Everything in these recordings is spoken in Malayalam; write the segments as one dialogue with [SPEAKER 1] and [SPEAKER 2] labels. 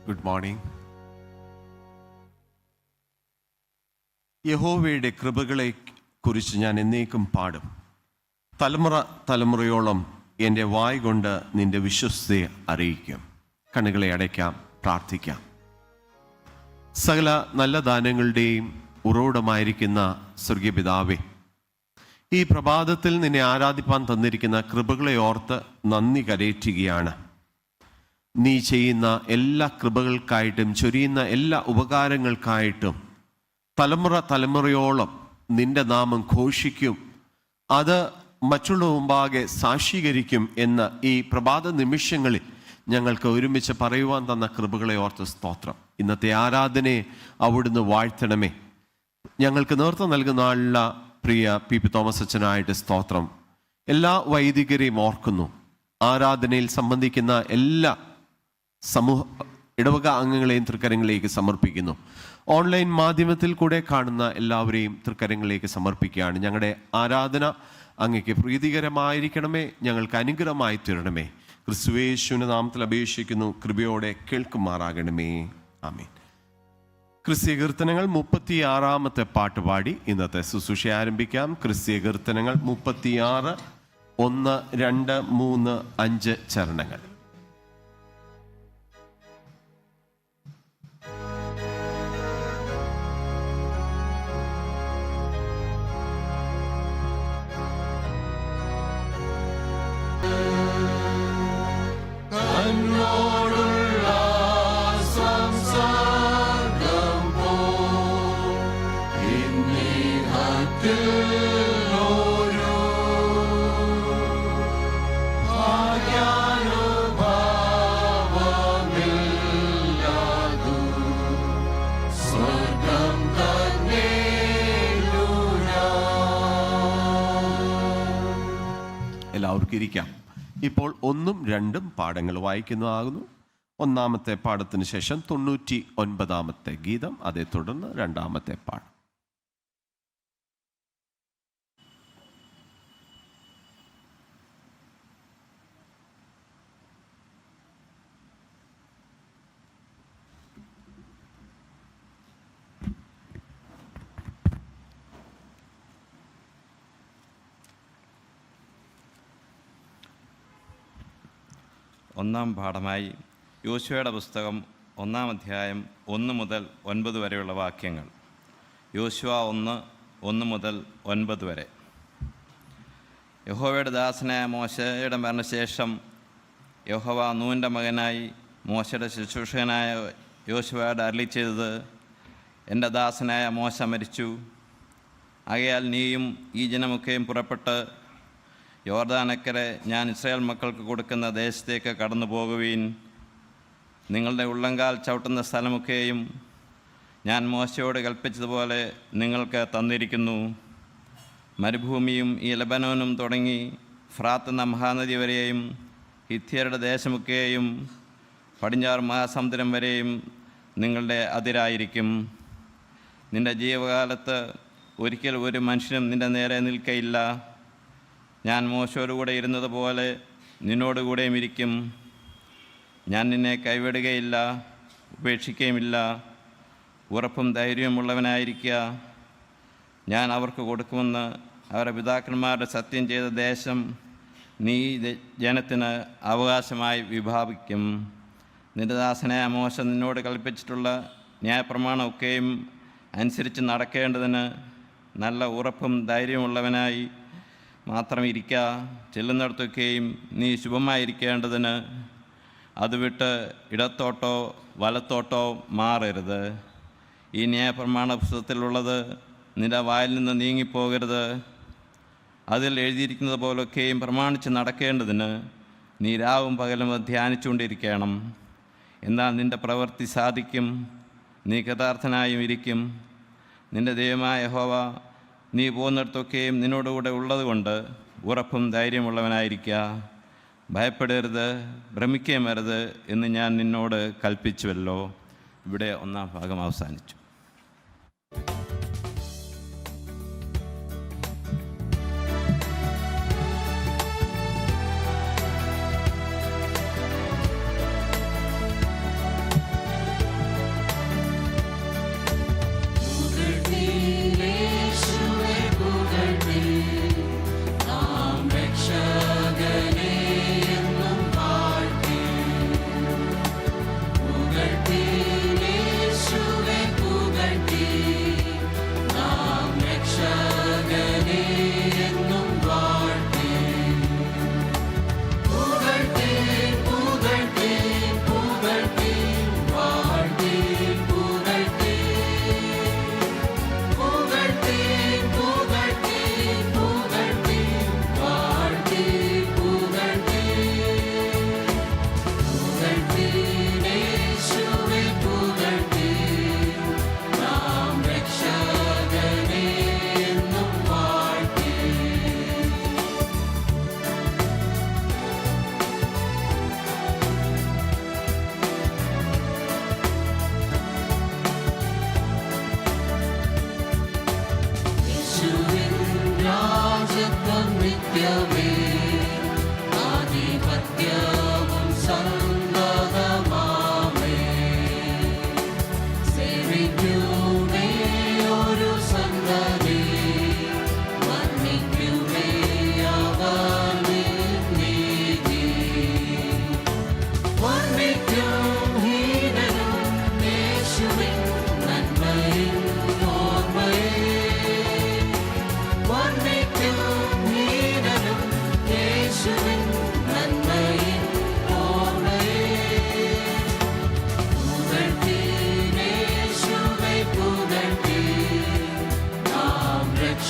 [SPEAKER 1] Good morning. യഹോവയുടെ കൃപകളെ കുറിച്ച് ഞാൻ എന്നേക്കും പാടും. തലമുറ തലമുറയോളം എൻ്റെ വായ് കൊണ്ട് നിന്റെ വിശ്വസ്തയെ അറിയിക്കും. കണ്ണുകളെ അടയ്ക്കാം, പ്രാർത്ഥിക്കാം. സകല നല്ല ദാനങ്ങളുടെയും ഉറവിടമായിരിക്കുന്ന സ്വർഗീയ പിതാവേ, ഈ പ്രഭാതത്തിൽ നിന്നെ ആരാധിപ്പാൻ തന്നിരിക്കുന്ന കൃപകളെ ഓർത്ത് നന്ദി കരേറ്റുകയാണ്. നീ ചെയ്യുന്ന എല്ലാ കൃപകൾക്കായിട്ടും ചൊരിയുന്ന എല്ലാ ഉപകാരങ്ങൾക്കായിട്ടും തലമുറ തലമുറയോളം നിന്റെ നാമം ഘോഷിക്കും, അത് മറ്റുള്ള മുമ്പാകെ സാക്ഷീകരിക്കും എന്ന് ഈ പ്രഭാത നിമിഷങ്ങളിൽ ഞങ്ങൾക്ക് ഒരുമിച്ച് പറയുവാൻ തന്ന കൃപകളെ ഓർത്ത് സ്തോത്രം. ഇന്നത്തെ ആരാധനയെ അവിടുന്ന് വാഴ്ത്തണമേ. ഞങ്ങൾക്ക് നേതൃത്വം നൽകുന്ന ആളുള്ള പ്രിയ പി തോമസ് അച്ഛനായിട്ട് സ്തോത്രം. എല്ലാ വൈദികരെയും ഓർക്കുന്നു. ആരാധനയിൽ സംബന്ധിക്കുന്ന എല്ലാ ഇടവക അംഗങ്ങളെയും തൃക്കരങ്ങളിലേക്ക് സമർപ്പിക്കുന്നു. ഓൺലൈൻ മാധ്യമത്തിൽ കൂടെ കാണുന്ന എല്ലാവരെയും തൃക്കരങ്ങളിലേക്ക് സമർപ്പിക്കുകയാണ്. ഞങ്ങളുടെ ആരാധന അങ്ങയ്ക്ക് പ്രീതികരമായിരിക്കണമേ, ഞങ്ങൾക്ക് അനുഗ്രഹമായി തീരണമേ. ക്രിസ്തുയേശുവിന്റെ നാമത്തിൽ അപേക്ഷിക്കുന്നു, കൃപയോടെ കേൾക്കുമാറാകണമേ. ആമേൻ. ക്രിസ്തീയ കീർത്തനങ്ങൾ 36 പാട്ടുപാടി ഇന്നത്തെ ശുശ്രൂഷ ആരംഭിക്കാം. ക്രിസ്തീയ കീർത്തനങ്ങൾ 36, 1, 2, 3, 5 ചരണങ്ങൾ. എല്ലാവർക്കും ഇരിക്കാം. ഇപ്പോൾ 1ഉം 2ഉം പാഠങ്ങൾ വായിക്കുന്നതാകുന്നു. 1ാമത്തെ പാഠത്തിന് ശേഷം 99ാമത്തെ ഗീതം, അതേ തുടർന്ന് 2ാമത്തെ പാഠം.
[SPEAKER 2] ഒന്നാം പാഠമായി യോശുവയുടെ പുസ്തകം 1-ാം അധ്യായം 1 മുതൽ 9 വരെയുള്ള വാക്യങ്ങൾ. യോശുവ 1 മുതൽ 9 വരെ. യഹോവയുടെ ദാസനായ മോശയുടെ മരണശേഷം യഹോവ നൂൻ്റെ മകനായി മോശയുടെ ശുശ്രൂഷകനായ യോശുവയോട് അരുളി ചെയ്തത്, എൻ്റെ ദാസനായ മോശ മരിച്ചു. ആകയാൽ നീയും ഈ ജനമൊക്കെയും പുറപ്പെട്ട് യോർദാനക്കരെ ഞാൻ ഇസ്രായേൽ മക്കൾക്ക് കൊടുക്കുന്ന ദേശത്തേക്ക് കടന്നു പോകുവീൻ. നിങ്ങളുടെ ഉള്ളങ്കാൽ ചവിട്ടുന്ന സ്ഥലമൊക്കെയും ഞാൻ മോശയോട് കൽപ്പിച്ചതുപോലെ നിങ്ങൾക്ക് തന്നിരിക്കുന്നു. മരുഭൂമിയും ഈ ലെബനോനും തുടങ്ങി ഫ്രാത്ത് എന്ന മഹാനദി വരെയും ഹിത്യരുടെ ദേശമൊക്കെയും പടിഞ്ഞാറ് മഹാസമുദ്രം വരെയും നിങ്ങളുടെ അതിരായിരിക്കും. നിൻ്റെ ജീവകാലത്ത് ഒരിക്കൽ ഒരു മനുഷ്യനും നിൻ്റെ നേരെ നിൽക്കയില്ല. ഞാൻ മോശയോടുകൂടെ ഇരുന്നതുപോലെ നിന്നോടുകൂടെയും ഇരിക്കും. ഞാൻ നിന്നെ കൈവിടുകയില്ല, ഉപേക്ഷിക്കുകയുമില്ല. ഉറപ്പും ധൈര്യമുള്ളവനായിരിക്കുക. ഞാൻ അവർക്ക് കൊടുക്കുമെന്ന് അവരുടെ പിതാക്കന്മാരുടെ സത്യം ചെയ്ത ദേശം നീ ജനത്തിന് അവകാശമായി വിഭാവിക്കും. നിന്റെ ദാസനായ മോശ നിന്നോട് കൽപ്പിച്ചിട്ടുള്ള ന്യായപ്രമാണമൊക്കെയും അനുസരിച്ച് നടക്കേണ്ടതിന് നല്ല ഉറപ്പും ധൈര്യമുള്ളവനായി മാത്രം ഇരിക്കുക. ചെല്ലുന്നിടത്തൊക്കെയും നീ ശുഭമായിരിക്കേണ്ടതിന് അത് വിട്ട് ഇടത്തോട്ടോ വലത്തോട്ടോ മാറരുത്. ഈ ന്യായപ്രമാണ പുസ്തകത്തിലുള്ളത് നിന്റെ വായിൽ നിന്ന് നീങ്ങിപ്പോകരുത്. അതിൽ എഴുതിയിരിക്കുന്നത് പോലൊക്കെയും പ്രമാണിച്ച് നടക്കേണ്ടതിന് നീ രാവും പകലും ധ്യാനിച്ചുകൊണ്ടിരിക്കണം. എന്നാൽ നിൻ്റെ പ്രവൃത്തി സാധിക്കും, നീ കൃതാർത്ഥനായും ഇരിക്കും. നിൻ്റെ ദൈവമായ യഹോവ നീ പോകുന്നിടത്തൊക്കെയും നിന്നോടുകൂടെ ഉള്ളതുകൊണ്ട് ഉറപ്പും ധൈര്യമുള്ളവനായിരിക്കുക. ഭയപ്പെടരുത്, ഭ്രമിക്കുകയും വരരുത് എന്ന് ഞാൻ നിന്നോട് കൽപ്പിച്ചുവല്ലോ. ഇവിടെ 1-ാം ഭാഗം അവസാനിച്ചു.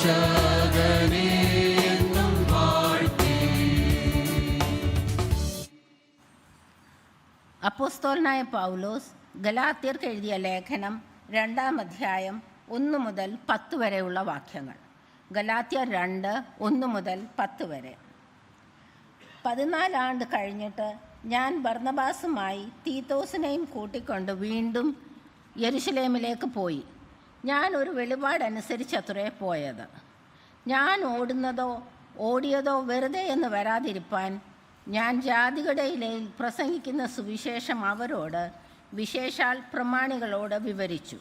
[SPEAKER 3] രക്ഷകനെ എന്നും വാഴ്ത്തി.
[SPEAKER 4] അപ്പോസ്തലനായ പൗലോസ് ഗലാത്യർക്ക് എഴുതിയ ലേഖനം 2-ാം അധ്യായം 1 മുതൽ 10 വരെയുള്ള വാക്യങ്ങൾ. ഗലാത്യർ 2, 1 മുതൽ 10 വരെ. 14 ആണ്ട് കഴിഞ്ഞിട്ട് ഞാൻ ബർന്നബാസുമായി തീത്തോസിനെയും കൂട്ടിക്കൊണ്ട് വീണ്ടും യെരുശലേമിലേക്ക് പോയി. ഞാൻ ഒരു വെളിപാടനുസരിച്ചത്രേ പോയത്. ഞാൻ ഓടിയതോ വെറുതെ എന്ന് വരാതിരിപ്പാൻ ഞാൻ ജാതികളുടെ ഇടയിൽ പ്രസംഗിക്കുന്ന സുവിശേഷം അവരോട്, വിശേഷാൽ പ്രമാണികളോട് വിവരിച്ചു.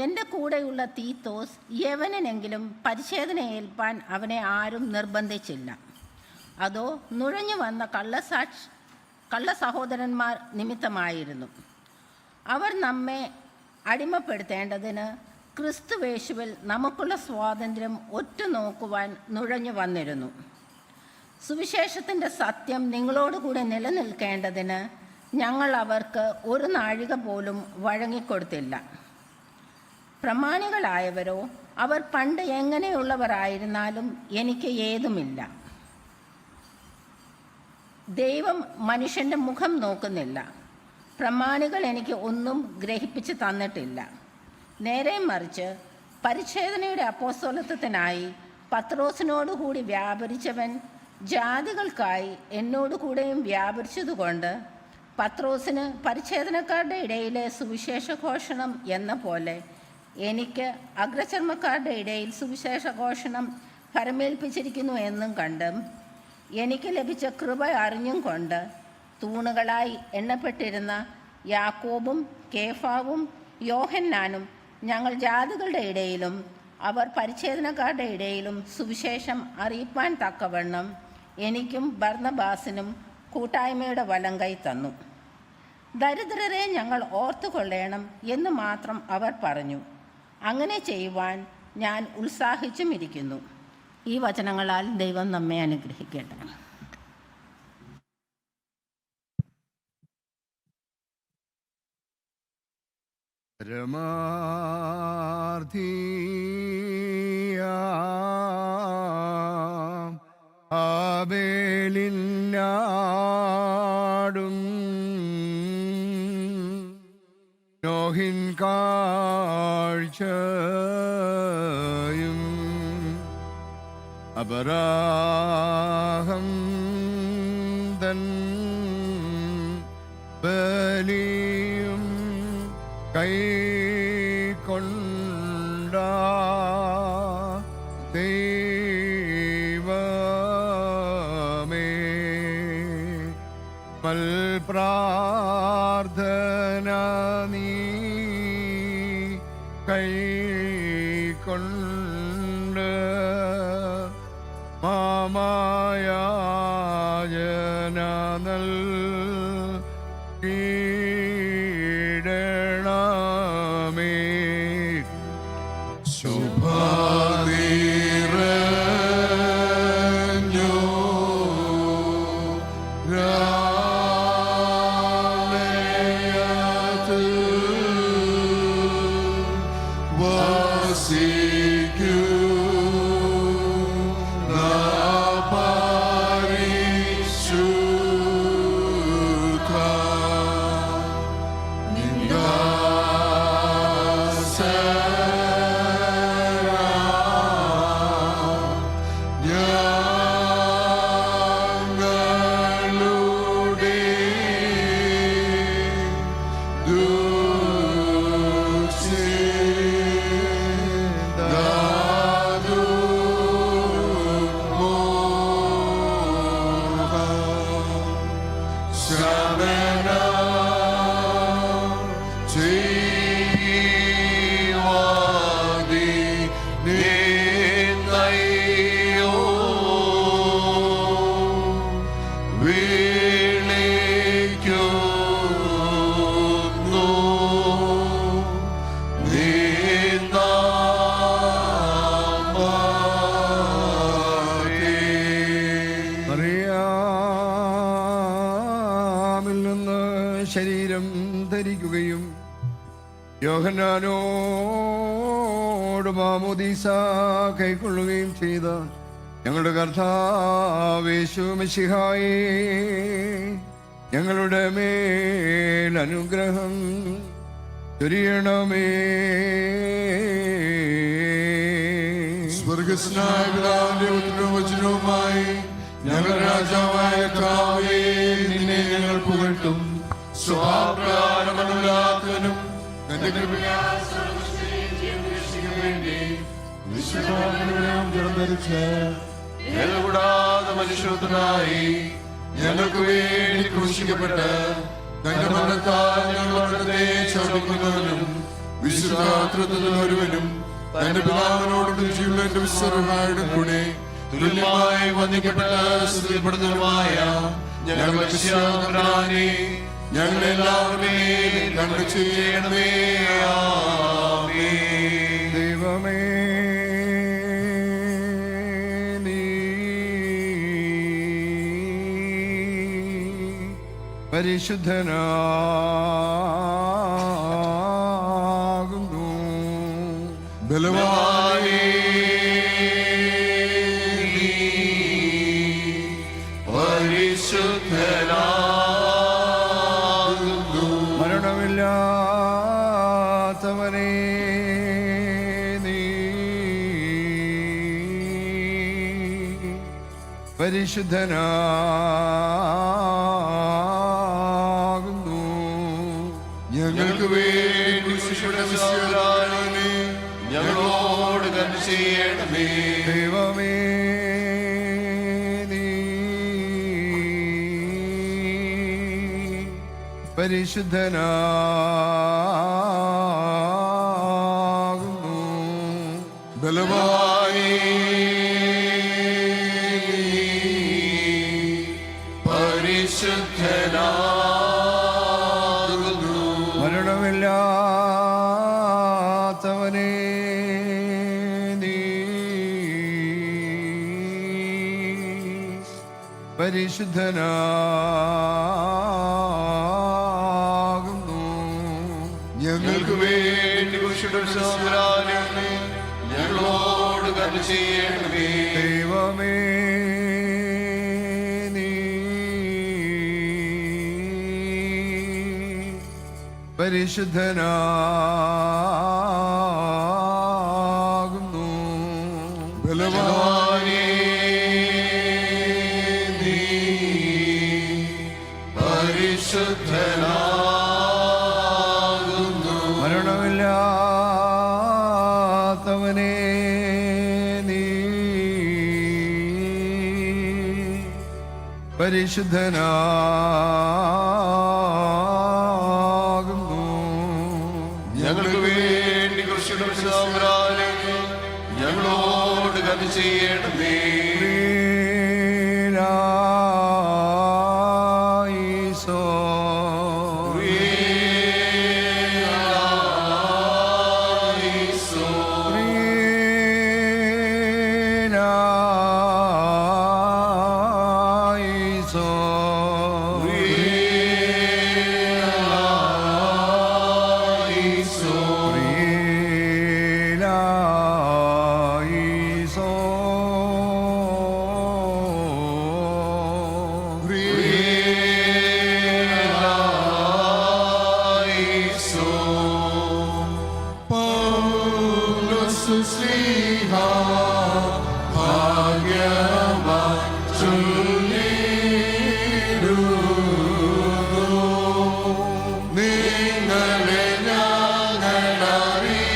[SPEAKER 4] എൻ്റെ കൂടെയുള്ള തീത്തോസ് യവനെങ്കിലും പരിച്ഛേദന ഏൽപ്പാൻ അവനെ ആരും നിർബന്ധിച്ചില്ല. അതോ നുഴഞ്ഞു വന്ന കള്ള സഹോദരന്മാർ നിമിത്തമായിരുന്നു. അവർ നമ്മെ അടിമപ്പെടുത്തേണ്ടതിന് ക്രിസ്തുവേശുവിൽ നമുക്കുള്ള സ്വാതന്ത്ര്യം ഒറ്റുനോക്കുവാൻ നുഴഞ്ഞു വന്നിരുന്നു. സുവിശേഷത്തിൻ്റെ സത്യം നിങ്ങളോടുകൂടെ നിലനിൽക്കേണ്ടതിന് ഞങ്ങൾ അവർക്ക് ഒരു നാഴിക പോലും വഴങ്ങിക്കൊടുത്തില്ല. പ്രമാണികളായവരോ അവർ പണ്ട് എങ്ങനെയുള്ളവരായിരുന്നാലും എനിക്ക് ഏതുമില്ല. ദൈവം മനുഷ്യൻ്റെ മുഖം നോക്കുന്നില്ല. പ്രമാണികൾ എനിക്ക് ഒന്നും ഗ്രഹിപ്പിച്ച് തന്നിട്ടില്ല. നേരെ മറിച്ച് പരിച്ഛേദനയുടെ അപ്പോസ്തലത്വത്തിനായി പത്രോസിനോടുകൂടി വ്യാപരിച്ചവൻ ജാതികൾക്കായി എന്നോടുകൂടെയും വ്യാപരിച്ചതുകൊണ്ട് പത്രോസിന് പരിച്ഛേദനക്കാരുടെ ഇടയിലെ സുവിശേഷഘോഷണം എന്ന പോലെ എനിക്ക് അഗ്രചർമ്മക്കാരുടെ ഇടയിൽ സുവിശേഷഘോഷണം ഫലമേൽപ്പിച്ചിരിക്കുന്നു എന്നും കണ്ട് എനിക്ക് ലഭിച്ച കൃപ അറിഞ്ഞും കൊണ്ട് തൂണുകളായി എണ്ണപ്പെട്ടിരുന്ന യാക്കോബും കേഫാവും യോഹന്നാനും ഞങ്ങൾ ജാതികളുടെ ഇടയിലും അവർ പരിച്ഛേദനക്കാരുടെ ഇടയിലും സുവിശേഷം അറിയിപ്പാൻ തക്കവണ്ണം എനിക്കും ബർന്നബാസിനും കൂട്ടായ്മയുടെ വലങ്കൈ തന്നു. ദരിദ്രരെ ഞങ്ങൾ ഓർത്തുകൊള്ളേണം എന്ന് മാത്രം അവർ പറഞ്ഞു. അങ്ങനെ ചെയ്യുവാൻ ഞാൻ ഉത്സാഹിച്ചും ഇരിക്കുന്നു. ഈ വചനങ്ങളാൽ ദൈവം നമ്മെ അനുഗ്രഹിക്കട്ടെ.
[SPEAKER 5] ആബേലിനാടും നോഹിൻ കാഴ്ചയും അബ്രാഹം തൻ ബലിയും കൈക്കൊണ്ട ദൈവമേ, പ്രാർത്ഥന നീ കൈക്കൊണ്ട് മാമായാജന നൽകിയിടണമേ.
[SPEAKER 3] ശുഭനിറഞ്ഞു രാലയത്തിൽ വസിക്കുന്ന പരിശുദ്ധ
[SPEAKER 5] മറിയാമിൽ നിന്ന് ശരീരം ധരിക്കുകയും യോഹന്നാനോട് മാമോദീസ കൈക്കൊള്ളുകയും ചെയ്ത ഞങ്ങളുടെ കർത്താവ് യേശു മിശിഹായേ, ഞങ്ങളുടെ മേൽ അനുഗ്രഹം ചൊരിയണമേ.
[SPEAKER 3] സ്വർഗസ്നായ പിതാവിന്റെ ഉത്തരവും വചനവുമായി ഞങ്ങൾ രാജാവായ കർത്താവേ, നിന്നെ ഞങ്ങൾ പുകഴ്ത്തും. സ്വഭാവപ്രകാരമല്ലാത്തവനും തന്റെ കൃപയാൽ സർവ്വസൃഷ്ടിയെയും ജീവൻ വേണ്ടി വിശുദ്ധാത്മാവിനാൽ ജഡം ധരിച്ച് കൂടാതെ മനുഷ്യനായി ഞങ്ങൾക്ക് വേണ്ടി ക്രൂശിക്കപ്പെട്ട് തന്റെ മരണത്താൽ ഞങ്ങളുടെ ചവിക്കുന്നവനും വിശുദ്ധാത്മത്തിൽ ഒരുവനും തന്റെ പിതാവിനോടും ജീവന്റെ എന്റെ വിശ്വരുടെ കൂടെ തുല്യമായി വന്ദിക്കപ്പെട്ട് സ്തുതിപ്പെടുന്നതുമായ ഞങ്ങളുടെ വിശ്വാസനെ ഞങ്ങളെല്ലാവരുടെയും കണ്ടു ചെയ്യണമേ. ആമേൻ.
[SPEAKER 5] ദൈവമേ, നീ പരിശുദ്ധനാകുന്നു.
[SPEAKER 3] ബലവാനേ, നീ പരിശുദ്ധനാകുന്നു.
[SPEAKER 5] മരണമില്ലാത്തവനേ, നീ പരിശുദ്ധനാകുന്നു.
[SPEAKER 3] ഞങ്ങൾക്ക് വേണ്ടി വിശ്വസിച്ചവരാണേ, ഞങ്ങളോട് കരുണ ചെയ്യണമേ.
[SPEAKER 5] ദൈവമേ, നീ പരിശുദ്ധനാകുന്നു.
[SPEAKER 3] ബലവാനേ, നീ പരിശുദ്ധനാകുന്നു.
[SPEAKER 5] മരണമില്ലാത്തവനേ, നീ പരിശുദ്ധനാകുന്നു.
[SPEAKER 3] ഞങ്ങൾക്ക് വേണ്ടി വിശ്വസിച്ചവരാണേ, ഞങ്ങളോട് കരുണ ചെയ്യണമേ.
[SPEAKER 5] ദൈവമേ, നീ പരിശുദ്ധനാകുന്നു.
[SPEAKER 3] ബലവാനേ, നീ പരിശുദ്ധനാകുന്നു.
[SPEAKER 5] മരണമില്ലാത്തവനേ, നീ പരിശുദ്ധനാകുന്നു.
[SPEAKER 3] ഞങ്ങൾക്ക് വേണ്ടി കൃഷിയുടെ ഞങ്ങളോട് കരുണ ചെയ്യണമേ.
[SPEAKER 5] പ്രിയനായീശോ, പ്രിയനായീശോ, പ്രിയനായീശോ,
[SPEAKER 3] നിങ്ങളെ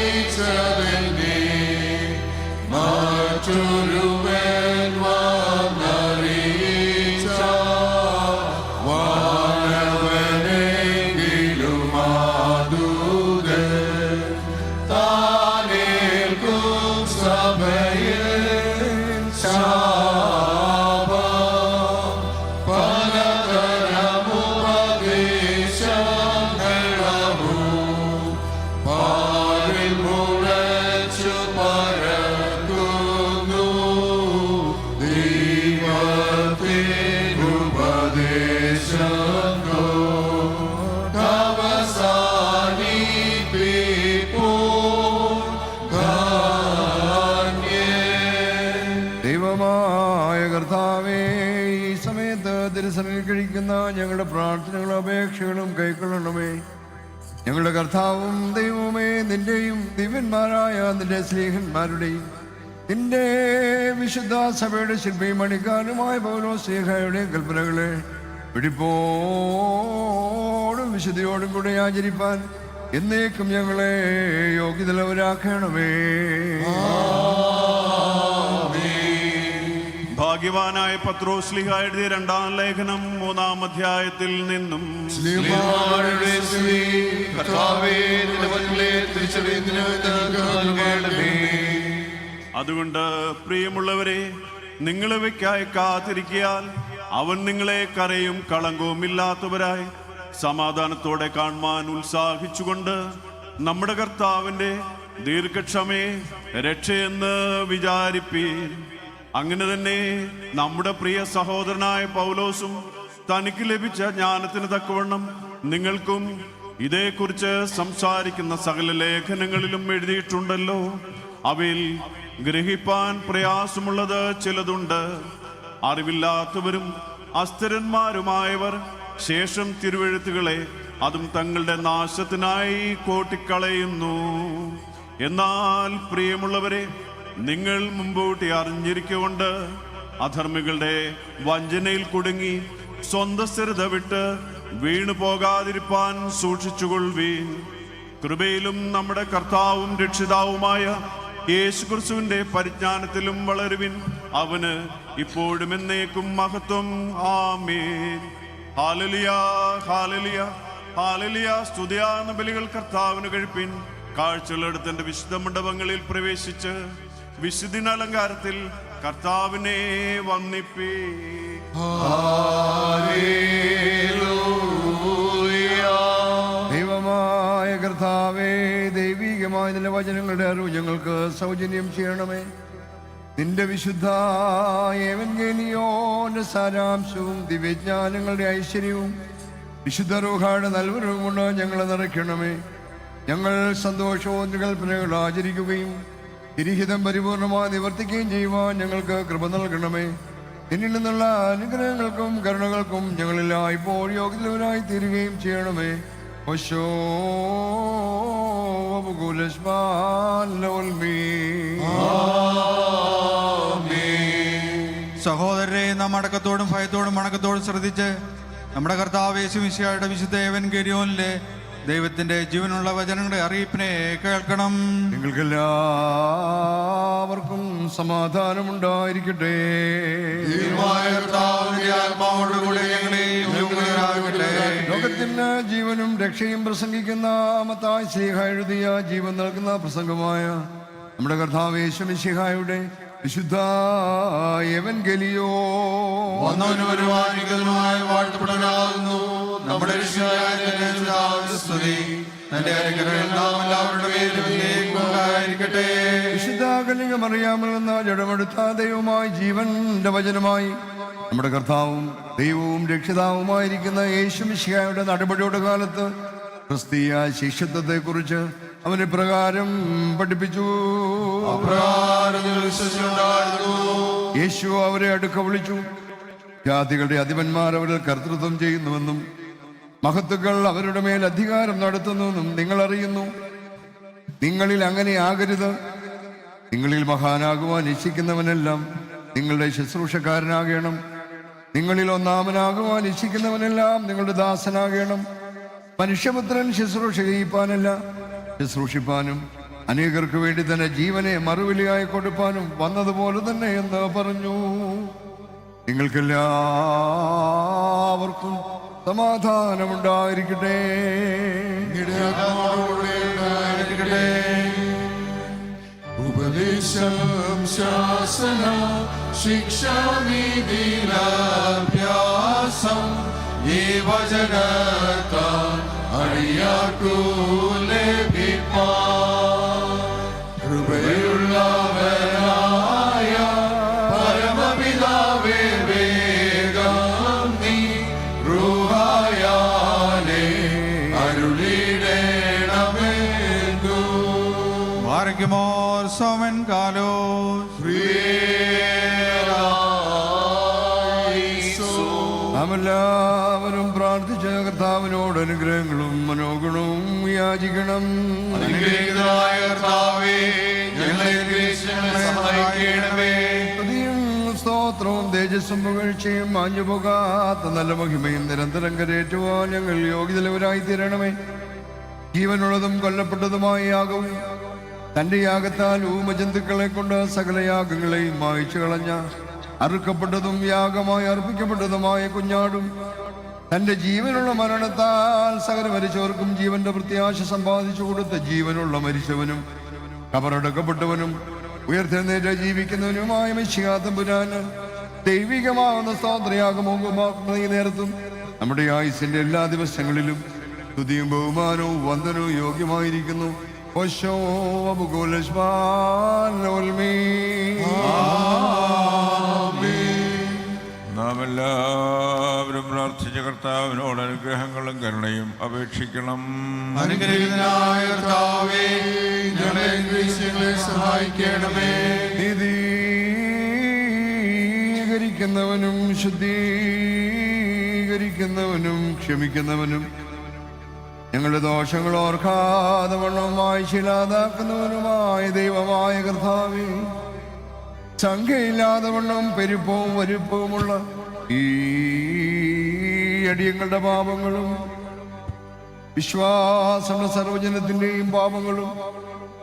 [SPEAKER 3] ഞങ്ങളറിയിച്ചതെന്നെ മറ്റൊരുവൻ വന്നറിയിച്ച വാനവനെങ്കിലും മാതൂതൻ താനേൽക്കും സഭയിൽ ശാപം പലതരമുപദേശങ്ങളവും പാരിൽ മുഴച്ചു പരക്കുന്നു ദൈവത്തിനുപദേശങ്ങൾ അവസാനിപ്പി
[SPEAKER 5] സമർപ്പിക്കുന്ന ഞങ്ങളുടെ പ്രാർത്ഥനകളും അപേക്ഷകളും കൈക്കൊള്ളണമേ. ഞങ്ങളുടെ കർത്താവും ദൈവമേ, നിന്റെയും ദിവ്യന്മാരായ നിന്റെ സ്നേഹന്മാരുടെയും നിന്റെ വിശുദ്ധ സഭയുടെ ശില്പിയും മണിക്കാനുമായ പൗലോസ്ലീഹയുടെ കൽപ്പനകളെ പിടിപ്പോടും വിശുദ്ധിയോടും കൂടെ ആചരിപ്പാൻ എന്നേക്കും ഞങ്ങളെ യോഗ്യതയുള്ളവരാക്കണമേ.
[SPEAKER 6] ഭാഗ്യവാനായ പത്രോസ്ലീഹ എഴുതിയ 2-ാം ലേഖനം 3-ാം അധ്യായത്തിൽ നിന്നും
[SPEAKER 3] ശ്ലീഹന്മാരുടെ സ്തുതി. കർത്താവേ, നിന്റെ വചനങ്ങളെ തിരിച്ചറിയുന്നതിന് ഞങ്ങൾക്ക് നൽകണമേ.
[SPEAKER 6] അതുകൊണ്ട് പ്രിയമുള്ളവരെ, നിങ്ങൾ ഇവയ്ക്കായി കാത്തിരിക്കിയാൽ അവൻ നിങ്ങളെ കരയും കളങ്കവും ഇല്ലാത്തവരായി സമാധാനത്തോടെ കാണുവാൻ ഉത്സാഹിച്ചുകൊണ്ട് നമ്മുടെ കർത്താവിൻ്റെ ദീർഘക്ഷമയെ രക്ഷയെന്ന് വിചാരിപ്പീൻ. അങ്ങനെ തന്നെ നമ്മുടെ പ്രിയ സഹോദരനായ പൗലോസും തനിക്ക് ലഭിച്ച ജ്ഞാനത്തിന് തക്കവണ്ണം നിങ്ങൾക്കും ഇതേക്കുറിച്ച് സംസാരിക്കുന്ന സകല ലേഖനങ്ങളിലും എഴുതിയിട്ടുണ്ടല്ലോ. അവയിൽ ഗ്രഹിപ്പാൻ പ്രയാസമുള്ളത് ചിലതുണ്ട്. അറിവില്ലാത്തവരും അസ്ഥിരന്മാരുമായവർ ശേഷം തിരുവെഴുത്തുകളെ അതും തങ്ങളുടെ നാശത്തിനായി കോട്ടിക്കളയുന്നു. എന്നാൽ പ്രിയമുള്ളവരെ, നിങ്ങൾ മുമ്പോട്ട് അറിഞ്ഞിരിക്കൊണ്ട് അധർമ്മികളുടെ വഞ്ചനയിൽ കുടുങ്ങി സ്വന്തം സ്ഥിരത വിട്ട് വീണു പോകാതിരിപ്പാൻ സൂക്ഷിച്ചുകൊള്ളുവീൻ. കൃപയിലും നമ്മുടെ കർത്താവും രക്ഷിതാവുമായ യേശുക്രിസ്തുവിന്റെ പരിജ്ഞാനത്തിലും വളരുവിൻ. അവന് ഇപ്പോഴും എന്നേക്കും മഹത്വം. ആമേൻ. Hallelujah, hallelujah, hallelujah. സ്തുതിയാർന്ന ബലികൾ കർത്താവിന് കഴിപ്പിൻ. കാഴ്ചകളെടുത്തന്റെ വിശുദ്ധ മണ്ഡപങ്ങളിൽ പ്രവേശിച്ച് വിശുദ്ധിന അലങ്കാരത്തിൽ കർത്താവിനെ വന്ദിപ്പീൻ.
[SPEAKER 5] ദൈവമായ കർത്താവേ, ദൈവികമായ നിന്റെ വചനങ്ങളുടെ അറിവ് ഞങ്ങൾക്ക് സൗജന്യം ചെയ്യണമേ. നിന്റെ വിശുദ്ധ എവൻഗേലിയോന്റെ സാരാംശവും ദിവ്യജ്ഞാനങ്ങളുടെ ഐശ്വര്യവും വിശുദ്ധ റൂഹായുടെ നൽവരവും കൊണ്ട് ഞങ്ങളെ നിറയ്ക്കണമേ. ഞങ്ങൾ സന്തോഷവും കൽപ്പനകൾ ആചരിക്കുകയും തിരിഹിതം പരിപൂർണമായി നിവർത്തിക്കുകയും ചെയ്യുവാൻ ഞങ്ങൾക്ക് കൃപ നൽകണമേ. നിന്നിൽ നിന്നുള്ള അനുഗ്രഹങ്ങൾക്കും കരുണകൾക്കും ഞങ്ങളെല്ലാം ഇപ്പോൾ യോഗ്യതവരായി തീരുകയും ചെയ്യണമേ.
[SPEAKER 7] സഹോദരരെ, നാം അടക്കത്തോടും ഭയത്തോടും വണക്കത്തോടും ശ്രദ്ധിച്ച് നമ്മുടെ കർത്താവ് യേശു മിശിഹായുടെ വിശുദ്ധ എവൻഗേലിയോനിലെ ദൈവത്തിന്റെ ജീവനുള്ള വചനങ്ങളുടെ അറിയിപ്പിനെ കേൾക്കണം.
[SPEAKER 5] നിങ്ങൾക്കെല്ലാവർക്കും സമാധാനമുണ്ടായിരിക്കട്ടെ. ലോകത്തിന് ജീവനും രക്ഷയും പ്രസംഗിക്കുന്ന മത്തായി ശ്ലീഹ എഴുതിയ ജീവൻ നൽകുന്ന പ്രസംഗമായ നമ്മുടെ കർത്താവ് യേശു മിശിഹായുടെ വിശുദ്ധ എവൻഗേലിയോ
[SPEAKER 3] വന്നവനും വരുവാനിക്കുന്നതുമായ വാഴ്ത്തപ്പെടാനാകുന്നു നമ്മുടെ
[SPEAKER 5] വിശുദ്ധ കന്യകമറിയാമെന്ന ജഡമെടുത്ത ദൈവമായി ജീവന്റെ വചനമായി നമ്മുടെ കർത്താവും ദൈവവും രക്ഷിതാവുമായിരിക്കുന്ന യേശു മിശിഹായുടെ നടപടിയുടെ കാലത്ത് ക്രിസ്തീയ ശിഷ്യത്വത്തെ കുറിച്ച് അവനെ പ്രകാരം പഠിപ്പിച്ചു. യേശു അവരെ അടുക്ക വിളിച്ചു. ജാതികളുടെ അധിപന്മാർ അവരിൽ കർത്തൃത്വം ചെയ്യുന്നുവെന്നും മഹത്തുക്കൾ അവരുടെ മേൽ അധികാരം നടത്തുന്നുവെന്നും നിങ്ങൾ അറിയുന്നു. നിങ്ങളിൽ അങ്ങനെ ആകരുത്. നിങ്ങളിൽ മഹാനാകുവാൻ ഇച്ഛിക്കുന്നവനെല്ലാം നിങ്ങളുടെ ശുശ്രൂഷക്കാരനാകണം. നിങ്ങളിൽ ഒന്നാമനാകുവാൻ ഇച്ഛിക്കുന്നവനെല്ലാം നിങ്ങളുടെ ദാസനാകണം. മനുഷ്യപുത്രൻ ശുശ്രൂഷ ചെയ്യിപ്പാനല്ല, ശുശ്രൂഷിപ്പാനും അനേകർക്ക് വേണ്ടി തന്നെ ജീവനെ മറുവിലയായി കൊടുപ്പാനും വന്നതുപോലെ തന്നെ എന്ന് പറഞ്ഞു. നിങ്ങൾക്കെല്ലാവർക്കും സമാധാനമുണ്ടായിരിക്കട്ടെ.
[SPEAKER 3] ഉപദേശം ശാസന ശിക്ഷാവിധിലഭ്യാസം ഈ വചനത്താൽ അടിയാർക്കു ലഭിപ്പാൻ കൃപയുള്ളവനായ പരമപിതാവേ വേഗം നീ റൂഹായാലേ അരുളിടേണമെന്നു.
[SPEAKER 7] ബാരക്കുമോർ സോമൻ കാലോസ്.
[SPEAKER 5] നാമെല്ലാം കർത്താവിനോട് അനുഗ്രഹങ്ങളും മനോഗുണവും യാചിക്കണം.
[SPEAKER 3] അനുഗ്രഹീതനായ കർത്താവേ, ഞങ്ങളെ സഹായിക്കണമേ.
[SPEAKER 5] സ്തുതിയും സ്തോത്രവും തേജസ്സും പുകഴ്ചയും മാഞ്ഞു പോകാത്ത നല്ല മഹിമയും നിരന്തരം കരേറ്റുവാൻ ഞങ്ങൾ യോഗ്യതലവരായി തീരണമേ. ജീവനുള്ളതും കൊല്ലപ്പെട്ടതുമായ യാഗവും തന്റെ യാഗത്താൽ ഊമജന്തുക്കളെ കൊണ്ട് സകല യാഗങ്ങളെയും മായ്ച്ചു കളഞ്ഞ അറുക്കപ്പെട്ടതും യാഗമായി അർപ്പിക്കപ്പെട്ടതുമായ കുഞ്ഞാടും തന്റെ ജീവനുള്ള മരണത്താൽ സകല മരിച്ചവർക്കും ജീവന്റെ പ്രത്യാശ സമ്പാദിച്ചു കൊടുത്ത ജീവനുള്ള മരിച്ചവനും കബറടക്കപ്പെട്ടവനും ഉയർത്തെഴുന്നേറ്റ് ജീവിക്കുന്നവനുമായ മിശിഹാ തമ്പുരാന് ദൈവികമാകുന്ന സ്തോത്രയാഗമാക്കുന്ന ഈ നേരത്തും നമ്മുടെ ആയുസിന്റെ എല്ലാ ദിവസങ്ങളിലും സ്തുതിയും ബഹുമാനവും വന്ദനവും യോഗ്യമായിരിക്കുന്നു.
[SPEAKER 8] നാം എല്ലാവരും പ്രാർത്ഥിച്ച കർത്താവിനോട് അനുഗ്രഹങ്ങളും കരുണയും അപേക്ഷിക്കണം.
[SPEAKER 3] അനുഗ്രഹീതനായ കർത്താവേ, ഞങ്ങളെ സഹായിക്കണമേ.
[SPEAKER 5] നീതീകരിക്കുന്നവനും ശുദ്ധീകരിക്കുന്നവനും ക്ഷമിക്കുന്നവനും ഞങ്ങളുടെ ദോഷങ്ങൾ ഓർക്കാതെ വണ്ണം വായിച്ചില്ലാതാക്കുന്നവനുമായ ദൈവമായ കർത്താവേ, സംഖ്യയില്ലാതെ വണ്ണം പെരുപ്പവും വലുപ്പവുമുള്ള ഈ അടിയങ്ങളുടെ പാപങ്ങളും വിശ്വാസമുള്ള സർവജനത്തിന്റെയും പാപങ്ങളും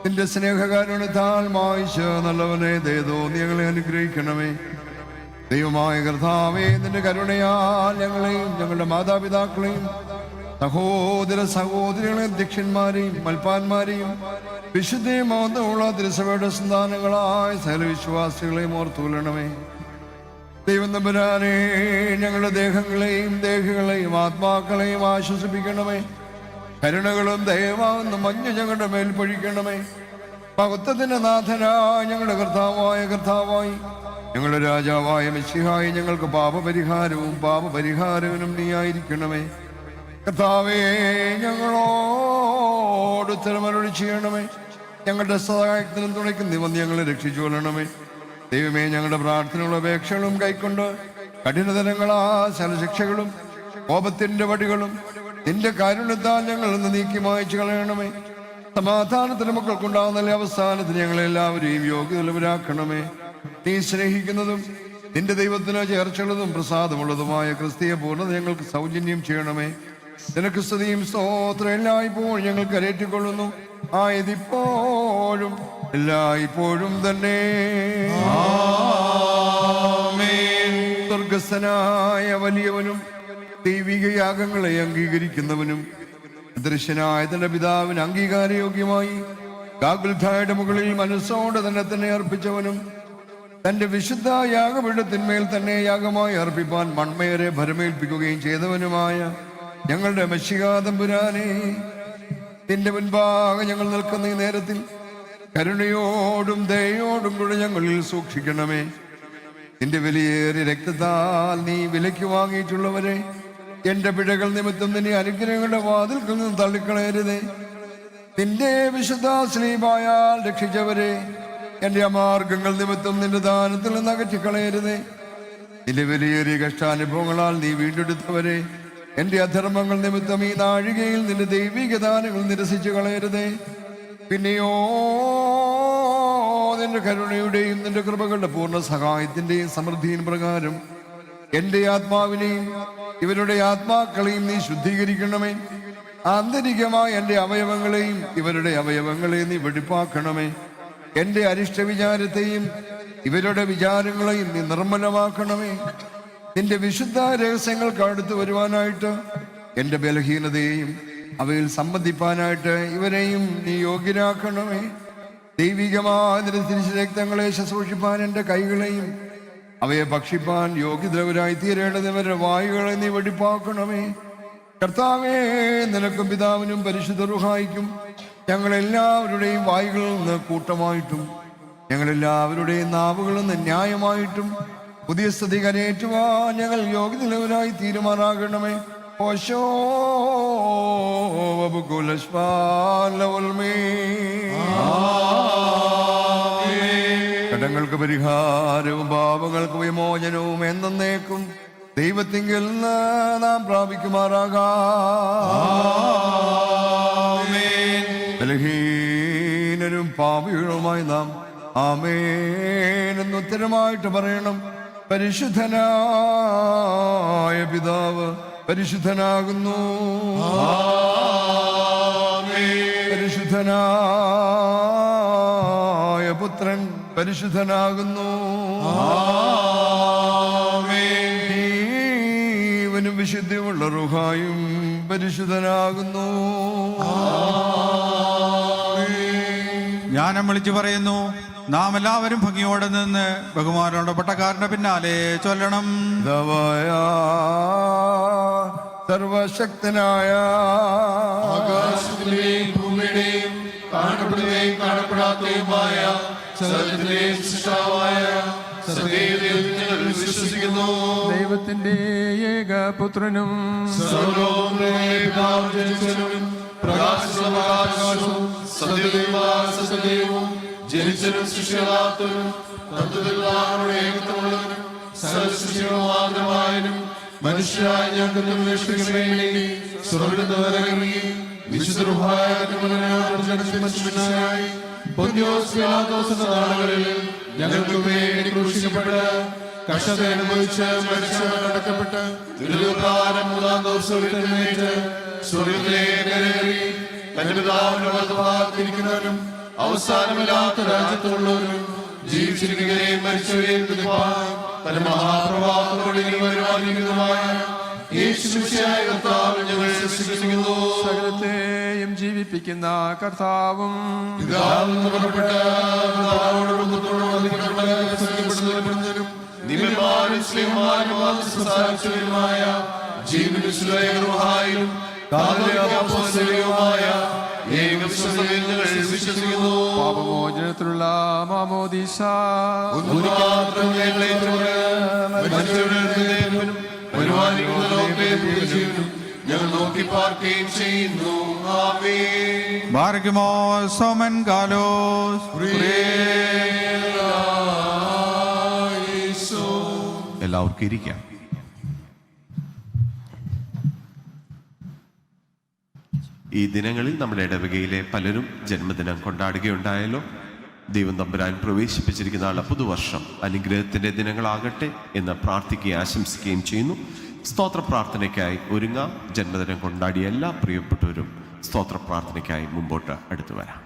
[SPEAKER 5] നിന്റെ സ്നേഹകാരുണ്യത്താൽ മായിച്ച് നല്ലവനെ ദയതോ ഞങ്ങളെ അനുഗ്രഹിക്കണമേ. ദൈവമായ കർത്താവേ, നിന്റെ കരുണയാൽ ഞങ്ങളെയും ഞങ്ങളുടെ മാതാപിതാക്കളെയും സഹോദര സഹോദരികളെയും അധ്യക്ഷന്മാരെയും മൽപ്പാന്മാരെയും വിശുദ്ധയും മഹത്വമുള്ള തിരുസഭയുടെ സന്താനങ്ങളായ സകല വിശ്വാസികളെയും ഓർത്തുകൊള്ളണമേ. ദൈവം തമ്പുരാനെ, ഞങ്ങളുടെ ദേഹങ്ങളെയും ദേഹികളെയും ആത്മാക്കളെയും ആശ്വസിപ്പിക്കണമേ. കരുണകളും ദയവാകുന്ന മഞ്ഞ് ഞങ്ങളുടെ മേൽ പൊഴിക്കണമേ. മഹത്വത്തിന്റെ നാഥനായ ഞങ്ങളുടെ കർത്താവായി ഞങ്ങളുടെ രാജാവായ മിശിഹായി ഞങ്ങൾക്ക് പാപപരിഹാരവും പാപപരിഹാരകനും നീയായിരിക്കണമേ. കർത്താവേ, ഞങ്ങളോട് ഉത്തരമരുളി ചെയ്യണമേ. ഞങ്ങളുടെ സഹായത്തിനും തുണയ്ക്കും നീ വന്ന് ഞങ്ങളെ രക്ഷിച്ചു കൊള്ളണമേ. ദൈവമേ, ഞങ്ങളുടെ പ്രാർത്ഥനകളും അപേക്ഷകളും കൈക്കൊണ്ട് കഠിനതരങ്ങളാ സകല ശിക്ഷകളും കോപത്തിന്റെ വടികളും നിന്റെ കാരുണ്യത്താൽ ഞങ്ങൾ നിന്ന് നീക്കി മായ്ച്ചു കളയണമേ. സമാധാനത്തിന് മക്കൾക്കുണ്ടാകുന്ന നല്ല അവസാനത്തിന് ഞങ്ങളെല്ലാവരെയും യോഗ്യതയുള്ളവരാക്കണമേ. നീ സ്നേഹിക്കുന്നതും നിന്റെ ദൈവത്തിന് ചേർച്ചയുള്ളതും പ്രസാദമുള്ളതുമായ ക്രിസ്തീയ പൂർണ്ണത ഞങ്ങൾക്ക് സൗജന്യം ചെയ്യണമേ. നിനക്ക് സ്തുതിയും സ്തോത്രം എല്ലായ്പ്പോഴും ഞങ്ങൾ കരേറ്റിക്കൊള്ളുന്നു, ആയതിപ്പോഴും എല്ലായ്പ്പോഴും തന്നെ. സ്വർഗസ്ഥനായ വലിയവനും ദൈവിക യാഗങ്ങളെ അംഗീകരിക്കുന്നവനും ദൃശ്യനായ തന്റെ പിതാവിന് അംഗീകാരയോഗ്യമായി ഗാഗുൽഥായുടെ മുകളിൽ മനസ്സോടെ തന്നെ അർപ്പിച്ചവനും തന്റെ വിശുദ്ധ യാഗപീഠത്തിന്മേൽ തന്നെ യാഗമായി അർപ്പിപ്പാൻ മൺമേരെ ഭരമേൽപ്പിക്കുകയും ചെയ്തവനുമായ ഞങ്ങളുടെ മിശിഹാ തമ്പുരാനെ, നിന്റെ മുൻപാകെ ഞങ്ങൾ നിൽക്കുന്ന ഈ നേരത്തിൽ കരുണയോടും ദയോടും കൂടെ ഞങ്ങളിൽ സൂക്ഷിക്കണമേ. നിന്റെ വിലയേറിയ രക്തത്താൽ നീ വിലയ്ക്ക് വാങ്ങിയിട്ടുള്ളവരെ എന്റെ പിഴകൾ നിമിത്തം നിന്റെ അനുഗ്രഹങ്ങളുടെ വാതിൽക്കിൽ നിന്ന് തള്ളിക്കളയരുതേ. നിന്റെ വിശുദ്ധ സ്ലീബായാൽ രക്ഷിച്ചവരെ എന്റെ അമാർഗങ്ങൾ നിമിത്തം നിന്റെ ദാനത്തിൽ നിന്ന് അകറ്റിക്കളയരുതേ. നിന്റെ വിലയേറിയ കഷ്ടാനുഭവങ്ങളാൽ നീ വീണ്ടെടുത്തവരെ എന്റെ അധർമ്മങ്ങൾ നിമിത്തം ഈ നാഴികയിൽ നിന്റെ ദൈവിക ദാനങ്ങൾ നിരസിച്ചു കളയരുതേ. പിന്നെയോ നിന്റെ കരുണയുടെയും നിന്റെ കൃപകളുടെ പൂർണ്ണ സഹായത്തിന്റെയും സമൃദ്ധിയും പ്രകാരം എന്റെ ആത്മാവിനെയും ഇവരുടെ ആത്മാക്കളെയും നീ ശുദ്ധീകരിക്കണമേ. ആന്തരികമായ എന്റെ അവയവങ്ങളെയും ഇവരുടെ അവയവങ്ങളെയും നീ വെടിപ്പാക്കണമേ. എന്റെ അരിഷ്ട വിചാരത്തെയും ഇവരുടെ വിചാരങ്ങളെയും നീ നിർമ്മലമാക്കണമേ. നിന്റെ വിശുദ്ധ രഹസ്യങ്ങൾക്ക് അടുത്ത് വരുവാനായിട്ട് എന്റെ ബലഹീനതയെയും അവയിൽ സംബന്ധിപ്പാനായിട്ട് ഇവരെയും നീ യോഗ്യരാക്കണമേ. ദൈവികമായ നിന്റെ തിരുരക്തങ്ങളെ ശുശ്രൂഷിപ്പാൻ എന്റെ കൈകളെയും അവയെ ഭക്ഷിപ്പാൻ യോഗ്യതവരായി തീരേണ്ടതിവരുടെ വായുകളെ നീ വെടിപ്പാക്കണമേ. കർത്താവേ, നിനക്കും പിതാവിനും പരിശുദ്ധ റൂഹായിക്കും ഞങ്ങളെല്ലാവരുടെയും വായുകളിൽ നിന്ന് കൂട്ടമായിട്ടും ഞങ്ങളെല്ലാവരുടെയും നാവുകളിൽ നിന്ന് ന്യായമായിട്ടും പുതിയ സ്ഥിതി കരയേറ്റുവാൻ ഞങ്ങൾ യോഗ്യതയുള്ളവരായി തീരുമാനാകണമേ. ഓശോ കടങ്ങൾക്ക് പരിഹാരവും പാപങ്ങൾക്ക് വിമോചനവും എന്നേക്കും ദൈവത്തിങ്കിൽ നിന്ന് നാം പ്രാപിക്കുമാറാകാം. ബലഹീനരും പാപികളുമായി നാം ആമേൻ എന്ന് ഉത്തരമായിട്ട് പറയണം. പരിശുദ്ധനായ പിതാവ് പരിശുദ്ധനാകുന്നു, പരിശുദ്ധനായ പുത്രൻ പരിശുദ്ധനാകുന്നു, ജീവനും വിശുദ്ധിയുള്ള റുഹായും പരിശുദ്ധനാകുന്നു.
[SPEAKER 7] ജ്ഞാനം വിളിച്ചു പറയുന്നു, നാം എല്ലാവരും ഭംഗിയോടെ നിന്ന് ബഹുമാനമുള്ള പട്ടക്കാരന്റെ പിന്നാലെ ചൊല്ലണം.
[SPEAKER 5] സർവശക്തനായ
[SPEAKER 3] ആകാശത്തിലെയും ഭൂമിയുടെയും കാണപ്പെടുകയും കാണപ്പെടാത്തതുമായ സകലത്തിലെയും സൃഷ്ടാവായ സത്യദൈവത്തിൽ ഞങ്ങൾ വിശ്വസിക്കുന്നു.
[SPEAKER 9] ദൈവത്തിന്റെ ഏകപുത്രനും
[SPEAKER 3] സർവ്വലോകങ്ങളിലെ ജനിച്ചവനും പ്രകാശവും സത്യദൈവവും ജനിച്ചവനും സൃഷ്ടിയാത്തവനും തത്വത്തിലുള്ള ഏകത്വമുള്ളവനും സകലസൃഷ്ടികളുമാത്രമായവനും മനുഷ്യരായ ഞങ്ങൾക്ക് വേണ്ടി സ്വർഗ്ഗത്തിലിറങ്ങി വിശുദ്ധ മനുഷ്യനായി പൊന്തിയോസ് പീലാത്തോസിന്റെ നാളുകളിൽ ഞങ്ങൾക്ക് വേണ്ടി ക്രൂശിക്കപ്പെട്ട് കഷ്ടത അനുഭവിച്ച് മരിച്ച് അടക്കപ്പെട്ട് തിരുപ്രകാരം 3-ാം ദിവസം എഴുന്നേറ്റ് സ്വർഗ്ഗത്തിലേക്ക് കയറി തന്റെ പിതാവിന്റെ വലത്തുഭാഗത്തിരിക്കുന്നവരും അവസാനമില്ലാത്ത രാജ്യത്തുള്ളവരും ജീവിച്ചിരിക്കുകയും മരിച്ചവരെയും തന്റെ മഹാപ്രഭാവത്തോടെ വരുവാനിരിക്കുന്നതുമായ യേശുമിശിഹായ കർത്താവിൽ ഞങ്ങൾ വിശ്വസിക്കുന്നു.
[SPEAKER 9] സകലത്തെയും ജീവിപ്പിക്കുന്ന കർത്താവും
[SPEAKER 3] പിതാവിൽ നിന്ന് പുറപ്പെട്ട നിമിമാരും സ്നേഹമാരും സംസാരിച്ചവരുമായ ജീവനും സുലൈറുഹായും വിശ്വസിക്കുന്നു.
[SPEAKER 9] പാപമോചനത്തിലുള്ള മാമോദീസ
[SPEAKER 3] ഞങ്ങൾ നോക്കി പാർക്കുകയും ചെയ്യുന്നു.
[SPEAKER 7] ബാരക്കുമോ സോമൻ കാലോസ്.
[SPEAKER 1] എല്ലാവർക്കും ഇരിക്കാം. ഈ ദിനങ്ങളിൽ നമ്മുടെ ഇടവകയിലെ പലരും ജന്മദിനം കൊണ്ടാടുകയുണ്ടായല്ലോ. ദൈവം തമ്പുരാൻ പ്രവേശിപ്പിച്ചിരിക്കുന്ന ആളെ പുതുവർഷം അനുഗ്രഹത്തിൻ്റെ ദിനങ്ങളാകട്ടെ എന്ന് പ്രാർത്ഥിക്കുകയും ആശംസിക്കുകയും ചെയ്യുന്നു. സ്തോത്ര പ്രാർത്ഥനയ്ക്കായി ഒരുങ്ങാം. ജന്മദിനം കൊണ്ടാടിയ എല്ലാ പ്രിയപ്പെട്ടവരും സ്തോത്ര പ്രാർത്ഥനയ്ക്കായി മുമ്പോട്ട് അടുത്തു വരാം.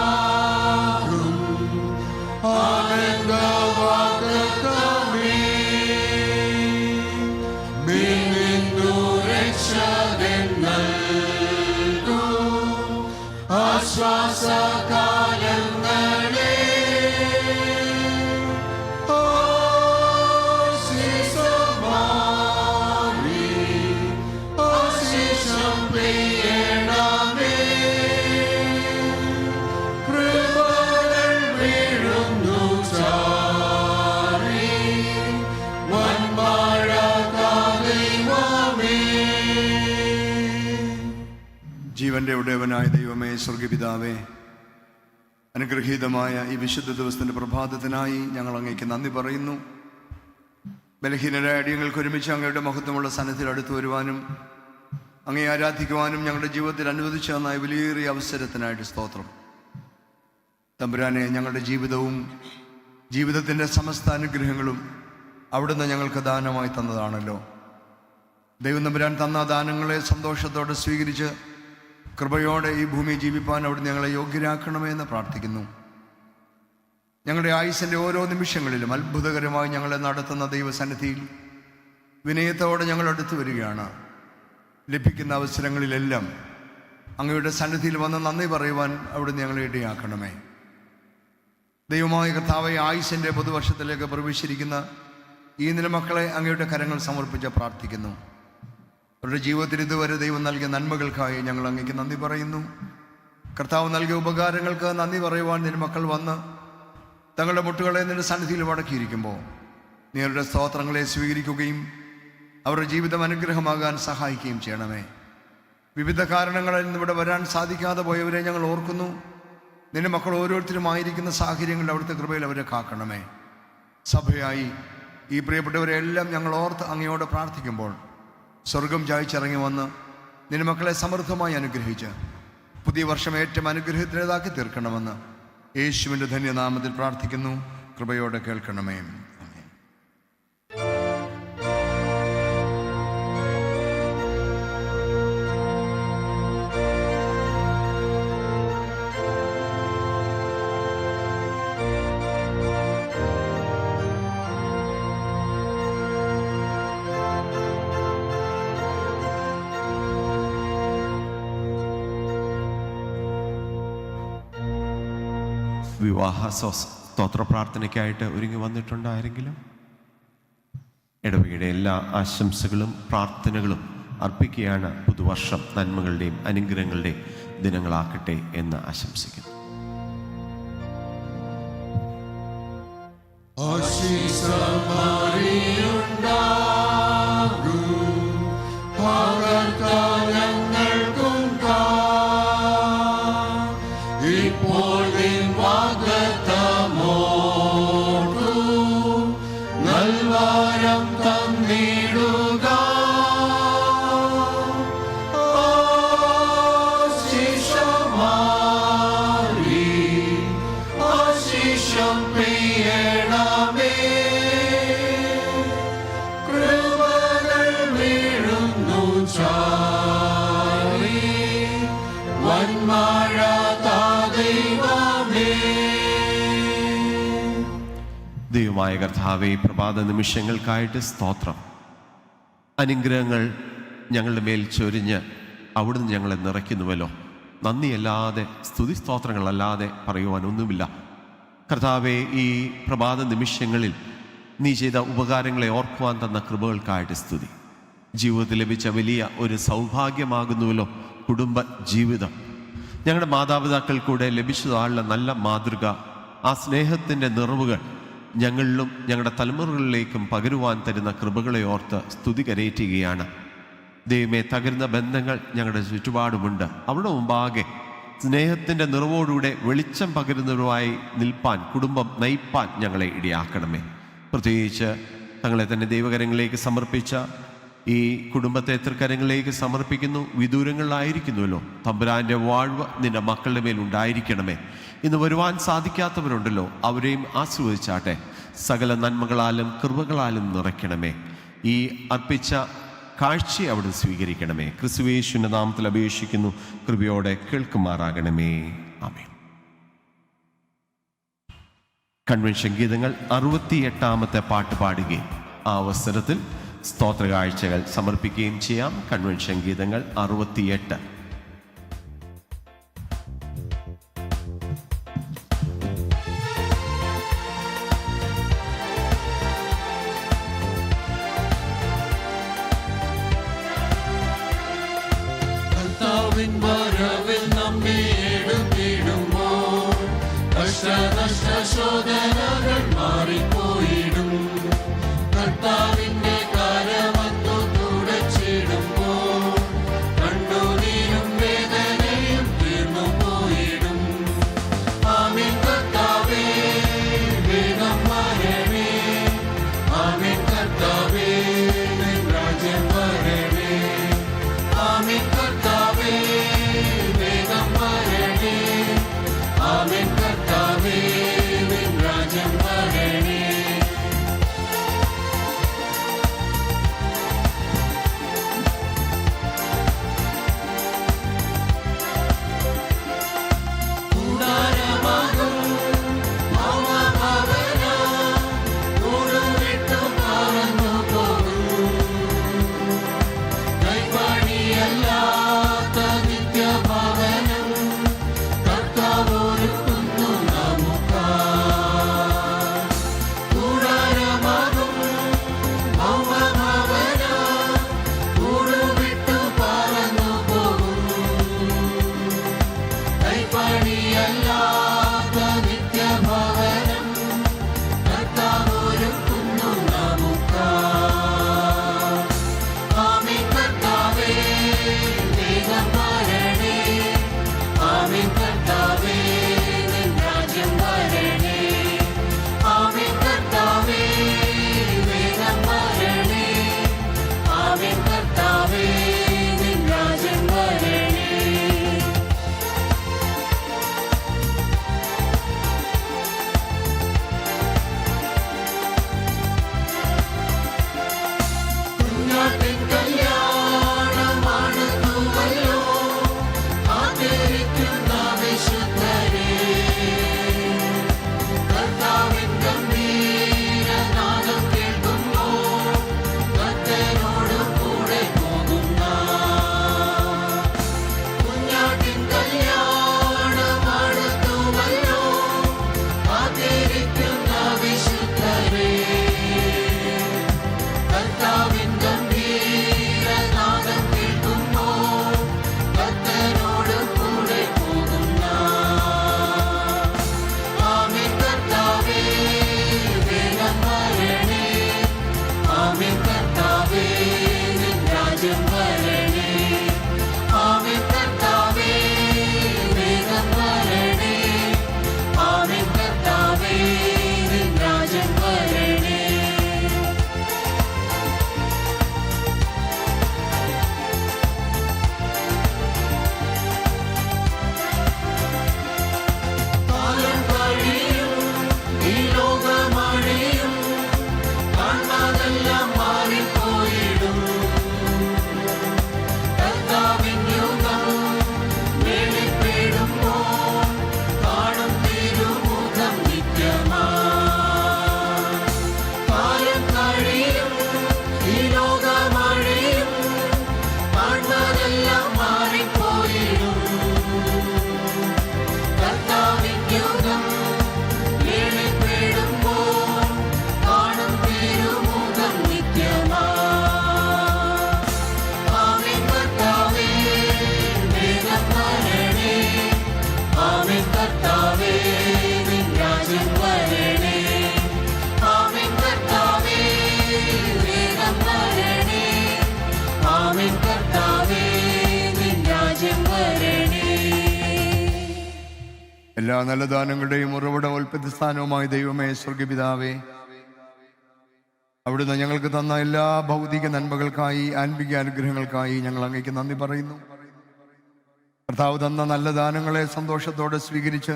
[SPEAKER 3] ആശിസമാരിയുണ്ടാകും ആനന്ദവാഗ്ദത്തമേ, മിന്നിന്നു രക്ഷകൻ നൽകും ആശ്വാസകാലങ്ങളെ.
[SPEAKER 5] ജീവന്റെ ഉടയവനായ ദൈവമേ, സ്വർഗപിതാവേ, അനുഗ്രഹീതമായ ഈ വിശുദ്ധ ദിവസത്തിൻ്റെ പ്രഭാതത്തിനായി ഞങ്ങൾ അങ്ങേക്ക് നന്ദി പറയുന്നു. ബലഹീനരായ അടിയങ്ങൾക്ക് ഒരുമിച്ച് അങ്ങയുടെ മഹത്വമുള്ള സന്നിധിയിൽ അടുത്തു വരുവാനും അങ്ങേ ആരാധിക്കുവാനും ഞങ്ങളുടെ ജീവിതത്തിൽ അനുവദിച്ചു തന്ന വിലയേറിയ അവസരത്തിനായിട്ട് സ്തോത്രം. തമ്പുരാനെ, ഞങ്ങളുടെ ജീവിതവും ജീവിതത്തിൻ്റെ സമസ്ത അനുഗ്രഹങ്ങളും അവിടുന്ന് ഞങ്ങൾക്ക് ദാനമായി തന്നതാണല്ലോ. ദൈവം തമ്പുരാൻ തന്ന ദാനങ്ങളെ സന്തോഷത്തോടെ സ്വീകരിച്ച് കൃപയോടെ ഈ ഭൂമി ജീവിപ്പാൻ അവിടുന്ന് ഞങ്ങളെ യോഗ്യരാക്കണമെന്ന് പ്രാർത്ഥിക്കുന്നു. ഞങ്ങളുടെ ആയുസ്സിൻ്റെ ഓരോ നിമിഷങ്ങളിലും അത്ഭുതകരമായി ഞങ്ങളെ നടത്തുന്ന ദൈവസന്നിധിയിൽ വിനയത്തോടെ ഞങ്ങൾ അടുത്തു വരികയാണ്. ലഭിക്കുന്ന അവസരങ്ങളിലെല്ലാം അങ്ങയുടെ സന്നിധിയിൽ വന്ന് നന്ദി പറയുവാൻ അവിടുന്ന് ഞങ്ങളെ ഇടയാക്കണമേ. ദൈവമായ കർത്താവെ, ആയുസ്സിൻ്റെ പുതുവർഷത്തിലേക്ക് പ്രവേശിച്ചിരിക്കുന്ന ഈ നിലമക്കളെ അങ്ങയുടെ കരങ്ങൾ സമർപ്പിച്ച് പ്രാർത്ഥിക്കുന്നു. അവരുടെ ജീവിതത്തിൽ ഇതുവരെ ദൈവം നൽകിയ നന്മകൾക്കായി ഞങ്ങൾ അങ്ങേക്ക് നന്ദി പറയുന്നു. കർത്താവ് നൽകിയ ഉപകാരങ്ങൾക്ക് നന്ദി പറയുവാൻ നിന്റെ മക്കൾ വന്ന് തങ്ങളുടെ മുട്ടുകളെ നിന്റെ സന്നിധിയിൽ മടക്കിയിരിക്കുമ്പോൾ നീ അവരുടെ സ്തോത്രങ്ങളെ സ്വീകരിക്കുകയും അവരുടെ ജീവിതം അനുഗ്രഹമാകാൻ സഹായിക്കുകയും ചെയ്യണമേ. വിവിധ കാരണങ്ങളിൽ നിന്ന് ഇവിടെ വരാൻ സാധിക്കാതെ പോയവരെ ഞങ്ങൾ ഓർക്കുന്നു. നിന്റെ മക്കൾ ഓരോരുത്തരുമായിരിക്കുന്ന സാഹചര്യങ്ങളിൽ അവിടുത്തെ കൃപയിൽ അവരെ കാക്കണമേ. സഭയായി ഈ പ്രിയപ്പെട്ടവരെ എല്ലാം ഞങ്ങൾ ഓർത്ത് അങ്ങയോട് പ്രാർത്ഥിക്കുമ്പോൾ സ്വർഗം ചായച്ചിറങ്ങി വന്ന് നിന്റെ മക്കളെ സമൃദ്ധമായി അനുഗ്രഹിച്ച് പുതിയ വർഷം ഏറ്റവും അനുഗ്രഹത്തിലേതാക്കി തീർക്കണമെന്ന് യേശുവിൻ്റെ ധന്യനാമത്തിൽ പ്രാർത്ഥിക്കുന്നു. കൃപയോടെ കേൾക്കണമേ.
[SPEAKER 1] വിവാഹ സ്തോത്ര പ്രാർത്ഥനയ്ക്കായിട്ട് ഒരുങ്ങി വന്നിട്ടുണ്ടായിരുന്നെങ്കിലും ഇടവകയുടെ എല്ലാ ആശംസകളും പ്രാർത്ഥനകളും അർപ്പിക്കുകയാണ്. പുതുവർഷം നന്മകളുടെയും അനുഗ്രഹങ്ങളുടെയും ദിനങ്ങളാക്കട്ടെ എന്ന് ആശംസിക്കുന്നു. ദൈവമായ കർത്താവേ, പ്രഭാത നിമിഷങ്ങൾക്കായിട്ട് സ്തോത്രം. അനുഗ്രഹങ്ങൾ ഞങ്ങളുടെ മേൽ ചൊരിഞ്ഞ് അവിടുന്ന് ഞങ്ങളെ നിറയ്ക്കുന്നുവല്ലോ. നന്ദിയല്ലാതെ സ്തുതി സ്തോത്രങ്ങളല്ലാതെ പറയുവാനൊന്നുമില്ല. കർത്താവേ, ഈ പ്രഭാത നിമിഷങ്ങളിൽ നീ ചെയ്ത ഉപകാരങ്ങളെ ഓർക്കുവാൻ തന്ന കൃപകൾക്കായിട്ട് സ്തുതി. ജീവിതത്തിൽ ലഭിച്ച വലിയ ഒരു സൗഭാഗ്യമാകുന്നുവല്ലോ കുടുംബ ജീവിതം. ഞങ്ങളുടെ മാതാപിതാക്കൾക്കൂടെ ലഭിച്ചതാളുള്ള നല്ല മാതൃക, ആ സ്നേഹത്തിൻ്റെ നിറവുകൾ ഞങ്ങളിലും ഞങ്ങളുടെ തലമുറകളിലേക്കും പകരുവാൻ തരുന്ന കൃപകളെ ഓർത്ത് സ്തുതി കരയറ്റുകയാണ്. ദൈവമേ, തകരുന്ന ബന്ധങ്ങൾ ഞങ്ങളുടെ ചുറ്റുപാടുമുണ്ട്. അവിടെ മുമ്പാകെ സ്നേഹത്തിൻ്റെ നിറവോടുകൂടെ വെളിച്ചം പകരുന്നവരുമായി നിൽപ്പാൻ, കുടുംബം നയിപ്പാൻ ഞങ്ങളെ ഇടയാക്കണമേ. പ്രത്യേകിച്ച് തങ്ങളെ തന്നെ ദൈവകരങ്ങളിലേക്ക് സമർപ്പിച്ച ഈ കുടുംബത്തെ തൃക്കരങ്ങളിലേക്ക് സമർപ്പിക്കുന്നു. വിദൂരങ്ങളിലായിരിക്കുന്നുവല്ലോ. തമ്പുരാൻ്റെ വാഴ്വ് നിന്റെ മക്കളുടെ മേൽ ഉണ്ടായിരിക്കണമേ. ഇന്ന് വരുവാൻ സാധിക്കാത്തവരുണ്ടല്ലോ, അവരെയും ആശീർവദിച്ചാട്ടെ. സകല നന്മകളാലും കൃപകളാലും നിറയ്ക്കണമേ. ഈ അർപ്പിച്ച കാഴ്ചയെ അവിടെ സ്വീകരിക്കണമേ. ക്രിസ്തുയേശുവിന്റെ നാമത്തിൽ അപേക്ഷിക്കുന്നു. കൃപയോടെ കേൾക്കുമാറാകണമേ. ആമേൻ. കൺവെൻഷൻ ഗീതങ്ങൾ 68ാമത്തെ പാട്ട് പാടുകയും ആ അവസരത്തിൽ സ്തോത്ര കാഴ്ചകൾ സമർപ്പിക്കുകയും ചെയ്യാം. കൺവെൻഷൻ ഗീതങ്ങൾ 68.
[SPEAKER 3] വരവിൽ നമ്മെ എടുത്തിടുമ്പോൾ കഷ്ടനഷ്ടശോധനകൾ മാറിപ്പോയിടും. കർത്താവിന്റെ കരമത്തു തുടച്ചിടുമ്പോൾ കണ്ണുനീർ
[SPEAKER 5] എല്ലാ നല്ല ദാനങ്ങളുടെയും ഉറവിട ഉൽപ്പത്തിസ്ഥാനവുമായ ദൈവമേ, സ്വർഗപിതാവേ, അവിടുന്ന് ഞങ്ങൾക്ക് തന്ന എല്ലാ ഭൗതിക നന്മകൾക്കായി, ആത്മീക അനുഗ്രഹങ്ങൾക്കായി ഞങ്ങൾ അങ്ങേക്ക് നന്ദി പറയുന്നു. കർത്താവ് തന്ന നല്ല ദാനങ്ങളെ സന്തോഷത്തോടെ സ്വീകരിച്ച്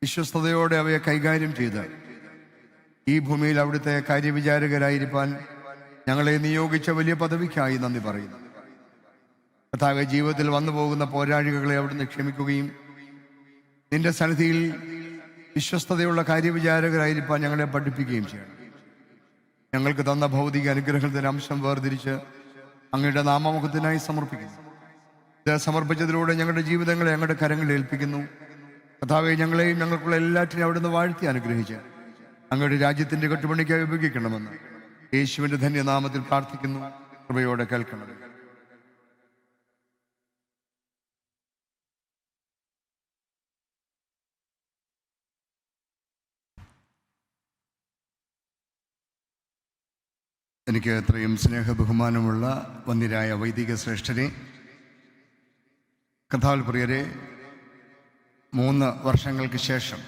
[SPEAKER 5] വിശ്വസ്തയോടെ അവയെ കൈകാര്യം ചെയ്ത് ഈ ഭൂമിയിൽ അവിടുത്തെ കാര്യവിചാരകരായിരിക്കാൻ ഞങ്ങളെ നിയോഗിച്ച വലിയ പദവിക്കായി നന്ദി പറയുന്നു. കർത്താവെ, ജീവിതത്തിൽ വന്നു പോകുന്ന പോരാഴികളെ അവിടുന്ന് ക്ഷമിക്കുകയും നിന്റെ സന്നിധിയിൽ വിശ്വസ്തതയുള്ള കാര്യവിചാരകരായിരിക്കാൻ ഞങ്ങളെ പഠിപ്പിക്കുകയും ചെയ്യണം. ഞങ്ങൾക്ക് തന്ന ഭൗതിക അനുഗ്രഹത്തിന്റെ അംശം വേർതിരിച്ച് അങ്ങയുടെ നാമമുഖത്തിനായി സമർപ്പിക്കുന്നു. ഇത് സമർപ്പിച്ചതിലൂടെ ഞങ്ങളുടെ ജീവിതങ്ങളെ ഞങ്ങളുടെ കരങ്ങളിൽ ഏൽപ്പിക്കുന്നു. കർത്താവെ, ഞങ്ങളെയും ഞങ്ങൾക്കുള്ള എല്ലാറ്റിനെയും അവിടുന്ന് വാഴ്ത്തി അനുഗ്രഹിച്ച് അങ്ങയുടെ രാജ്യത്തിന്റെ കെട്ടുപണിക്കായി ഉപയോഗിക്കണമെന്ന് യേശുവിന്റെ ധന്യനാമത്തിൽ പ്രാർത്ഥിക്കുന്നു. കൃപയോടെ കേൾക്കണം. എനിക്ക് എത്രയും സ്നേഹബഹുമാനമുള്ള വന്യരായ വൈദിക ശ്രേഷ്ഠരെ, കർത്താവിൽ പ്രിയരെ, 3 വർഷങ്ങൾക്ക് ശേഷം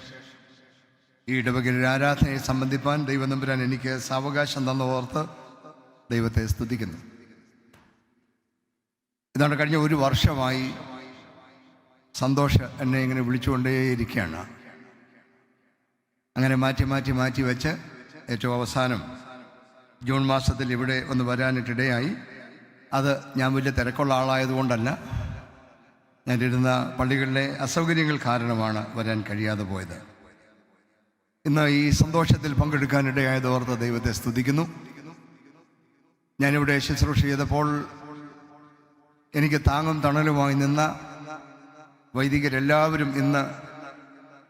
[SPEAKER 5] ഈ ഇടവകയിൽ ആരാധനയെ സംബന്ധിപ്പാൻ ദൈവനമ്പുരാൻ എനിക്ക് സാവകാശം തന്നോർത്ത് ദൈവത്തെ സ്തുതിക്കുന്നു. ഇതാണ് കഴിഞ്ഞ 1 വർഷമായി സന്തോഷം എന്നെ ഇങ്ങനെ വിളിച്ചുകൊണ്ടേയിരിക്കുകയാണ്. അങ്ങനെ മാറ്റി വെച്ച് ഏറ്റവും അവസാനം ജൂൺ മാസത്തിൽ ഇവിടെ ഒന്ന് വരാനിട്ടിടയായി. അത് ഞാൻ വലിയ തിരക്കുള്ള ആളായതുകൊണ്ടല്ല, ഞാനിരുന്ന പള്ളികളിലെ അസൗകര്യങ്ങൾ കാരണമാണ് വരാൻ കഴിയാതെ പോയത്. ഇന്ന് ഈ സന്തോഷത്തിൽ പങ്കെടുക്കാനിടയായതോർത്ത് ദൈവത്തെ സ്തുതിക്കുന്നു. ഞാനിവിടെ ശുശ്രൂഷ ചെയ്തപ്പോൾ എനിക്ക് താങ്ങും തണലുമായി നിന്ന വൈദികരെല്ലാവരും ഇന്ന്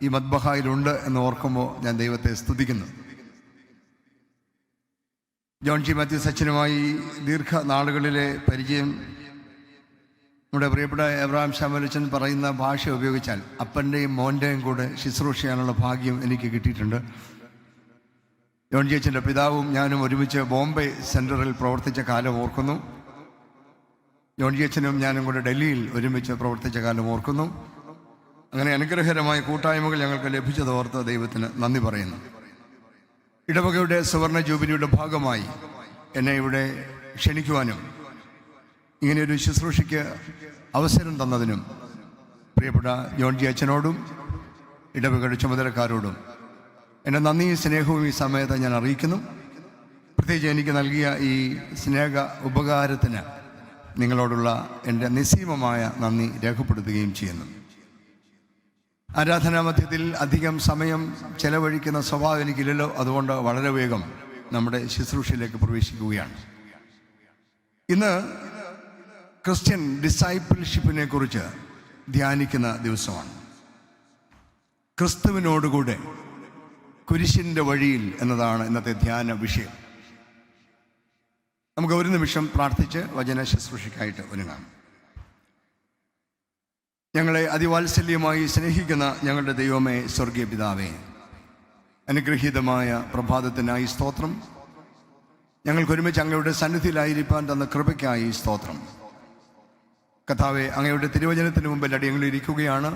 [SPEAKER 5] ഈ മദ്ബഹായിലുണ്ട് എന്ന് ഓർക്കുമ്പോൾ ഞാൻ ദൈവത്തെ സ്തുതിക്കുന്നു. ജോൺ ജി മാത്യു സച്ചിനുമായി ദീർഘനാളുകളിലെ പരിചയം, നമ്മുടെ പ്രിയപ്പെട്ട എബ്രഹാം ശാമലച്ചൻ പറയുന്ന ഭാഷ ഉപയോഗിച്ചാൽ അപ്പൻ്റെയും മോൻ്റെയും കൂടെ ശുശ്രൂഷ ചെയ്യാനുള്ള ഭാഗ്യം എനിക്ക് കിട്ടിയിട്ടുണ്ട്. ജോൺ ജി അച്ഛൻ്റെ പിതാവും ഞാനും ഒരുമിച്ച് ബോംബെ സെൻറ്ററിൽ പ്രവർത്തിച്ച കാലം ഓർക്കുന്നു. ജോൺ ജി അച്ഛനും ഞാനും കൂടെ ഡൽഹിയിൽ ഒരുമിച്ച് പ്രവർത്തിച്ച കാലം ഓർക്കുന്നു. അങ്ങനെ അനുഗ്രഹകരമായ കൂട്ടായ്മകൾ ഞങ്ങൾക്ക് ലഭിച്ചതോർത്ത് ദൈവത്തിന് നന്ദി പറയുന്നു. ഇടവകയുടെ സുവർണ ജൂബിലിയുടെ ഭാഗമായി എന്നെ ഇവിടെ ക്ഷണിക്കുവാനും ഇങ്ങനെയൊരു ശുശ്രൂഷയ്ക്ക് അവസരം തന്നതിനും പ്രിയപ്പെട്ട ജോൺ ജി അച്ഛനോടും ഇടവകയുടെ ചുമതലക്കാരോടും എൻ്റെ നന്ദിയും സ്നേഹവും ഈ സമയത്ത് ഞാൻ അറിയിക്കുന്നു. പ്രത്യേകിച്ച് എനിക്ക് നൽകിയ ഈ സ്നേഹ ഉപകാരത്തിന് നിങ്ങളോടുള്ള എൻ്റെ നിസ്സീമമായ നന്ദി രേഖപ്പെടുത്തുകയും ചെയ്യുന്നു. ആരാധനാ മധ്യത്തിൽ അധികം സമയം ചെലവഴിക്കുന്ന സ്വഭാവം എനിക്കില്ലല്ലോ. അതുകൊണ്ട് വളരെ വേഗം നമ്മുടെ ശുശ്രൂഷയിലേക്ക് പ്രവേശിക്കുകയാണ്. ഇന്ന് ക്രിസ്ത്യൻ ഡിസൈപ്പിൾഷിപ്പിനെ കുറിച്ച് ധ്യാനിക്കുന്ന ദിവസമാണ്. ക്രിസ്തുവിനോടുകൂടെ കുരിശിൻ്റെ വഴിയിൽ എന്നതാണ് ഇന്നത്തെ ധ്യാന വിഷയം. നമുക്ക് ഒരു നിമിഷം പ്രാർത്ഥിച്ച് വചന ശുശ്രൂഷയ്ക്കായിട്ട് ഒരുങ്ങാം. ഞങ്ങളെ അതിവാത്സല്യമായി സ്നേഹിക്കുന്ന ഞങ്ങളുടെ ദൈവമേ, സ്വർഗീയ പിതാവേ, അനുഗ്രഹീതമായ പ്രഭാതത്തിനായി സ്തോത്രം. ഞങ്ങൾക്കൊരുമിച്ച് അങ്ങയുടെ സന്നിധിയിലായിരിക്കാൻ തന്ന കൃപയ്ക്കായി സ്തോത്രം. കർത്താവേ, അങ്ങയുടെ തിരുവചനത്തിന് മുമ്പിൽ അടിയങ്ങളിരിക്കുകയാണ്.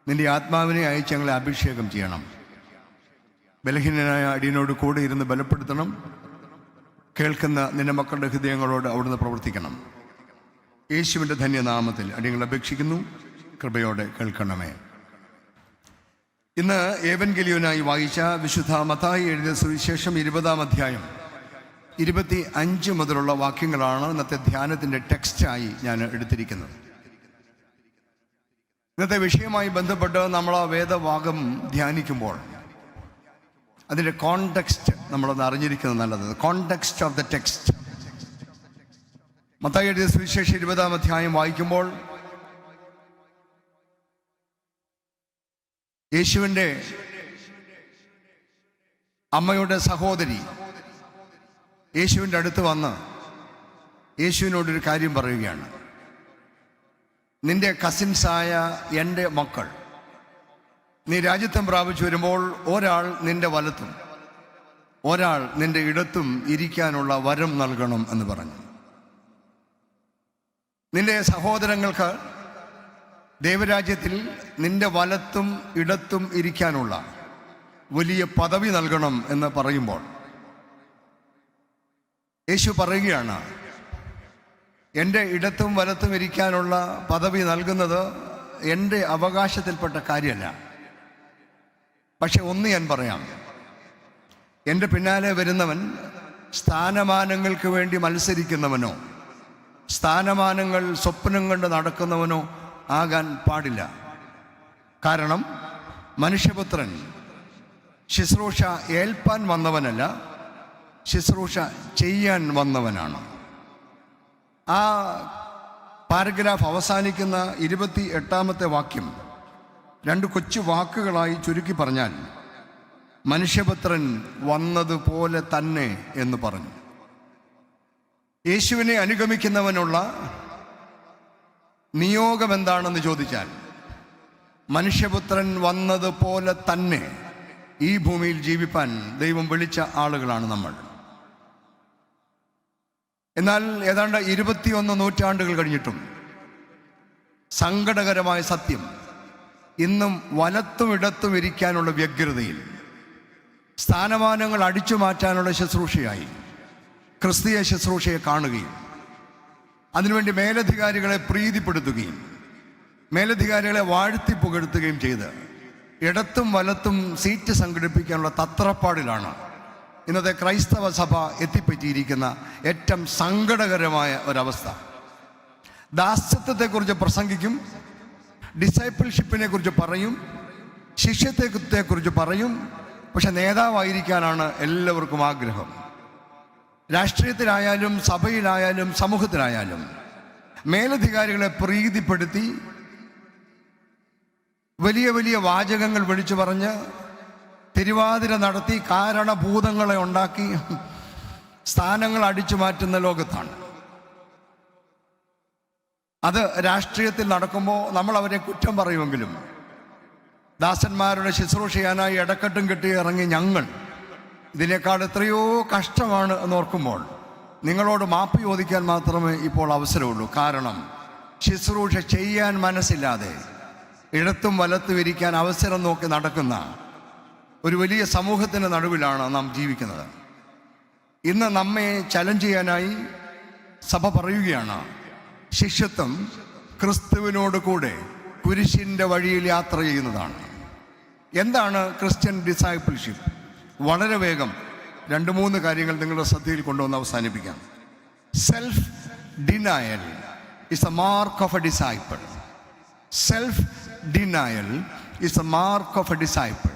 [SPEAKER 5] നിന്റെ ആത്മാവിനെ അയച്ച് ഞങ്ങളെ അഭിഷേകം ചെയ്യണം. ബലഹീനനായ അടിയനോട് കൂടെ ഇരുന്ന് ബലപ്പെടുത്തണം. കേൾക്കുന്ന നിന്റെ മക്കളുടെ ഹൃദയങ്ങളോട് അവിടുന്ന് പ്രവർത്തിക്കണം. യേശുവിൻ്റെ ധന്യനാമത്തിൽ അടിയങ്ങൾ അപേക്ഷിക്കുന്നു. കൃപയോടെ കേൾക്കണമേ. ഇന്ന് ഏവൻഗെലിയോനായി വായിച്ച വിശുദ്ധ മത്തായി എഴുതിയ സുവിശേഷം 20-ാം അധ്യായം 25 മുതലുള്ള വാക്യങ്ങളാണ് ഇന്നത്തെ ധ്യാനത്തിൻ്റെ ടെക്സ്റ്റായി ഞാൻ എടുത്തിരിക്കുന്നത്. ഇന്നത്തെ വിഷയവുമായി ബന്ധപ്പെട്ട് നമ്മൾ ആ വേദഭാഗം ധ്യാനിക്കുമ്പോൾ അതിൻ്റെ കോണ്ടെക്സ്റ്റ് നമ്മളൊന്ന് അറിഞ്ഞിരിക്കുന്നത് നല്ലത്. Context of the text. Mathai എഴുതിയ സുവിശേഷം 20-ാം അധ്യായം വായിക്കുമ്പോൾ യേശുവിൻ്റെ അമ്മയുടെ സഹോദരി യേശുവിൻ്റെ അടുത്ത് വന്ന് യേശുവിനോടൊരു കാര്യം പറയുകയാണ്. നിന്റെ കസിൻസായ എൻ്റെ മക്കൾ നീ രാജ്യത്വം പ്രാപിച്ചു വരുമ്പോൾ ഒരാൾ നിന്റെ വലത്തും ഒരാൾ നിന്റെ ഇടത്തും ഇരിക്കാനുള്ള വരം നൽകണം എന്ന് പറഞ്ഞു. നിന്റെ സഹോദരങ്ങൾക്ക് ദൈവരാജ്യത്തിൽ നിന്റെ വലത്തും ഇടത്തും ഇരിക്കാനുള്ള വലിയ പദവി നൽകണം എന്ന് പറയുമ്പോൾ യേശു പറയുകയാണ്, എൻ്റെ ഇടത്തും വലത്തും ഇരിക്കാനുള്ള പദവി നൽകുന്നത് എൻ്റെ അവകാശത്തിൽപ്പെട്ട കാര്യമല്ല. പക്ഷെ ഒന്ന് ഞാൻ പറയാം, എൻ്റെ പിന്നാലെ വരുന്നവൻ സ്ഥാനമാനങ്ങൾക്ക് വേണ്ടി മത്സരിക്കുന്നവനോ സ്ഥാനമാനങ്ങൾ സ്വപ്നം കണ്ട് നടക്കുന്നവനോ ആകാൻ പാടില്ല. കാരണം മനുഷ്യപുത്രൻ ശുശ്രൂഷ ഏൽപ്പാൻ വന്നവനല്ല, ശുശ്രൂഷ ചെയ്യാൻ വന്നവനാണ്. ആ പാരഗ്രാഫ് അവസാനിക്കുന്ന 28-ാമത്തെ വാക്യം 2 കൊച്ചു വാക്കുകളായി ചുരുക്കി പറഞ്ഞാൽ മനുഷ്യപുത്രൻ വന്നതുപോലെ തന്നെ എന്ന് പറഞ്ഞു. യേശുവിനെ അനുഗമിക്കുന്നവനുള്ള നിയോഗം എന്താണെന്ന് ചോദിച്ചാൽ മനുഷ്യപുത്രൻ വന്നതുപോലെ തന്നെ ഈ ഭൂമിയിൽ ജീവിപ്പാൻ ദൈവം വിളിച്ച ആളുകളാണ് നമ്മൾ. എന്നാൽ ഏതാണ്ട് 21 നൂറ്റാണ്ടുകൾ കഴിഞ്ഞിട്ടും സങ്കടകരമായ സത്യം, ഇന്നും വലത്തും ഇടത്തും ഇരിക്കാനുള്ള വ്യഗ്രതയിൽ സ്ഥാനമാനങ്ങൾ അടിച്ചു മാറ്റാനുള്ള ശുശ്രൂഷയായി ക്രിസ്തീയ ശുശ്രൂഷയെ കാണുകയും അതിനുവേണ്ടി മേലധികാരികളെ പ്രീതിപ്പെടുത്തുകയും മേലധികാരികളെ വാഴ്ത്തി പുകഴ്ത്തുകയും ചെയ്ത് ഇടത്തും വലത്തും സീറ്റ് സംഘടിപ്പിക്കാനുള്ള തത്രപ്പാടിലാണ് ഇന്നത്തെ ക്രൈസ്തവ സഭ എത്തിപ്പറ്റിയിരിക്കുന്ന ഏറ്റവും സങ്കടകരമായ ഒരവസ്ഥ. ദാസ്യത്വത്തെക്കുറിച്ച് പ്രസംഗിക്കും, ഡിസൈപ്പിൾഷിപ്പിനെ കുറിച്ച് പറയും, ശിഷ്യത്വത്തെക്കുറിച്ച് പറയും, പക്ഷെ നേതാവായിരിക്കാനാണ് എല്ലാവർക്കും ആഗ്രഹം. രാഷ്ട്രീയത്തിലായാലും സഭയിലായാലും സമൂഹത്തിലായാലും മേലധികാരികളെ പ്രീതിപ്പെടുത്തി വലിയ വലിയ വാചകങ്ങൾ വിളിച്ചു പറഞ്ഞ് തിരുവാതിര നടത്തി കാരണഭൂതങ്ങളെ ഉണ്ടാക്കി സ്ഥാനങ്ങൾ അടിച്ചു മാറ്റുന്ന ലോകത്താണ്. അത് രാഷ്ട്രീയത്തിൽ നടക്കുമ്പോൾ നമ്മൾ അവരെ കുറ്റം പറയുമെങ്കിലും ദാസന്മാരുടെ ശുശ്രൂഷ ചെയ്യാനായി ഇടക്കെട്ടും കെട്ടി ഇറങ്ങി ഞങ്ങൾ ഇതിനേക്കാൾ എത്രയോ കഷ്ടമാണ് എന്നോർക്കുമ്പോൾ നിങ്ങളോട് മാപ്പ് ചോദിക്കാൻ മാത്രമേ ഇപ്പോൾ അവസരമുള്ളൂ. കാരണം ശുശ്രൂഷ ചെയ്യാൻ മനസ്സില്ലാതെ ഇടത്തും വലത്തും ഇരിക്കാൻ അവസരം നോക്കി നടക്കുന്ന ഒരു വലിയ സമൂഹത്തിൻ്റെ നടുവിലാണ് നാം ജീവിക്കുന്നത്. ഇന്ന് നമ്മെ ചലഞ്ച് ചെയ്യാനായി സഭ പറയുകയാണ്, ശിഷ്യത്വം ക്രിസ്തുവിനോട് കൂടെ കുരിശിൻ്റെ വഴിയിൽ യാത്ര ചെയ്യുന്നതാണ്. എന്താണ് ക്രിസ്ത്യൻ ഡിസൈപ്പിൾഷിപ്പ്? വളരെ വേഗം 2-3 കാര്യങ്ങൾ നിങ്ങളുടെ ശ്രദ്ധയിൽ കൊണ്ടുവന്ന് അവസാനിപ്പിക്കാം. Self denial is A mark of a disciple. Self denial is A mark of a disciple.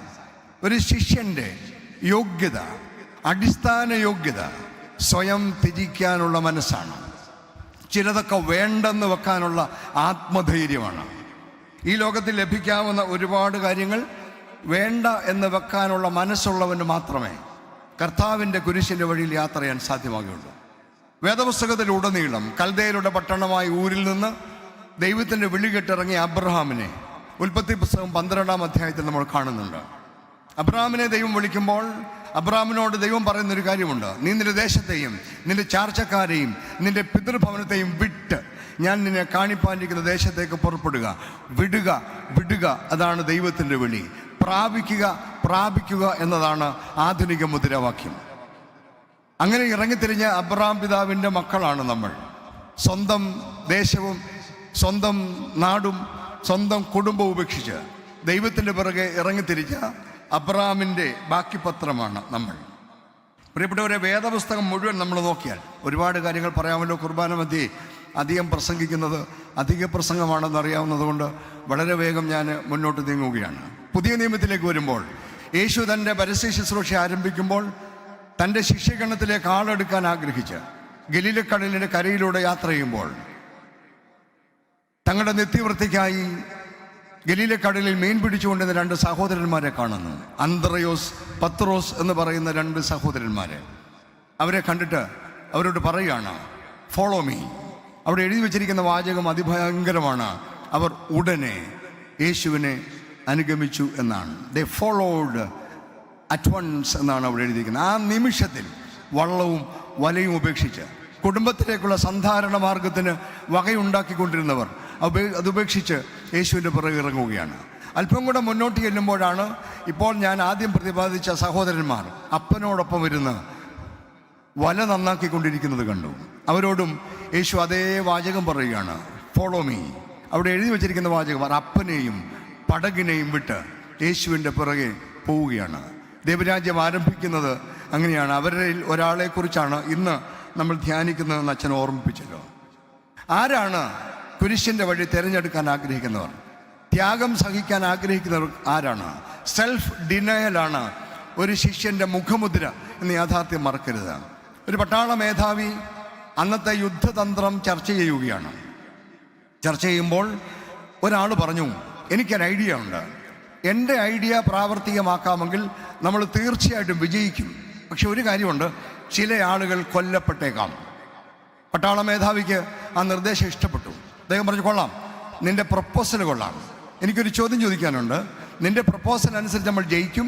[SPEAKER 5] ഒരു ശിഷ്യൻ്റെ യോഗ്യത, അടിസ്ഥാന യോഗ്യത സ്വയം ത്യജിക്കാനുള്ള മനസ്സാണ്. ചിലതൊക്കെ വേണ്ടെന്ന് വെക്കാനുള്ള ആത്മധൈര്യമാണ്. ഈ ലോകത്തിൽ ലഭിക്കാവുന്ന ഒരുപാട് കാര്യങ്ങൾ വേണ്ട എന്ന് വെക്കാനുള്ള മനസ്സുള്ളവന് മാത്രമേ കർത്താവിൻ്റെ കുരിശിൻ്റെ വഴിയിൽ യാത്ര ചെയ്യാൻ സാധ്യമാകുകയുള്ളൂ. വേദപുസ്തകത്തിലുടനീളം കൽദയരുടെ പട്ടണമായ ഊരിൽ നിന്ന് ദൈവത്തിൻ്റെ വിളി കേട്ടിറങ്ങിയ അബ്രഹാമിനെ ഉൽപ്പത്തി പുസ്തകം 12-ാം അധ്യായത്തിൽ നമ്മൾ കാണുന്നുണ്ട്. അബ്രഹാമിനെ ദൈവം വിളിക്കുമ്പോൾ അബ്രഹാമിനോട് ദൈവം പറയുന്നൊരു കാര്യമുണ്ട്, നീ നിന്റെ ദേശത്തെയും നിന്റെ ചാർച്ചക്കാരെയും നിന്റെ പിതൃഭവനത്തെയും വിട്ട് ഞാൻ നിന്നെ കാണിപ്പാനിരിക്കുന്ന ദേശത്തേക്ക് പുറപ്പെടുക. വിടുക, വിടുക, അതാണ് ദൈവത്തിൻ്റെ വിളി. പ്രാപിക്കുക, പ്രാപിക്കുക എന്നതാണ് ആധുനിക മുദ്രാവാക്യം. അങ്ങനെ ഇറങ്ങിത്തിരിഞ്ഞ അബ്രഹാം പിതാവിൻ്റെ മക്കളാണ് നമ്മൾ. സ്വന്തം ദേശവും സ്വന്തം നാടും സ്വന്തം കുടുംബവും ഉപേക്ഷിച്ച് ദൈവത്തിൻ്റെ പിറകെ ഇറങ്ങിത്തിരിച്ച അബ്രഹാമിൻ്റെ ബാക്കി പത്രമാണ് നമ്മൾ. പ്രിയപ്പെട്ടവരെ, വേദപുസ്തകം മുഴുവൻ നമ്മൾ നോക്കിയാൽ ഒരുപാട് കാര്യങ്ങൾ പറയാമല്ലോ. കുർബാന മധ്യേ അധികം പ്രസംഗിക്കുന്നത് അധിക പ്രസംഗമാണെന്ന് അറിയാവുന്നതുകൊണ്ട് വളരെ വേഗം ഞാൻ മുന്നോട്ട് നീങ്ങുകയാണ്. പുതിയ നിയമത്തിലേക്ക് വരുമ്പോൾ യേശു തൻ്റെ പരസ്യ ശുശ്രൂഷ ആരംഭിക്കുമ്പോൾ തൻ്റെ ശിഷ്യഗണത്തിലേക്ക് ആളെടുക്കാൻ ആഗ്രഹിച്ച് ഗലീലക്കടലിൻ്റെ കരയിലൂടെ യാത്ര ചെയ്യുമ്പോൾ തങ്ങളുടെ നിത്യവൃത്തിക്കായി ഗലീലക്കടലിൽ മീൻ പിടിച്ചുകൊണ്ടിരുന്ന 2 സഹോദരന്മാരെ കാണുന്നു. അന്ത്രയോസ്, പത്രോസ് എന്ന് പറയുന്ന 2 സഹോദരന്മാരെ. അവരെ കണ്ടിട്ട് അവരോട് പറയുകയാണ്, ഫോളോ മീ. അവിടെ എഴുതി വച്ചിരിക്കുന്ന വാചകം അതിഭയങ്കരമാണ്. അവർ ഉടനെ യേശുവിനെ അനുഗമിച്ചു എന്നാണ്. ദേ ഫോളോഡ് അറ്റ് വൺസ് എന്നാണ് അവിടെ എഴുതിയിരിക്കുന്നത്. ആ നിമിഷത്തിൽ വള്ളവും വലയും ഉപേക്ഷിച്ച് കുടുംബത്തിലേക്കുള്ള സന്ധാരണ മാർഗത്തിന് വകയുണ്ടാക്കിക്കൊണ്ടിരുന്നവർ അതുപേക്ഷിച്ച് യേശുവിൻ്റെ പിറകെ ഇറങ്ങുകയാണ്. അല്പം കൂടെ മുന്നോട്ട് ചെല്ലുമ്പോഴാണ് ഇപ്പോൾ ഞാൻ ആദ്യം പ്രതിപാദിച്ച സഹോദരന്മാർ അപ്പനോടൊപ്പം ഇരുന്ന് വല നന്നാക്കിക്കൊണ്ടിരിക്കുന്നത് കണ്ടു. അവരോടും യേശു അതേ വാചകം പറയുകയാണ്, ഫോളോ മീ. അവിടെ എഴുതി വച്ചിരിക്കുന്ന വാചകം അപ്പനെയും പടകിനെയും വിട്ട് യേശുവിൻ്റെ പിറകെ പോവുകയാണ്. ദൈവരാജ്യം ആരംഭിക്കുന്നത് അങ്ങനെയാണ്. അവരിൽ ഒരാളെക്കുറിച്ചാണ് ഇന്ന് നമ്മൾ ധ്യാനിക്കുന്നതെന്ന് അച്ഛൻ ഓർമ്മിപ്പിച്ചല്ലോ. ആരാണ് കുരിശിൻ്റെ വഴി തിരഞ്ഞെടുക്കാൻ ആഗ്രഹിക്കുന്നവർ? ത്യാഗം സഹിക്കാൻ ആഗ്രഹിക്കുന്നവർ ആരാണ്? സെൽഫ് ഡിനയലാണ് ഒരു ശിഷ്യൻ്റെ മുഖമുദ്ര എന്ന യാഥാർത്ഥ്യം മറക്കരുത്. ഒരു പട്ടാള മേധാവി അന്നത്തെ യുദ്ധതന്ത്രം ചർച്ച ചെയ്യുകയാണ്. ചർച്ച ചെയ്യുമ്പോൾ ഒരാൾ പറഞ്ഞു, എനിക്കൊരു ഐഡിയ ഉണ്ട്, എൻ്റെ ഐഡിയ പ്രാവർത്തികമാക്കാമെങ്കിൽ നമ്മൾ തീർച്ചയായിട്ടും വിജയിക്കും. പക്ഷെ ഒരു കാര്യമുണ്ട്, ചില ആളുകൾ കൊല്ലപ്പെട്ടേക്കാം. പട്ടാള മേധാവിക്ക് ആ നിർദ്ദേശം ഇഷ്ടപ്പെട്ടു. അദ്ദേഹം പറഞ്ഞു, കൊള്ളാം, നിന്റെ പ്രപ്പോസൽ കൊള്ളാം. എനിക്കൊരു ചോദ്യം ചോദിക്കാനുണ്ട്. നിന്റെ പ്രപ്പോസൽ അനുസരിച്ച് നമ്മൾ ജയിക്കും,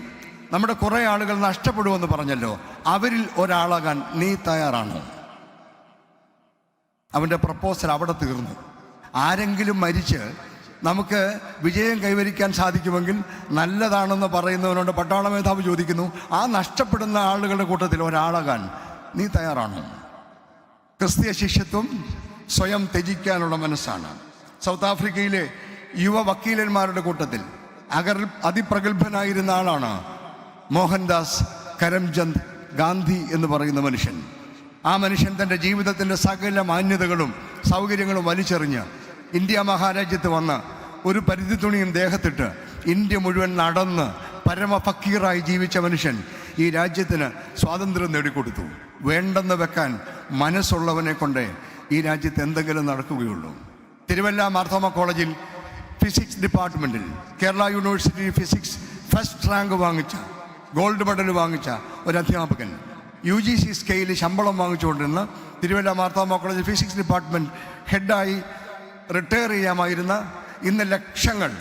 [SPEAKER 5] നമ്മുടെ കുറേ ആളുകൾ നഷ്ടപ്പെടുമെന്ന് പറഞ്ഞല്ലോ, അവരിൽ ഒരാളാകാൻ നീ തയ്യാറാണോ? അവൻ്റെ പ്രപ്പോസൽ അവിടെ തീർന്നു. ആരെങ്കിലും മരിച്ച് നമുക്ക് വിജയം കൈവരിക്കാൻ സാധിക്കുമെങ്കിൽ നല്ലതാണെന്ന് പറയുന്നവനോട് പട്ടാള മേധാവി ചോദിക്കുന്നു, ആ നഷ്ടപ്പെടുന്ന ആളുകളുടെ കൂട്ടത്തിൽ ഒരാളാകാൻ നീ തയ്യാറാണോ? ക്രിസ്തീയ ശിഷ്യത്വം സ്വയം ത്യജിക്കാനുള്ള മനസ്സാണ്. സൗത്ത് ആഫ്രിക്കയിലെ യുവ വക്കീലന്മാരുടെ കൂട്ടത്തിൽ അതിപ്രഗത്ഭനായിരുന്ന ആളാണ് മോഹൻദാസ് കരംചന്ദ് ഗാന്ധി എന്ന് പറയുന്ന മനുഷ്യൻ. ആ മനുഷ്യൻ തൻ്റെ ജീവിതത്തിൻ്റെ സകല മാന്യതകളും സൗകര്യങ്ങളും വലിച്ചെറിഞ്ഞ് ഇന്ത്യ മഹാരാജ്യത്ത് വന്ന് ഒരു പരിധി തുണിയും ദേഹത്തിട്ട് ഇന്ത്യ മുഴുവൻ നടന്ന് പരമഫക്കീറായി ജീവിച്ച മനുഷ്യൻ ഈ രാജ്യത്തിന് സ്വാതന്ത്ര്യം നേടിക്കൊടുത്തു. വേണ്ടെന്ന് വെക്കാൻ മനസ്സുള്ളവനെ കൊണ്ട് ഈ രാജ്യത്ത് എന്തെങ്കിലും നടക്കുകയുള്ളൂ. തിരുവല്ല മാർത്തോമ കോളേജിൽ ഫിസിക്സ് ഡിപ്പാർട്ട്മെൻറ്റിൽ Kerala university physics first rank വാങ്ങിച്ച, ഗോൾഡ് മെഡൽ വാങ്ങിച്ച ഒരു അധ്യാപകൻ, UGC സ്കെയിലിൽ ശമ്പളം വാങ്ങിച്ചുകൊണ്ടിരുന്ന Thiruvalla Marthoma college physics department ഹെഡായി റിട്ടയർ ചെയ്യാമായിരുന്ന, ഇന്ന് ലക്ഷങ്ങൾ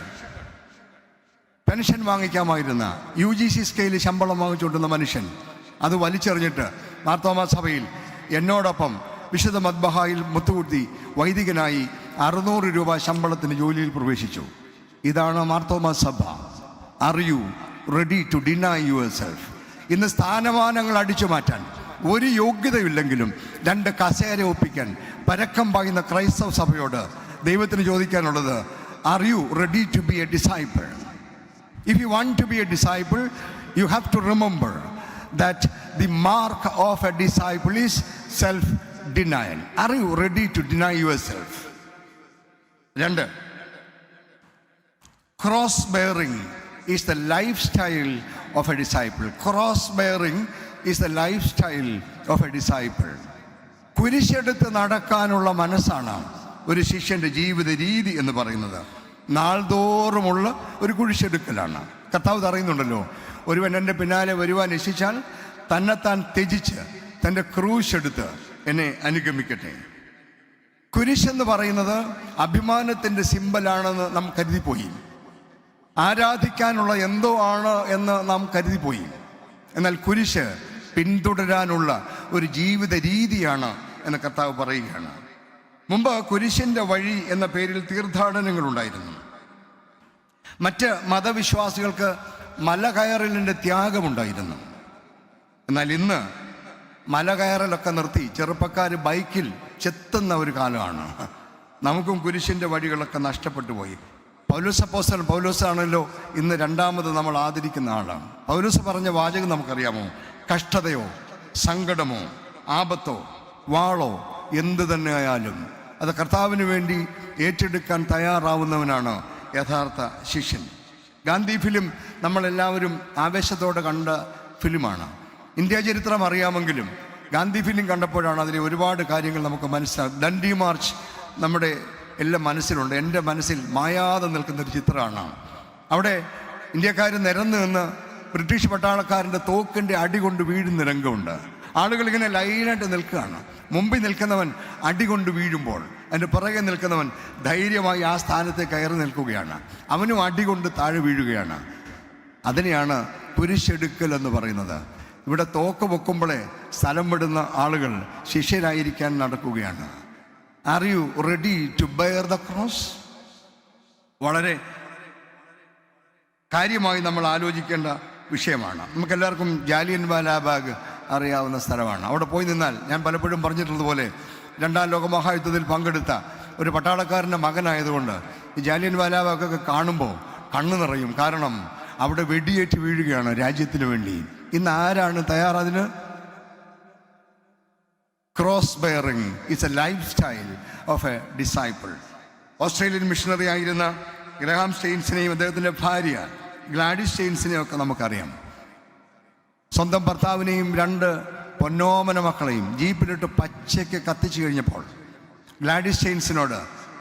[SPEAKER 5] പെൻഷൻ വാങ്ങിക്കാമായിരുന്ന, UGC സ്കെയിലിൽ ശമ്പളം വാങ്ങിച്ചുകൊണ്ടിരുന്ന മനുഷ്യൻ അത് വലിച്ചെറിഞ്ഞിട്ട് മാർത്തോമ സഭയിൽ എന്നോടൊപ്പം വിശുദ്ധ മദ്ബഹായിൽ മുത്തുകുത്തി വൈദികനായി 600 രൂപ ശമ്പളത്തിന് ജോലിയിൽ പ്രവേശിച്ചു. ഇതാണ് മാർത്തോമ സഭ. Are you ready to deny yourself? ഇന്ന് സ്ഥാനമാനങ്ങൾ അടിച്ചു മാറ്റാൻ ഒരു യോഗ്യതയില്ലെങ്കിലും 2 കസേര ഒപ്പിക്കാൻ പരക്കം പായുന്ന ക്രൈസ്തവ സഭയോട് ദൈവത്തിന് ചോദിക്കാനുള്ളത്, are you ready to be a disciple? If you want to be a disciple, you have to remember that the mark of a disciple is self-denial. Are you ready to deny yourself? 2, cross-bearing is the lifestyle of a disciple. Cross-bearing is the lifestyle of a disciple. കുരിശെടുത്ത് നടക്കാനുള്ള മനസ്സാണ് ഒരു ശിഷ്യൻ്റെ ജീവിത രീതി എന്ന് പറയുന്നത്. നാൾതോറുമുള്ള ഒരു കുരിശെടുക്കലാണ്. കർത്താവ് പറയുന്നുണ്ടല്ലോ, ഒരുവൻ എൻ്റെ പിന്നാലെ വരുവാൻ ഇച്ഛിച്ചാൽ തന്നെത്താൻ ത്യജിച്ച് തൻ്റെ ക്രൂശ് എടുത്ത് എന്നെ അനുഗമിക്കട്ടെ. കുരിശെന്ന് പറയുന്നത് അഭിമാനത്തിൻ്റെ സിമ്പലാണെന്ന് നാം കരുതിപ്പോയി. ആരാധിക്കാനുള്ള എന്തോ ആണ് എന്ന് നാം കരുതിപ്പോയി. എന്നാൽ കുരിശ് പിന്തുടരാനുള്ള ഒരു ജീവിത രീതിയാണ് എന്ന് കർത്താവ് പറയുകയാണ്. മുമ്പ് കുരിശിൻ്റെ വഴി എന്ന പേരിൽ തീർത്ഥാടനങ്ങളുണ്ടായിരുന്നു. മറ്റ് മതവിശ്വാസികൾക്ക് മല കയറലിൻ്റെ ത്യാഗമുണ്ടായിരുന്നു. എന്നാൽ ഇന്ന് മല കയറലൊക്കെ നിർത്തി ചെറുപ്പക്കാർ ബൈക്കിൽ ചെത്തുന്ന ഒരു കാലമാണ്. നമുക്കും കുരിശിൻ്റെ വഴികളൊക്കെ നഷ്ടപ്പെട്ടു പോയി. പൗലോസ് അപ്പോസ്തലൻ പൗലോസാണല്ലോ ഇന്ന് രണ്ടാമത് നമ്മൾ ആദരിക്കുന്ന ആളാണ്. പൗലോസ് പറഞ്ഞ വാചകം നമുക്കറിയാമോ? കഷ്ടതയോ സങ്കടമോ ആപത്തോ വാളോ എന്തു തന്നെ ആയാലും അത് കർത്താവിന് വേണ്ടി ഏറ്റെടുക്കാൻ തയ്യാറാവുന്നവനാണ് യഥാർത്ഥ ശിഷ്യൻ. ഗാന്ധി ഫിലിം നമ്മളെല്ലാവരും ആവേശത്തോടെ കണ്ട ഫിലിമാണ്. ഇന്ത്യ ചരിത്രം അറിയാമെങ്കിലും ഗാന്ധി ഫിലിം കണ്ടപ്പോഴാണ് അതിലെ ഒരുപാട് കാര്യങ്ങൾ നമുക്ക് മനസ്സിലാകും. ദണ്ഡി മാർച്ച് നമ്മുടെ എല്ലാം മനസ്സിലുണ്ട്. എൻ്റെ മനസ്സിൽ മായാതെ നിൽക്കുന്നൊരു ചിത്രമാണ്. അവിടെ ഇന്ത്യക്കാർ നിരന്ന് നിന്ന് ബ്രിട്ടീഷ് പട്ടാളക്കാരൻ്റെ തോക്കിൻ്റെ അടി കൊണ്ട് വീഴുന്ന രംഗമുണ്ട്. ആളുകൾ ഇങ്ങനെ ലൈനായിട്ട് നിൽക്കുകയാണ്. മുമ്പിൽ നിൽക്കുന്നവൻ അടി കൊണ്ട് വീഴുമ്പോൾ അതിൻ്റെ പുറകെ നിൽക്കുന്നവൻ ധൈര്യമായി ആ സ്ഥാനത്ത് കയറി നിൽക്കുകയാണ്. അവനും അടി കൊണ്ട് താഴെ വീഴുകയാണ്. അതിനെയാണ് കുരിശെടുക്കൽ എന്ന് പറയുന്നത്. ഇവിടെ തോക്ക് പൊക്കുമ്പോഴേ സ്ഥലം വിടുന്ന ആളുകൾ ശിഷ്യരായിരിക്കാൻ നടക്കുകയാണ്. Are you ready to bear the cross? വളരെ കാര്യമായി നമ്മൾ ആലോചിക്കേണ്ട വിഷയമാണ്. നമുക്കെല്ലാവർക്കും ജാലിയൻ വാലാബാഗ് അറിയാവുന്ന സ്ഥലമാണ്. അവിടെ പോയി നിന്നാൽ, ഞാൻ പലപ്പോഴും പറഞ്ഞിട്ടുള്ളതുപോലെ, 2ാം ലോകമഹായുദ്ധത്തിൽ പങ്കെടുത്ത ഒരു പട്ടാളക്കാരൻ്റെ മകനായതുകൊണ്ട് ഈ ജാലിയൻ വാലാബാഗൊക്കെ കാണുമ്പോൾ കണ്ണു നിറയും. കാരണം അവിടെ വെടിയേറ്റ് വീഴുകയാണ് രാജ്യത്തിന് വേണ്ടി. ഇന്ന് ആരാണ് തയ്യാറതിന്? Cross bearing is a life style of a disciple. Australian missionary ആയിരുന്ന ഗ്രഹാം സ്റ്റെയിൻസിനെയും അദ്ദേഹത്തിൻ്റെ ഭാര്യ ഗ്ലാഡിസ് സ്റ്റെയിൻസിനെയും ഒക്കെ നമുക്കറിയാം. സ്വന്തം ഭർത്താവിനെയും 2 പൊന്നോമന മക്കളെയും ജീപ്പിലിട്ട് പച്ചയ്ക്ക് കത്തിച്ചു കഴിഞ്ഞപ്പോൾ ഗ്ലാഡിസ് സ്റ്റെയിൻസിനോട്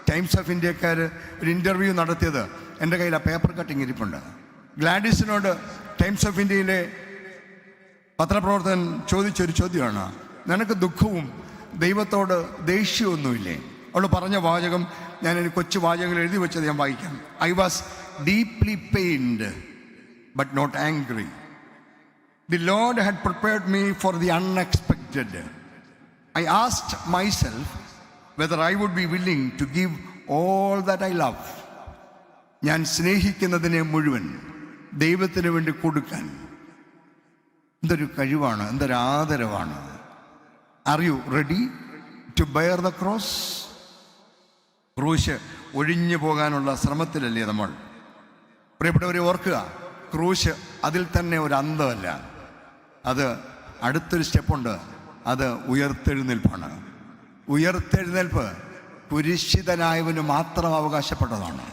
[SPEAKER 5] ടൈംസ് ഓഫ് ഇന്ത്യക്കാർ ഒരു ഇൻ്റർവ്യൂ നടത്തിയത് എൻ്റെ കയ്യിൽ ആ പേപ്പർ കട്ടിങ് ഇരിപ്പുണ്ട്. ഗ്ലാഡിസിനോട് ടൈംസ് ഓഫ് ഇന്ത്യയിലെ പത്രപ്രവർത്തകൻ ചോദിച്ചൊരു ചോദ്യമാണ്, നിനക്ക് ദുഃഖവും ദൈവത്തോട് ദേഷ്യമൊന്നുമില്ലേ? അവൾ പറഞ്ഞ വാചകം ഞാൻ കൊച്ചു വാചകങ്ങൾ എഴുതി വെച്ചത് ഞാൻ വായിക്കാം. I was deeply pained but not angry. The Lord had prepared me for the unexpected. I asked myself whether I would be willing to give all that I love. ഞാൻ സ്നേഹിക്കുന്നതിനെ മുഴുവൻ ദൈവത്തിന് വേണ്ടി കൊടുക്കാൻ എന്തൊരു കഴിവാണ്, എന്തൊരു ആദരവാണ്. Are you ready to bear the cross? ക്രൂശ് ഒഴിഞ്ഞു പോകാനുള്ള ശ്രമത്തിലല്ലേ നമ്മൾ? പ്രിയപ്പെട്ടവരെ ഓർക്കുക, ക്രൂശ് അതിൽ തന്നെ ഒരു അന്തമല്ല. അത് അടുത്തൊരു സ്റ്റെപ്പുണ്ട്, അത് ഉയർത്തെഴുന്നേൽപ്പാണ്. ഉയർത്തെഴുന്നേൽപ്പ് കുരിശിതനായവന് മാത്രം അവകാശപ്പെട്ടതാണ്.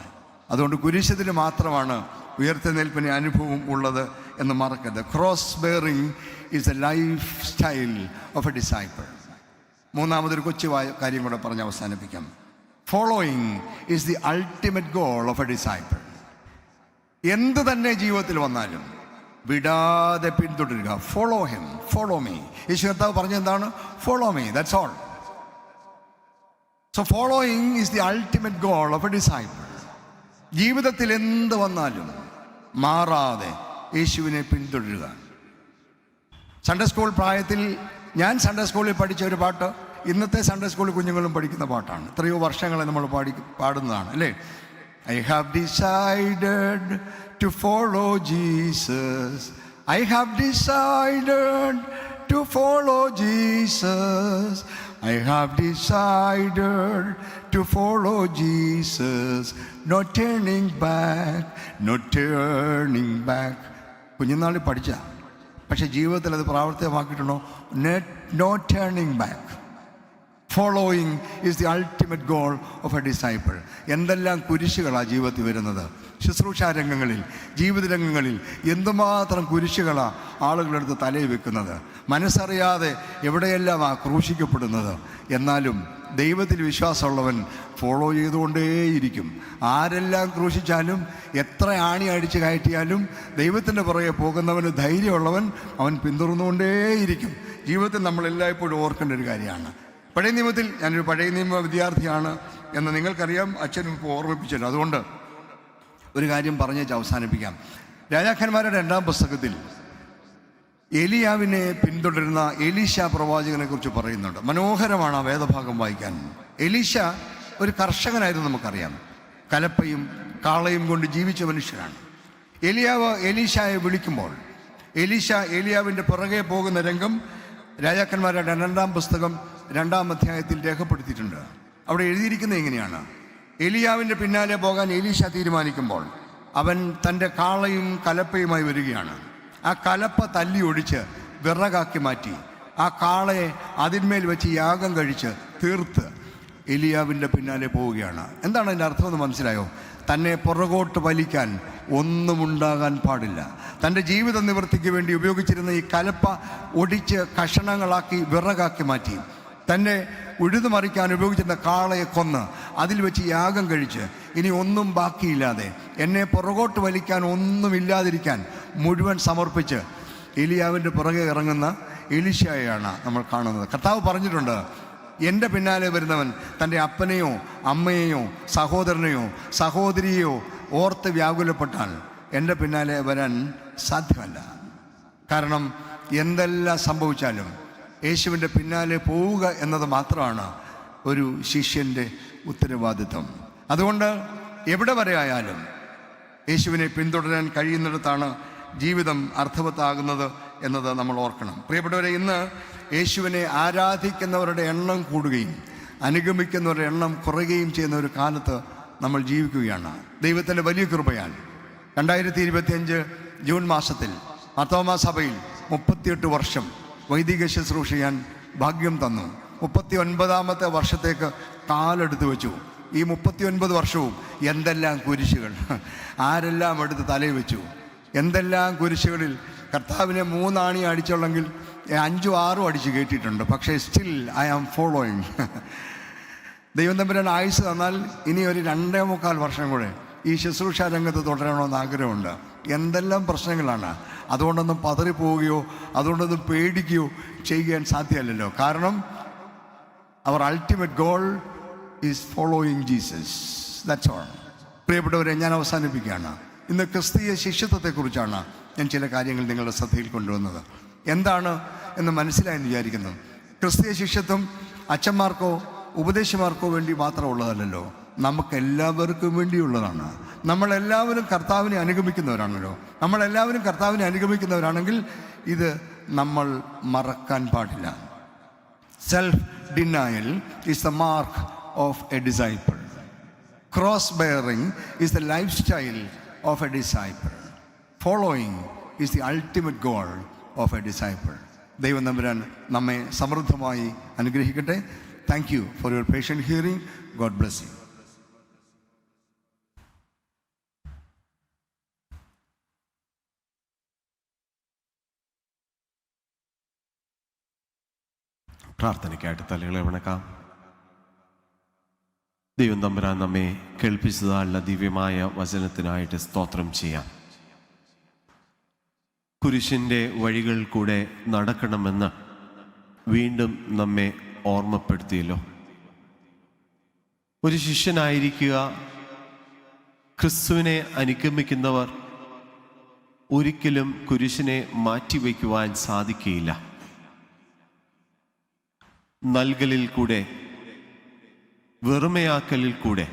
[SPEAKER 5] അതുകൊണ്ട് കുരിശിതിന് മാത്രമാണ് ഉയർത്തെഴുന്നേൽപ്പിന് അനുഭവം ഉള്ളത് എന്ന് മറക്കരുത്. Cross bearing is a life style of a disciple. 3-മതൊരു കൊച്ചു കാര്യം കൂടെ പറഞ്ഞ് അവസാനിപ്പിക്കാം. Following is the ultimate goal of a disciple. എന്ത് തന്നെ ജീവിതത്തിൽ വന്നാലും വിടാതെ പിന്തുടരുക. Follow him, follow me. യേശു കർത്താവ് പറഞ്ഞെന്താണ്? Follow me, that's all. So following is the ultimate goal of a disciple. ജീവിതത്തിൽ എന്ത് വന്നാലും മാറാതെ യേശുവിനെ പിന്തുടരുക. സൺഡേ സ്കൂൾ പ്രായത്തിൽ ഞാൻ സൺഡേ സ്കൂളിൽ പഠിച്ച ഒരു പാട്ട് ഇന്നത്തെ സൺഡേ സ്കൂളിൽ കുഞ്ഞുങ്ങളും പഠിക്കുന്ന പാട്ടാണ്. എത്രയോ വർഷങ്ങളെ നമ്മൾ പാടുന്നതാണ് അല്ലേ? I have decided to follow Jesus. I have decided to follow Jesus. I have decided to follow Jesus. No turning back, no turning back. കുഞ്ഞുനാളിൽ പഠിച്ച, പക്ഷെ ജീവിതത്തിൽ അത് പ്രാവർത്തികമാക്കിയിട്ടുണ്ടോ? No turning back. Following is the ultimate goal of a disciple. എന്തെല്ലാം കുരിശുകളാണ് ജീവിതത്തിൽ വരുന്നത്. ശുശ്രൂഷാരംഗങ്ങളിൽ, ജീവിത രംഗങ്ങളിൽ എന്തുമാത്രം കുരിശുകളാണ് ആളുകളെടുത്ത് തലയിൽ വെക്കുന്നത്. മനസ്സറിയാതെ എവിടെയെല്ലാം ക്രൂശിക്കപ്പെടുന്നത്. എന്നാലും ദൈവത്തിൽ വിശ്വാസമുള്ളവൻ ഫോളോ ചെയ്തുകൊണ്ടേയിരിക്കും. ആരെല്ലാം ക്രൂശിച്ചാലും, എത്ര ആണി അടിച്ച് കയറ്റിയാലും ദൈവത്തിൻ്റെ പുറകെ പോകുന്നവന് ധൈര്യമുള്ളവൻ അവൻ പിന്തുടർന്നുകൊണ്ടേയിരിക്കും. ജീവിതത്തിൽ നമ്മൾ എല്ലായ്പ്പോഴും ഓർക്കേണ്ട ഒരു കാര്യമാണ്. പഴയ നിയമത്തിൽ, ഞാനൊരു പഴയ നിയമ വിദ്യാർത്ഥിയാണ് എന്ന് നിങ്ങൾക്കറിയാം, അച്ഛനും ഇപ്പോൾ ഓർമ്മിപ്പിച്ചല്ലോ. അതുകൊണ്ട് ഒരു കാര്യം പറഞ്ഞേച്ച് അവസാനിപ്പിക്കാം. രാജാക്കന്മാരുടെ 2-ാം പുസ്തകത്തിൽ എലിയാവിനെ പിന്തുടരുന്ന എലീശ പ്രവാചകനെ കുറിച്ച് പറയുന്നുണ്ട്. മനോഹരമാണ് ആ വേദഭാഗം വായിക്കാൻ. എലീശ ഒരു കർഷകനായിരുന്നു, നമുക്കറിയാം. കലപ്പയും കാളയും കൊണ്ട് ജീവിച്ച മനുഷ്യനാണ്. എലിയാവ് എലീശയെ വിളിക്കുമ്പോൾ എലീശ എലിയാവിൻ്റെ പുറകെ പോകുന്ന രംഗം രാജാക്കന്മാരുടെ 2-ാം പുസ്തകം 2-ാം അധ്യായത്തിൽ രേഖപ്പെടുത്തിയിട്ടുണ്ട്. അവിടെ എഴുതിയിരിക്കുന്നത് എങ്ങനെയാണ്? എലിയാവിൻ്റെ പിന്നാലെ പോകാൻ എലീശ തീരുമാനിക്കുമ്പോൾ അവൻ തൻ്റെ കാളയും കലപ്പയുമായി വരികയാണ്. ആ കലപ്പ തല്ലി ഒടിച്ച് വിറകാക്കി മാറ്റി ആ കാളയെ അതിന്മേൽ വെച്ച് യാഗം കഴിച്ച് തീർത്ത് എലിയാവിൻ്റെ പിന്നാലെ പോവുകയാണ്. എന്താണ് അതിൻ്റെ അർത്ഥമെന്ന് മനസ്സിലായോ? തന്നെ പുറകോട്ട് വലിക്കാൻ ഒന്നുമുണ്ടാകാൻ പാടില്ല. തൻ്റെ ജീവിത നിവൃത്തിക്ക് വേണ്ടി ഉപയോഗിച്ചിരുന്ന ഈ കലപ്പ ഒടിച്ച് കഷണങ്ങളാക്കി വിറകാക്കി മാറ്റി തന്നെ ഉഴുതുമറിക്കാൻ ഉപയോഗിച്ചിരുന്ന കാളയെ കൊന്ന് അതിൽ വെച്ച് യാഗം കഴിച്ച് ഇനി ഒന്നും ബാക്കിയില്ലാതെ എന്നെ പുറകോട്ട് വലിക്കാൻ ഒന്നുമില്ലാതിരിക്കാൻ മുഴുവൻ സമർപ്പിച്ച് എലിയാവിൻ്റെ പുറകെ ഇറങ്ങുന്ന എലീശയെയാണ് നമ്മൾ കാണുന്നത്. കർത്താവ് പറഞ്ഞിട്ടുണ്ട്, എൻ്റെ പിന്നാലെ വരുന്നവൻ തൻ്റെ അപ്പനെയോ അമ്മയെയോ സഹോദരനെയോ സഹോദരിയെയോ ഓർത്ത് വ്യാകുലപ്പെട്ടാൽ എൻ്റെ പിന്നാലെ വരാൻ സാധ്യമല്ല. കാരണം എന്തെല്ലാം സംഭവിച്ചാലും യേശുവിൻ്റെ പിന്നാലെ പോവുക എന്നത് മാത്രമാണ് ഒരു ശിഷ്യൻ്റെ ഉത്തരവാദിത്വം. അതുകൊണ്ട് എവിടെ വരെ ആയാലും യേശുവിനെ പിന്തുടരാൻ കഴിയുന്നിടത്താണ് ജീവിതം അർത്ഥവത്താകുന്നത് എന്നത് നമ്മൾ ഓർക്കണം. പ്രിയപ്പെട്ടവരെ, ഇന്ന് യേശുവിനെ ആരാധിക്കുന്നവരുടെ എണ്ണം കൂടുകയും അനുഗമിക്കുന്നവരുടെ എണ്ണം കുറയുകയും ചെയ്യുന്ന ഒരു കാലത്ത് നമ്മൾ ജീവിക്കുകയാണ്. ദൈവത്തിൻ്റെ വലിയ കൃപയാൽ 2025 ജൂൺ മാസത്തിൽ മാർത്തോമാ സഭയിൽ 38 വർഷം വൈദിക ശുശ്രൂഷ ചെയ്യാൻ ഭാഗ്യം തന്നു. 39ാമത്തെ വർഷത്തേക്ക് കാലെടുത്ത് വെച്ചു. ഈ 39 വർഷവും എന്തെല്ലാം കുരിശുകൾ ആരെല്ലാം എടുത്ത് തലയിൽ വെച്ചു. എന്തെല്ലാം കുരിശുകളിൽ കർത്താവിനെ 3 ആണി അടിച്ചുള്ളെങ്കിൽ 5 6 അടിച്ച് കയറ്റിയിട്ടുണ്ട്. പക്ഷേ സ്റ്റിൽ ഐ ആം ഫോളോയിങ്. ദൈവം തമ്പുരാൻ ആയുസ് തന്നാൽ ഇനി ഒരു 2.25 വർഷം കൂടെ ഈ ശുശ്രൂഷ രംഗത്ത് തുടരണമെന്ന് ആഗ്രഹമുണ്ട്. എന്തെല്ലാം പ്രശ്നങ്ങളാണ്. അതുകൊണ്ടൊന്നും പതറിപ്പോവുകയോ അതുകൊണ്ടൊന്നും പേടിക്കുകയോ ചെയ്യാൻ സാധ്യമല്ലല്ലോ. കാരണം അവർ ultimate goal is following Jesus. That's all. പ്രിയപ്പെട്ടവരെ, ഞാൻ അവസാനിപ്പിക്കുകയാണ്. ഇന്ന് ക്രിസ്തീയ ശിഷ്യത്വത്തെക്കുറിച്ചാണ് ഞാൻ ചില കാര്യങ്ങൾ നിങ്ങളുടെ ശ്രദ്ധയിൽ കൊണ്ടുവന്നത്. എന്താണ് എന്ന് മനസ്സിലായെന്ന് വിചാരിക്കുന്നു. ക്രിസ്തീയ ശിഷ്യത്വം അച്ഛന്മാർക്കോ ഉപദേശിമാർക്കോ വേണ്ടി മാത്രമുള്ളതല്ലല്ലോ, നമുക്കെല്ലാവർക്കും വേണ്ടിയുള്ളതാണ്. നമ്മളെല്ലാവരും കർത്താവിനെ അനുഗമിക്കുന്നവരാണല്ലോ. നമ്മളെല്ലാവരും കർത്താവിനെ അനുഗമിക്കുന്നവരാണെങ്കിൽ ഇത് നമ്മൾ മറക്കാൻ പാടില്ല. Self denial is the mark of a disciple. Cross bearing is the life style of a disciple. Following is the ultimate goal of a disciple. ദൈവം തമ്പുരാൻ നമ്മെ സമൃദ്ധമായി അനുഗ്രഹിക്കട്ടെ. Thank you for your patient hearing. God bless you.
[SPEAKER 1] പ്രാർത്ഥനയ്ക്കായിട്ട് തലകളെ വണക്കാം. ദൈവം തമ്പുരാൻ നമ്മെ കേൾപ്പിച്ചതായുള്ള ദിവ്യമായ വചനത്തിനായിട്ട് സ്തോത്രം ചെയ്യാം. കുരിശിൻ്റെ വഴികൾ കൂടെ നടക്കണമെന്ന് വീണ്ടും നമ്മെ ഓർമ്മപ്പെടുത്തിയല്ലോ. ഒരു ശിഷ്യനായിരിക്കുക, ക്രിസ്തുവിനെ അനുഗമിക്കുന്നവർ ഒരിക്കലും കുരിശിനെ മാറ്റിവെക്കുവാൻ സാധിക്കുകയില്ല. നൽകലിൽ കൂടെ, വെറുമയാക്കലിൽ കൂടെ,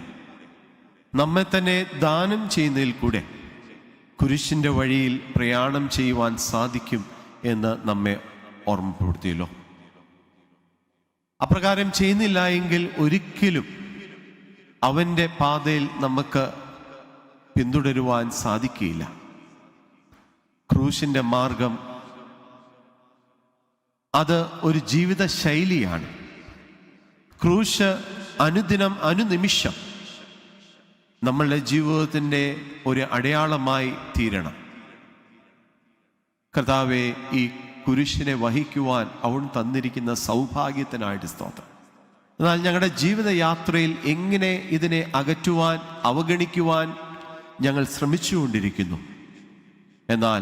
[SPEAKER 1] നമ്മെ തന്നെ ദാനം ചെയ്യുന്നതിൽ കൂടെ കുരിശിൻ്റെ വഴിയിൽ പ്രയാണം ചെയ്യുവാൻ സാധിക്കും എന്ന് നമ്മെ ഓർമ്മപ്പെടുത്തിയല്ലോ. അപ്രകാരം ചെയ്യുന്നില്ല എങ്കിൽ ഒരിക്കലും അവൻ്റെ പാതയിൽ നമുക്ക് പിന്തുടരുവാൻ സാധിക്കുകയില്ല. ക്രൂശിൻ്റെ മാർഗം അത് ഒരു ജീവിത ശൈലിയാണ്. ക്രൂശ് അനുദിനം അനുനിമിഷം നമ്മളുടെ ജീവിതത്തിൻ്റെ ഒരു അടയാളമായി തീരണം. കർത്താവേ, ഈ കുരിശിനെ വഹിക്കുവാൻ അവൻ തന്നിരിക്കുന്ന സൗഭാഗ്യത്തിനായിട്ട് സ്തോത്രം. എന്നാൽ ഞങ്ങളുടെ ജീവിതയാത്രയിൽ എങ്ങനെ ഇതിനെ അകറ്റുവാൻ, അവഗണിക്കുവാൻ ഞങ്ങൾ ശ്രമിച്ചുകൊണ്ടിരിക്കുന്നു. എന്നാൽ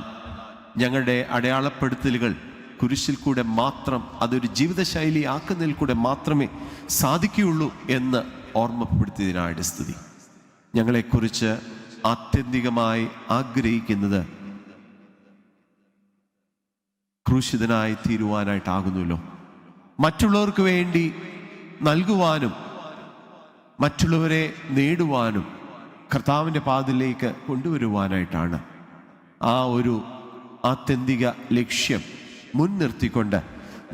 [SPEAKER 1] ഞങ്ങളുടെ അടയാളപ്പെടുത്തലുകൾ കുരിശിൽ കൂടെ മാത്രം, അതൊരു ജീവിതശൈലി ആക്കുന്നതിൽ കൂടെ മാത്രമേ സാധിക്കുകയുള്ളൂ എന്ന് ഓർമ്മപ്പെടുത്തിയതിനായിട്ട് സ്തുതി. ഞങ്ങളെക്കുറിച്ച് ആത്യന്തികമായി ആഗ്രഹിക്കുന്നത് ക്രൂശിതനായി തീരുവാനായിട്ടാകുന്നല്ലോ. മറ്റുള്ളവർക്ക് വേണ്ടി നൽകുവാനും മറ്റുള്ളവരെ നേടുവാനും കർത്താവിൻ്റെ പാതയിലേക്ക് കൊണ്ടുവരുവാനായിട്ടാണ്. ആ ഒരു ആത്യന്തിക ലക്ഷ്യം മുൻനിർത്തിക്കൊണ്ട്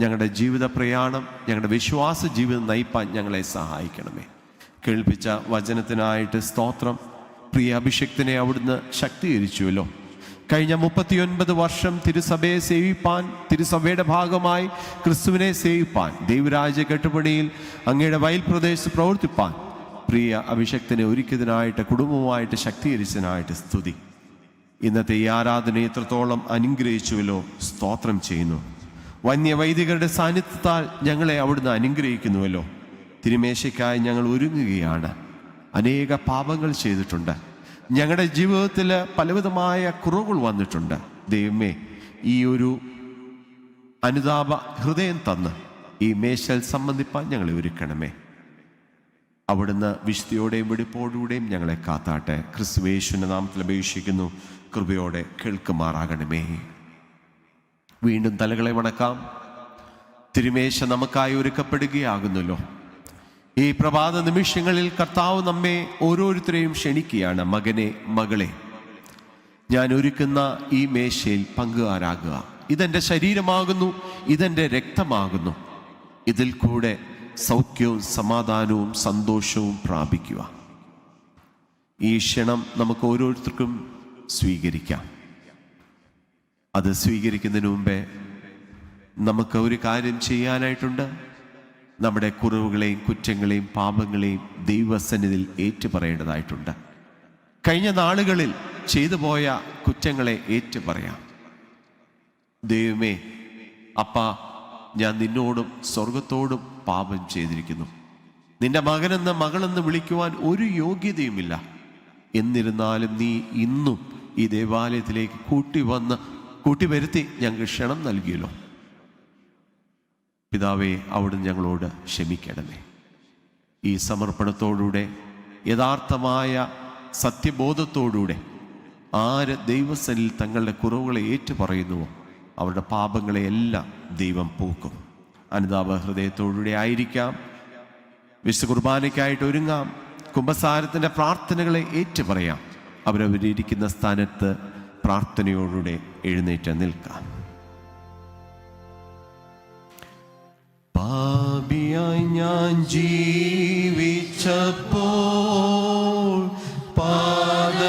[SPEAKER 1] ഞങ്ങളുടെ ജീവിത പ്രയാണം, ഞങ്ങളുടെ വിശ്വാസ ജീവിതം നയിപ്പാൻ ഞങ്ങളെ സഹായിക്കണമേ. കേൾപ്പിച്ച വചനത്തിനായിട്ട് സ്തോത്രം. പ്രിയ അഭിഷക്തനെ അവിടുന്ന് ശക്തീകരിച്ചുവല്ലോ. കഴിഞ്ഞ 39 വർഷം തിരുസഭയെ സേവിപ്പാൻ, തിരുസഭയുടെ ഭാഗമായി ക്രിസ്തുവിനെ സേവിപ്പാൻ, ദൈവരാജ്യ കെട്ടുപണിയിൽ അങ്ങയുടെ വയൽ പ്രദേശത്ത് പ്രവർത്തിപ്പാൻ പ്രിയ അഭിഷക്തനെ ഒരുക്കിയതിനായിട്ട്, കുടുംബവുമായിട്ട് ശക്തീകരിച്ചതിനായിട്ട് സ്തുതി. ഇന്നത്തെ ഈ ആരാധന എത്രത്തോളം അനുഗ്രഹിച്ചുവല്ലോ, സ്തോത്രം ചെയ്യുന്നു. വന്യവൈദികരുടെ സാന്നിധ്യത്താൽ ഞങ്ങളെ അവിടുന്ന് അനുഗ്രഹിക്കുന്നുവല്ലോ. തിരുമേശയ്ക്കായി ഞങ്ങൾ ഒരുങ്ങുകയാണ്. അനേക പാപങ്ങൾ ചെയ്തിട്ടുണ്ട്. ഞങ്ങളുടെ ജീവിതത്തിൽ പലവിധമായ കുറവുകൾ വന്നിട്ടുണ്ട്. ദൈവമേ, ഈ ഒരു അനുതാപ ഹൃദയം തന്ന് ഈ മേശൽ സംബന്ധിപ്പാൻ ഞങ്ങളെ ഒരുക്കണമേ. അവിടുന്ന് വിശുദ്ധിയോടെയും വെടിപ്പോടുകൂടെയും ഞങ്ങളെ കാത്താട്ടെ. ക്രിസ്തുയേശുവിന്റെ നാമത്തിൽ അപേക്ഷിക്കുന്നു, കൃപയോടെ കേൾക്കുമാറാകണമേ. വീണ്ടും തലകളെ വണക്കാം. തിരുമേശ നമുക്കായി ഒരുക്കപ്പെടുകയാകുന്നല്ലോ. ഈ പ്രഭാത നിമിഷങ്ങളിൽ കർത്താവ് നമ്മെ ഓരോരുത്തരെയും ക്ഷണിക്കുകയാണ്. മകനെ, മകളെ, ഞാൻ ഒരുക്കുന്ന ഈ മേശയിൽ പങ്കുകാരാകുക. ഇതെൻ്റെ ശരീരമാകുന്നു, ഇതെൻ്റെ രക്തമാകുന്നു. ഇതിൽ കൂടെ സൗഖ്യവും സമാധാനവും സന്തോഷവും പ്രാപിക്കുക. ഈ ക്ഷണം നമുക്ക് ഓരോരുത്തർക്കും സ്വീകരിക്കാം. അത് സ്വീകരിക്കുന്നതിന് മുമ്പേ നമുക്ക് ഒരു കാര്യം ചെയ്യാനായിട്ടുണ്ട്. നമ്മുടെ കുറവുകളെയും കുറ്റങ്ങളെയും പാപങ്ങളെയും ദൈവസന്നിധിയിൽ ഏറ്റുപറയേണ്ടതായിട്ടുണ്ട്. കഴിഞ്ഞ നാളുകളിൽ ചെയ്തു പോയ കുറ്റങ്ങളെ ഏറ്റുപറയാം. ദൈവമേ, അപ്പാ, ഞാൻ നിന്നോടും സ്വർഗത്തോടും പാപം ചെയ്തിരിക്കുന്നു. നിന്റെ മകനെന്ന് മകളെന്ന് വിളിക്കുവാൻ ഒരു യോഗ്യതയുമില്ല. എന്നിരുന്നാലും നീ ഇന്നും ഈ ദേവാലയത്തിലേക്ക് കൂട്ടി വരുത്തി ഞങ്ങൾക്ക് ക്ഷണം നൽകിയല്ലോ. പിതാവേ, അവിടുന്ന് ഞങ്ങളോട് ക്ഷമിക്കണമേ. ഈ സമർപ്പണത്തോടുകൂടെ, യഥാർത്ഥമായ സത്യബോധത്തോടുകൂടെ ആര് ദൈവസനിൽ തങ്ങളുടെ കുറവുകളെ ഏറ്റുപറയുന്നുവോ അവരുടെ പാപങ്ങളെയെല്ലാം ദൈവം പോക്കും. അനുതാപ ഹൃദയത്തോടുകൂടെ ആയിരിക്കാം. വിശുദ്ധ കുർബാനയ്ക്കായിട്ട് ഒരുങ്ങാം. കുമ്പസാരത്തിൻ്റെ പ്രാർത്ഥനകളെ ഏറ്റുപറയാം. അവരവരിയ്ക്കുന്ന സ്ഥാനത്ത് പ്രാർത്ഥനയോടുകൂടെ എഴുന്നേറ്റ് നിൽക്കാം. പാപിയായി ഞാൻ ജീവിച്ചപ്പോൾ, പാദതെറ്റിയോടിയപ്പോൾ,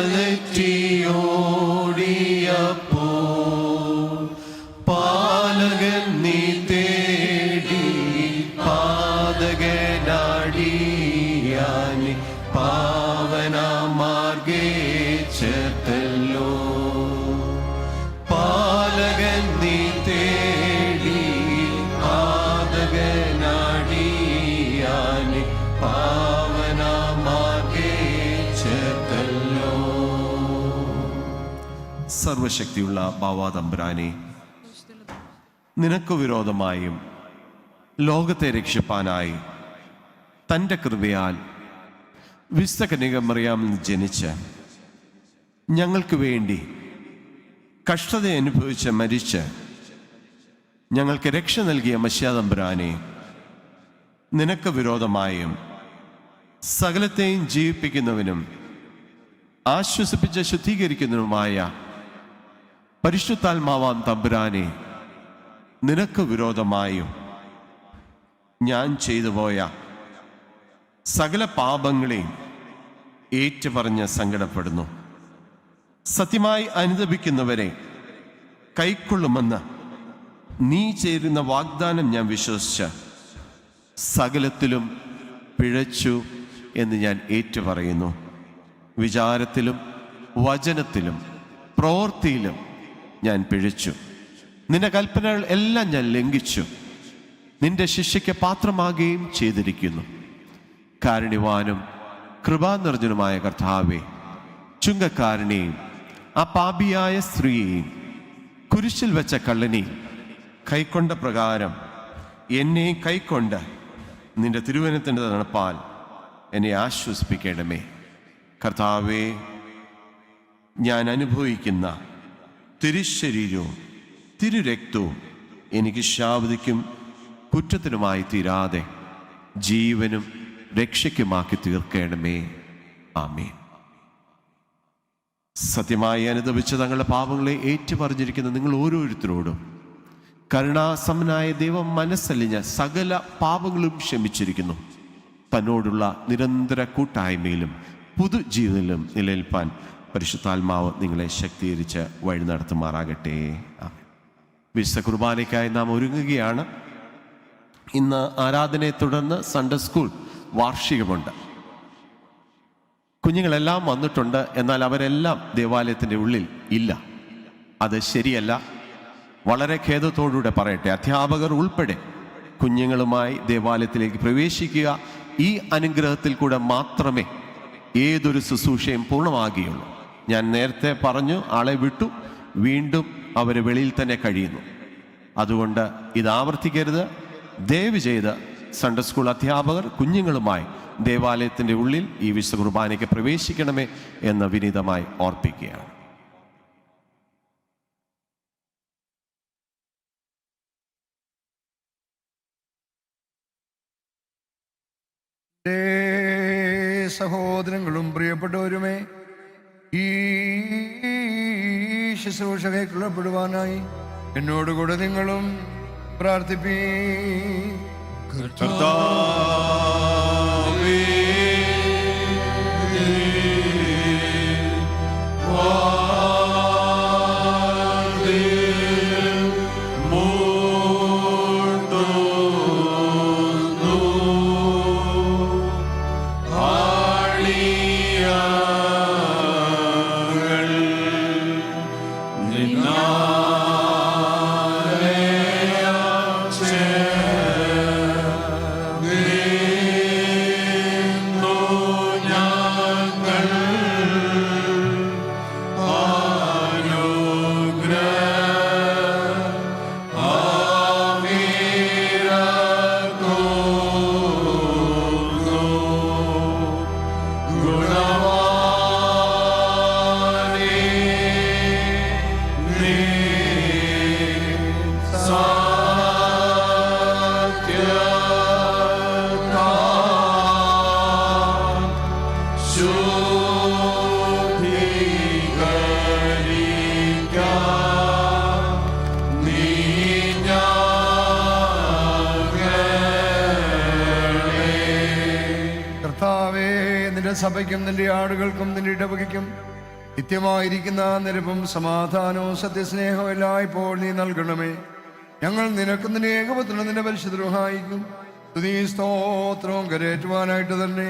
[SPEAKER 1] പാലകൻ നീ തേടി പാതകനാടിയാനി പാവന മാർഗേ ചേർത്തല്ലോ. പാലകൻ നീ തേടി പാതകനാടിയാനി പാവന മാർഗേ ചേർത്തല്ലോ. സർവശക്തിയുള്ള ബാവാ തമ്പുരാനെ, നിനക്ക് വിരോധമായും ലോകത്തെ രക്ഷിപ്പാനായി തൻ്റെ കൃപയാൽ വിശുദ്ധ കന്യക മറിയാമിൽ ജനിച്ച് ഞങ്ങൾക്ക് വേണ്ടി കഷ്ടത അനുഭവിച്ച് മരിച്ച് ഞങ്ങൾക്ക് രക്ഷ നൽകിയ മശിഹാ തമ്പുരാനെ, നിനക്ക് വിരോധമായും സകലത്തെയും ജീവിപ്പിക്കുന്നവനും ആശ്വസിപ്പിച്ച് ശുദ്ധീകരിക്കുന്നതിനുമായ പരിശുദ്ധാത്മാവാം തമ്പുരാനെ, നിനക്ക് വിരോധമായും ഞാൻ ചെയ്തു പോയ സകല പാപങ്ങളെയും ഏറ്റുപറഞ്ഞ് സങ്കടപ്പെടുന്നു. സത്യമായി അനുദപിക്കുന്നവരെ കൈക്കൊള്ളുമെന്ന് നീ ചേരുന്ന വാഗ്ദാനം ഞാൻ വിശ്വസിച്ച് സകലത്തിലും പിഴച്ചു എന്ന് ഞാൻ ഏറ്റുപറയുന്നു. വിചാരത്തിലും വചനത്തിലും പ്രവൃത്തിയിലും ഞാൻ പിഴച്ചു. നിന്റെ കൽപ്പനകൾ എല്ലാം ഞാൻ ലംഘിച്ചു. നിന്റെ ശിക്ഷയ്ക്ക് പാത്രമാകുകയും ചെയ്തിരിക്കുന്നു. കാരുണ്യവാനും കൃപാനിർജ്ജനുമായ കർത്താവേ, ചുങ്കക്കാരനെയും ആ പാപിയായ സ്ത്രീയെയും കുരിശിൽ വെച്ച കള്ളനെയും കൈക്കൊണ്ട പ്രകാരം എന്നെ കൈക്കൊണ്ട് നിന്റെ തിരുവചനത്തിൻ്റെ നടപ്പാൽ എന്നെ ആശ്വസിപ്പിക്കണമേ. കർത്താവേ, ഞാൻ അനുഭവിക്കുന്ന തിരുശരീരവും തിരുരക്തവും എനിക്ക് ശാപതിക്കും കുറ്റത്തിനുമായി തീരാതെ ജീവനും രക്ഷയ്ക്കുമാക്കി തീർക്കണമേ. ആമേൻ. സത്യമായി അനുദപിച്ച് തങ്ങളുടെ പാപങ്ങളെ ഏറ്റുപറഞ്ഞിരിക്കുന്ന നിങ്ങൾ ഓരോരുത്തരോടും കരുണാസമനായ ദൈവം മനസ്സലിഞ്ഞ സകല പാപങ്ങളും ക്ഷമിച്ചിരിക്കുന്നു. തന്നോടുള്ള നിരന്തര കൂട്ടായ്മയിലും പുതുജീവനിലും നിലനിൽപ്പാൻ പരിശുദ്ധാത്മാവ് നിങ്ങളെ ശക്തീകരിച്ച് വഴി നടത്തുമാറാകട്ടെ. വിശുദ്ധ കുർബാനയ്ക്കായി നാം ഒരുങ്ങുകയാണ്. ഇന്ന് ആരാധനയെ തുടർന്ന് സൺഡേ സ്കൂൾ വാർഷികമുണ്ട്. കുഞ്ഞുങ്ങളെല്ലാം വന്നിട്ടുണ്ട്, എന്നാൽ അവരെല്ലാം ദേവാലയത്തിൻ്റെ ഉള്ളിൽ ഇല്ല. അത് ശരിയല്ല. വളരെ ഖേദത്തോടുകൂടെ പറയട്ടെ, അധ്യാപകർ ഉൾപ്പെടെ കുഞ്ഞുങ്ങളുമായി ദേവാലയത്തിലേക്ക് പ്രവേശിക്കുക. ഈ അനുഗ്രഹത്തിൽ കൂടെ മാത്രമേ ഏതൊരു ശുശ്രൂഷയും പൂർണ്ണമാകുകയുള്ളൂ. ഞാൻ നേരത്തെ പറഞ്ഞു, ആളെ വിട്ടു, വീണ്ടും അവർ വെളിയിൽ തന്നെ കഴിയുന്നു. അതുകൊണ്ട് ഇത് ആവർത്തിക്കരുത്. ദയവ് ചെയ്ത് സൺഡേ സ്കൂൾ അധ്യാപകർ കുഞ്ഞുങ്ങളുമായി ദേവാലയത്തിൻ്റെ ഉള്ളിൽ ഈ വിശുദ്ധ കുർബാനയ്ക്ക് പ്രവേശിക്കണമേ എന്ന് വിനീതമായി ഓർപ്പിക്കുകയാണ്.
[SPEAKER 5] സഹോദരങ്ങളും പ്രിയപ്പെട്ടവരുമേ, ഈ ശുശ്രൂഷ കൈക്കൊള്ളപ്പെടുവാനായി എന്നോടുകൂടെ നിങ്ങളും പ്രാർത്ഥിപ്പീ.
[SPEAKER 6] കർത്താവേ,
[SPEAKER 5] സഭയ്ക്കും നിന്റെ ആടുകൾക്കും നിന്റെ ഇടവകയ്ക്കും നിത്യമായിരിക്കുന്ന നിരപ്പും സമാധാനവും സത്യസ്നേഹവും എല്ലായ്പ്പോൾ നീ നൽകണമേ. ഞങ്ങൾ നിനക്കും നിന്റെ ഏകപുത്രനും നിന്റെ പരിശുദ്ധ റൂഹായിക്കും സ്തുതി സ്തോത്രവും കരേറ്റുവാനായിട്ട് തന്നെ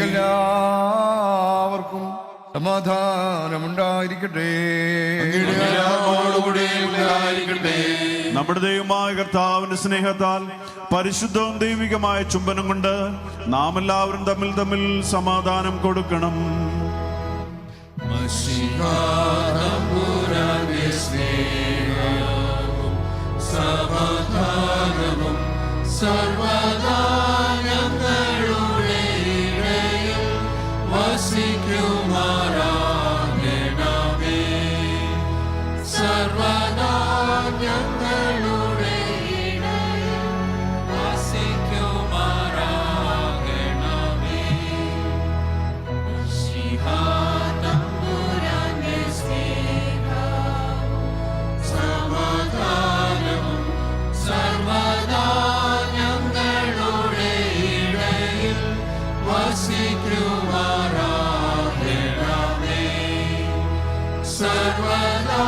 [SPEAKER 5] എല്ലാവർക്കും സമാധാനമുണ്ടായിരിക്കട്ടെ.
[SPEAKER 6] നമ്മുടെ ദൈവമായ കർത്താവിന്റെ സ്നേഹത്താൽ പരിശുദ്ധവും ദൈവികമായ ചുംബനം കൊണ്ട് നാം എല്ലാവരും തമ്മിൽ സമാധാനം കൊടുക്കണം.
[SPEAKER 3] സമാധാനവും സർവദാ ഞങ്ങളുടെ ഇടയിൽ വസിക്കുമാറാകണമേ. സർവദാ ഞങ്ങളുടെ ഇടയിൽ വസിക്കുമാറാകണമേ. തമ്പുരാന്റെ സ്നേഹവും സമാധാനവും സർവദാ ഞങ്ങളുടെ ഇടയിൽ വസിക്കുമാറാകണമേ. സർവദാ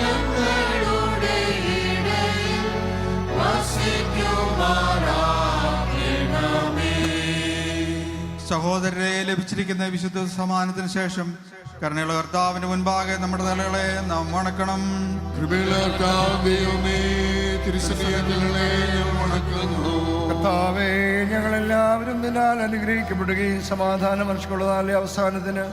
[SPEAKER 3] ഞങ്ങളുടെ ഇടയിൽ വസിക്കുമാറാകണമേ.
[SPEAKER 7] സഹോദരരെ, ലഭിച്ചിരിക്കുന്ന വിശുദ്ധ സമാനത്തിന് ശേഷം കരുണയുള്ള കർത്താവിന്റെ മുൻപാകെ നമ്മുടെ തലകളെ നാം വണക്കണം.
[SPEAKER 5] കർത്താവേ, ഞങ്ങളെല്ലാവരും നിന്നാൽ അനുഗ്രഹിക്കപ്പെടുകയും സമാധാന മനുഷ്യരുള്ളതാലെ അവസാനത്തിന്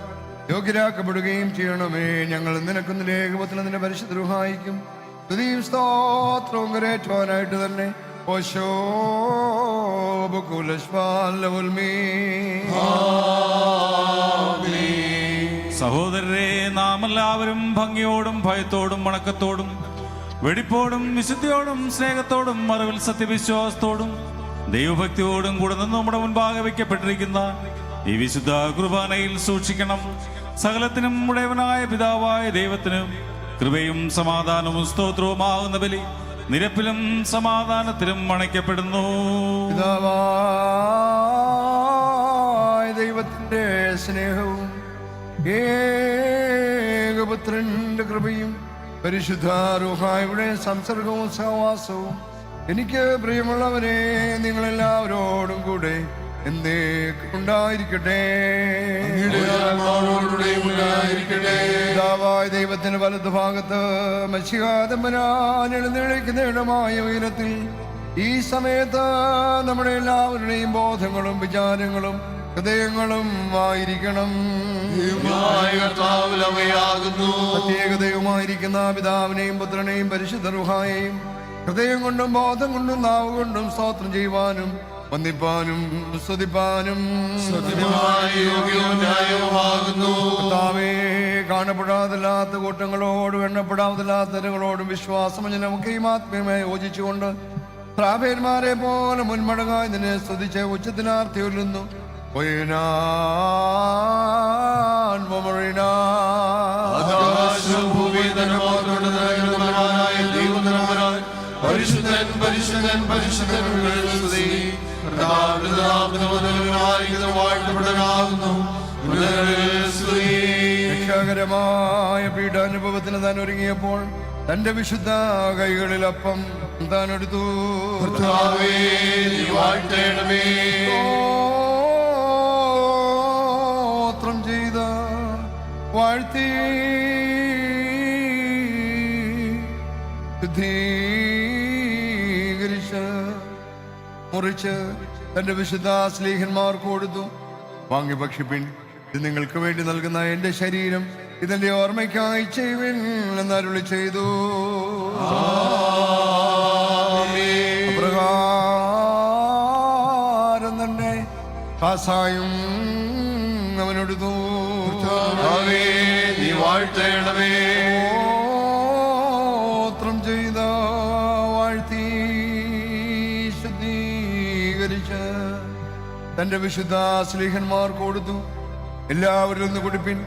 [SPEAKER 5] യോഗ്യരാക്കപ്പെടുകയും ചെയ്യണമേ. ഞങ്ങൾ നിനക്കും നിന്റെ ഏകപുത്രനും നിന്റെ പരിശുദ്ധ റൂഹായിക്കും സ്തുതിയും സ്തോത്രവും കരേറ്റുവാനായിട്ട് തന്നെ
[SPEAKER 10] സഹോദരരെ, നാം എല്ലാവരും ഭംഗിയോടും ഭയത്തോടും വണക്കത്തോടും വെടിപ്പോടും വിശുദ്ധിയോടും സ്നേഹത്തോടും അറിവിൽ സത്യവിശ്വാസത്തോടും ദൈവഭക്തിയോടും കൂടെ നിന്ന് നമ്മുടെ മുൻപാകെ വയ്ക്കപ്പെട്ടിരിക്കുന്ന ഈ വിശുദ്ധ കുർബാനയിൽ സൂക്ഷിക്കണം. സകലത്തിനും ഉടയവനായ പിതാവായ ദൈവത്തിനും കൃപയും സമാധാനവും സ്തോത്രവുമാകുന്ന ബലി നിരപ്പിലും സമാധാനത്തിലും അണയ്ക്കപ്പെടുന്നു.
[SPEAKER 5] പിതാവായ ദൈവത്തിന്റെ സ്നേഹവും ഏകപുത്രന്റെ കൃപയും പരിശുദ്ധ റൂഹായുടെ സംസർഗവും സഹവാസവും എനിക്ക് പ്രിയമുള്ളവരെ നിങ്ങളെല്ലാവരോടും കൂടെ എന്നേക്കുണ്ടായിരിക്കട്ടെ. പിതാവായ ദൈവത്തിന്റെ വലതു ഭാഗത്ത് മശിഹാതമ്പനാൻ എഴുന്നേൽക്കുന്ന ഇടമായ ഉയരത്തിൽ ഈ സമയത്ത് നമ്മുടെ എല്ലാവരുടെയും ബോധങ്ങളും വിചാരങ്ങളും ഹൃദയങ്ങളും ആയിരിക്കണം. പ്രത്യേകതയുമായിരിക്കുന്ന പിതാവിനെയും പുത്രനെയും പരിശുദ്ധ റൂഹായെയും ഹൃദയം കൊണ്ടും ബോധം കൊണ്ടും നാവ് കൊണ്ടും സ്തോത്രം ചെയ്യുവാനും വന്ദിപ്പാനും സ്തുതിപ്പാനും കർത്താവേ, കാണപ്പെടാതില്ലാത്ത കൂട്ടങ്ങളോടും എണ്ണപ്പെടാതില്ലാത്ത തരങ്ങളോടും വിശ്വാസം നമുക്കെയും ആത്മീയമായി യോജിച്ചുകൊണ്ട് പ്രാഭേന്മാരെ പോലെ മുൻമടങ്ങായി നിന്നെ സ്തുതിച്ച് ഉച്ചത്തിനാർത്ഥിയുന്നു.
[SPEAKER 3] പരിശുദ്ധൻ പരിശുദ്ധൻ പരിശുദ്ധൻ
[SPEAKER 5] രക്ഷാകരമായ പീഡാനുഭവത്തിന് താൻ ഒരുങ്ങിയപ്പോൾ തന്റെ വിശുദ്ധ കൈകളിൽ അപ്പം താൻ എടുത്തു. സ്തോത്രം ചെയ്ത വാഴ്ത്തി ശുദ്ധീകരിച്ച് മുറിച്ച് തന്റെ വിശുദ്ധ സ്ലീഹന്മാർക്ക് കൊടുത്തു. വാങ്ങി ഭക്ഷിപ്പിൻ, ഇത് നിങ്ങൾക്ക് വേണ്ടി നൽകുന്ന എന്റെ ശരീരം, ഇതിന്റെ ഓർമ്മയ്ക്കായി ചെയ്യുവിൻ എന്നരുളി ചെയ്തു. അപ്രകാരം തന്നെ കാസായും അവനെടുത്തു. സ്തോത്രം ചെയ്ത വാഴ്ത്തി ശുദ്ധീകരിച്ച് തന്റെ വിശുദ്ധ സ്ലീഹന്മാർക്ക് കൊടുത്തു. എല്ലാവരിൽ നിന്ന് കുടിപ്പിൻ,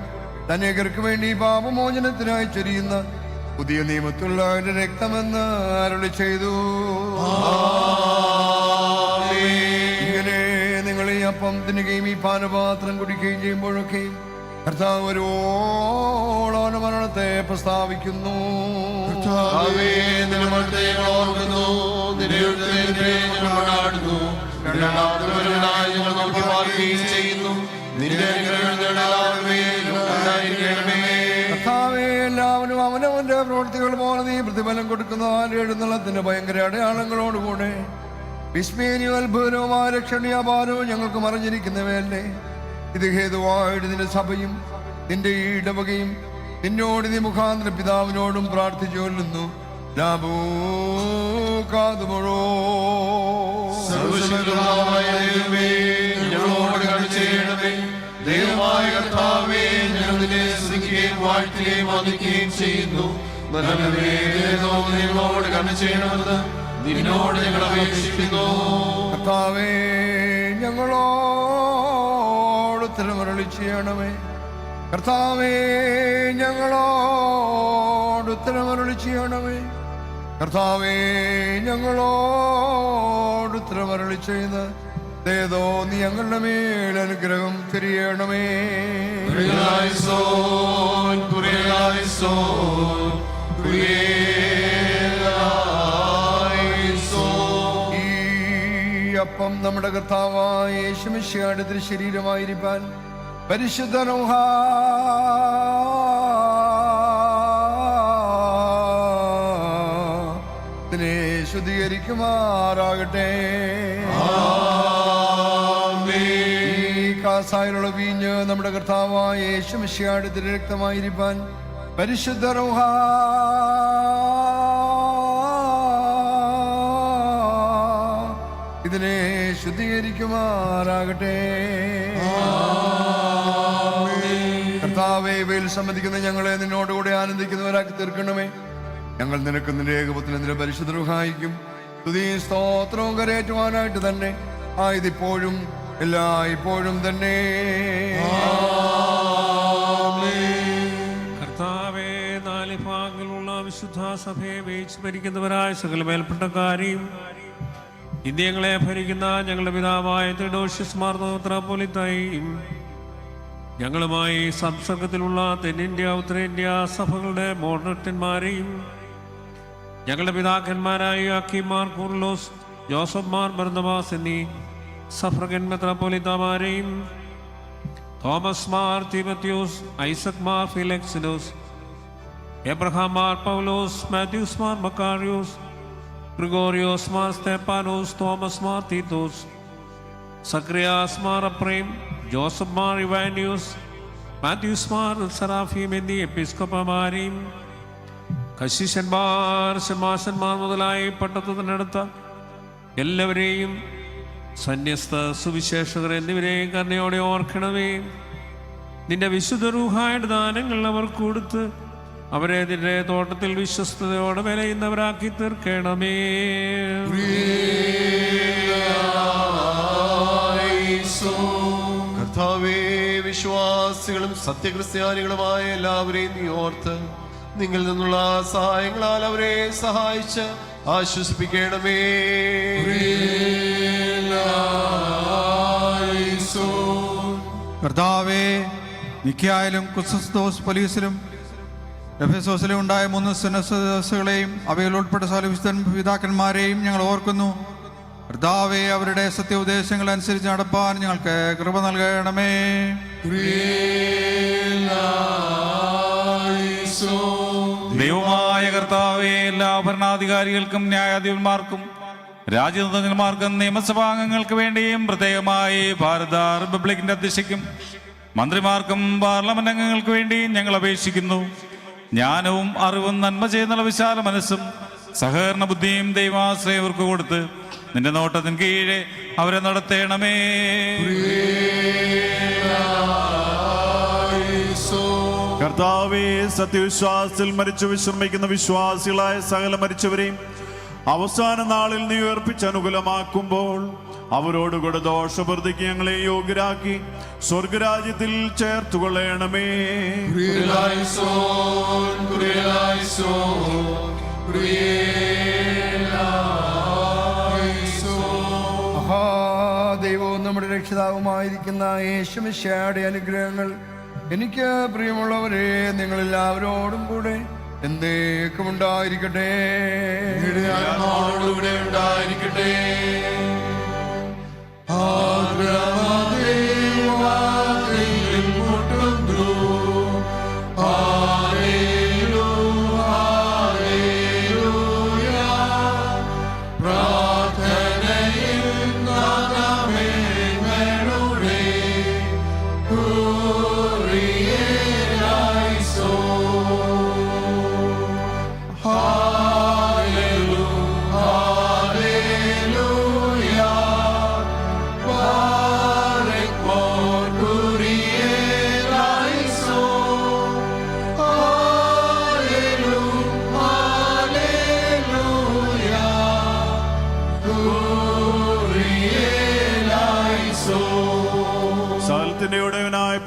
[SPEAKER 5] തന്നേകർക്ക് വേണ്ടി പാപമോചനത്തിനായി ചൊരിയുന്ന പുതിയ നിയമത്തുള്ള അവന്റെ രക്തമെന്ന് അരുളി ചെയ്തു. ഇങ്ങനെ നിങ്ങൾ ഈ അപ്പം തിന്നുകയും ഈ പാനപാത്രം കുടിക്കുകയും ചെയ്യുമ്പോഴൊക്കെയും കർത്താവ് ഒരുവോളം മരണത്തെ പ്രസ്താവിക്കുന്നു. കർത്താവേ, എല്ലാവരും അവനവന്റെ പ്രവൃത്തികൾ പോലെ നീ പ്രതിഫലം കൊടുക്കുന്ന എഴുന്നള്ളത്തിന്റെ ഭയങ്കര അടയാളങ്ങളോടുകൂടെ വിസ്മയനീയ അത്ഭുതവുമായ രക്ഷണീയപാരവും ഞങ്ങൾക്ക് മറിഞ്ഞിരിക്കുന്നവയല്ലേ. ഇത് ഹേതുവായിട്ട് നിന്റെ സഭയും നിന്റെ ഇടവകയും നിന്നോട് നീ മുഖാന്തര പിതാവിനോടും പ്രാർത്ഥിച്ചു കൊല്ലുന്നു.
[SPEAKER 3] ദൈവമായ കർത്താവേ, ഞങ്ങൾ നിന്നെ സ്തുതിക്കുകയും വാഴ്ത്തുകയും വന്ദിക്കുകയും ചെയ്യുന്നു. നിങ്ങളോട് കരുണ ചെയ്യണമെന്ന് നിന്നോട് ഞങ്ങൾ അപേക്ഷിക്കുന്നു.
[SPEAKER 5] കർത്താവേ, ഞങ്ങളോട് ഉത്തരമരുളി ചെയ്യണമേ. കർത്താവേ, ഞങ്ങളോട് ഉത്തരമരുളി ചെയ്യണമേ. കർത്താവേ, ഞങ്ങളോട് ഉത്തരമരുളി ചെയ്യുന്ന ഏതോ നീ ഞങ്ങളുടെ മേൽ അനുഗ്രഹം തിരിയണമേ. ഈ അപ്പം നമ്മുടെ കർത്താവായ യേശുമിശിഹായുടെ തിരുശരീരമായിരിക്കാൻ പരിശുദ്ധ റൂഹ ഇതിനെ ശുദ്ധീകരിക്കുമാറാകട്ടെ. കാസായിലുള്ള വീഞ്ഞ് നമ്മുടെ കർത്താവായ യേശുമിശിഹായുടെ തിരുരക്തമായിരിക്കാൻ പരിശുദ്ധ റൂഹ ഇതിനെ ശുദ്ധീകരിക്കുമാറാകട്ടെ. കർത്താവേ, ഇവയിൽ സമ്മതിക്കുന്ന ഞങ്ങളെ നിന്നോടുകൂടെ ആനന്ദിക്കുന്നവരാക്കി തീർക്കണമേ. ഞങ്ങൾ നിനക്ക് നിന്റെ ഏകപുത്രനും നിന്റെ പരിശുദ്ധ റൂഹായിക്കും സ്തുതിയും സ്തോത്രവും കരയേറ്റുവാനായിട്ട് തന്നെ ആയതിപ്പോഴും എല്ലായ്പ്പോഴും തന്നെ.
[SPEAKER 11] കർത്താവേ, നാല് ഭാഗങ്ങളുള്ള വിശുദ്ധ സഭയെ വേച്ച് ഭരിക്കുന്നവരായ സകല മേൽപ്പെട്ടക്കാരെയും ഇന്ത്യങ്ങളെ ഭരിക്കുന്ന ഞങ്ങളുടെ പിതാവായ തെഡോഷ്യസ് മാർ മെത്രാപ്പോലീത്തായും ഞങ്ങളുമായി സംസർഗത്തിലുള്ള തെന്നിന്ത്യ ഉത്തരേന്ത്യ സഭകളുടെ മോഡറേറ്റന്മാരെയും ഞങ്ങളുടെ പിതാക്കന്മാരായ അക്കീമാർ കൂർലോസ് ജോസഫ് മാർ ബർന്നബാസ് എന്നീ സഫ്രഗൻ മെത്രാപ്പോലീത്താമാരെയും തോമസ് മാർ തിമത്യോസ് ഐസക് മാർ ഫിലക്സിനോസ് എബ്രഹാം മാർ പൗലോസ് മാത്യൂസ് മാർ മക്കാറിയോസ് ഗ്രിഗോറിയോസ് മാർ സ്തേപ്പാനോസ് തോമസ് മാർ തീത്തോസ് സക്രിയാസ് മാർ അപ്രേം ജോസഫ് മാർ ഇവാനിയോസ് മാത്യൂസ് മാർ സറാഫീം എന്നീ എപ്പിസ്കോപ്പമാരെയും കശിശന്മാർ ശമാശന്മാർ മുതലായി പട്ടത്തിനടുത്ത എല്ലാവരെയും സന്യസ്ത സുവിശേഷകർ എന്നിവരെയും കരുണയോടെ ഓർക്കണമേ. നിന്റെ വിശുദ്ധ റൂഹായുടെ ദാനങ്ങൾ അവർ കൊടുത്ത് അവരെ നിന്റെ തോട്ടത്തിൽ വിശ്വസ്തയോടെ വിലയുന്നവരാക്കി തീർക്കണമേ.
[SPEAKER 1] കർത്താവേ, വിശ്വാസികളും സത്യക്രിസ്ത്യാനികളുമായ എല്ലാവരെയും നീ ഓർത്ത് നിങ്ങളിൽ നിന്നുള്ള സഹായങ്ങളാൽ അവരെ സഹായിച്ച് ആശ്വസിപ്പിക്കണമേ.
[SPEAKER 7] കർത്താവേ, നിക്കായാലും കുസ്തോസ് പോലീസിലും എഫെസോസിലും ഉണ്ടായ 3 സുന്നസുകളെയും അവയിൽ ഉൾപ്പെട്ട സകല പിതാക്കന്മാരെയും ഞങ്ങൾ ഓർക്കുന്നു. കർത്താവേ, അവരുടെ സത്യോപദേശങ്ങൾ അനുസരിച്ച് നടപ്പാൻ ഞങ്ങൾക്ക് കൃപ നൽകണമേ.
[SPEAKER 10] ദൈവമായ കർത്താവേ, എല്ലാ ഭരണാധികാരികൾക്കും ന്യായാധിപന്മാർക്കും രാജ്യതന്ത്രജ്ഞന്മാർക്കും നിയമസഭാംഗങ്ങൾക്ക് വേണ്ടിയും പ്രത്യേകമായി ഭാരത റിപ്പബ്ലിക്കിന്റെ അധ്യക്ഷയ്ക്കും മന്ത്രിമാർക്കും പാർലമെന്റ് അംഗങ്ങൾക്ക് വേണ്ടിയും ഞങ്ങൾ അപേക്ഷിക്കുന്നു. ജ്ഞാനവും അറിവും നന്മ ചെയ്യുന്നുള്ള വിശാല മനസ്സും സഹകരണ ബുദ്ധിയും ദൈവാശ്രയം അവർക്ക് കൊടുത്ത് നിന്റെ നോട്ടത്തിന് കീഴെ അവരെ നടത്തേണമേ.
[SPEAKER 6] കർത്താവേ, സത്യവിശ്വാസത്തിൽ മരിച്ചു വിശ്രമിക്കുന്ന വിശ്വാസികളായ സകല മരിച്ചവരെയും അവസാന നാളിൽ നീ ഉയർപ്പിച്ച് അനുകൂലമാക്കുമ്പോൾ അവരോടുകൂടെ ദോഷപ്രതിക്ക് ഞങ്ങളെ യോഗ്യരാക്കി സ്വർഗരാജ്യത്തിൽ ചേർത്തുകൊള്ളണമേ.
[SPEAKER 5] മഹാദൈവവും നമ്മുടെ രക്ഷിതാവുമായിരിക്കുന്ന യേശുമിശിഹായുടെ അനുഗ്രഹങ്ങൾ എനിക്ക് പ്രിയമുള്ളവരെ നിങ്ങളെല്ലാവരോടും കൂടെ എന്നേക്കും ഉണ്ടായിരിക്കട്ടെ.
[SPEAKER 3] ഇവിടെ ഉണ്ടായിരിക്കട്ടെ.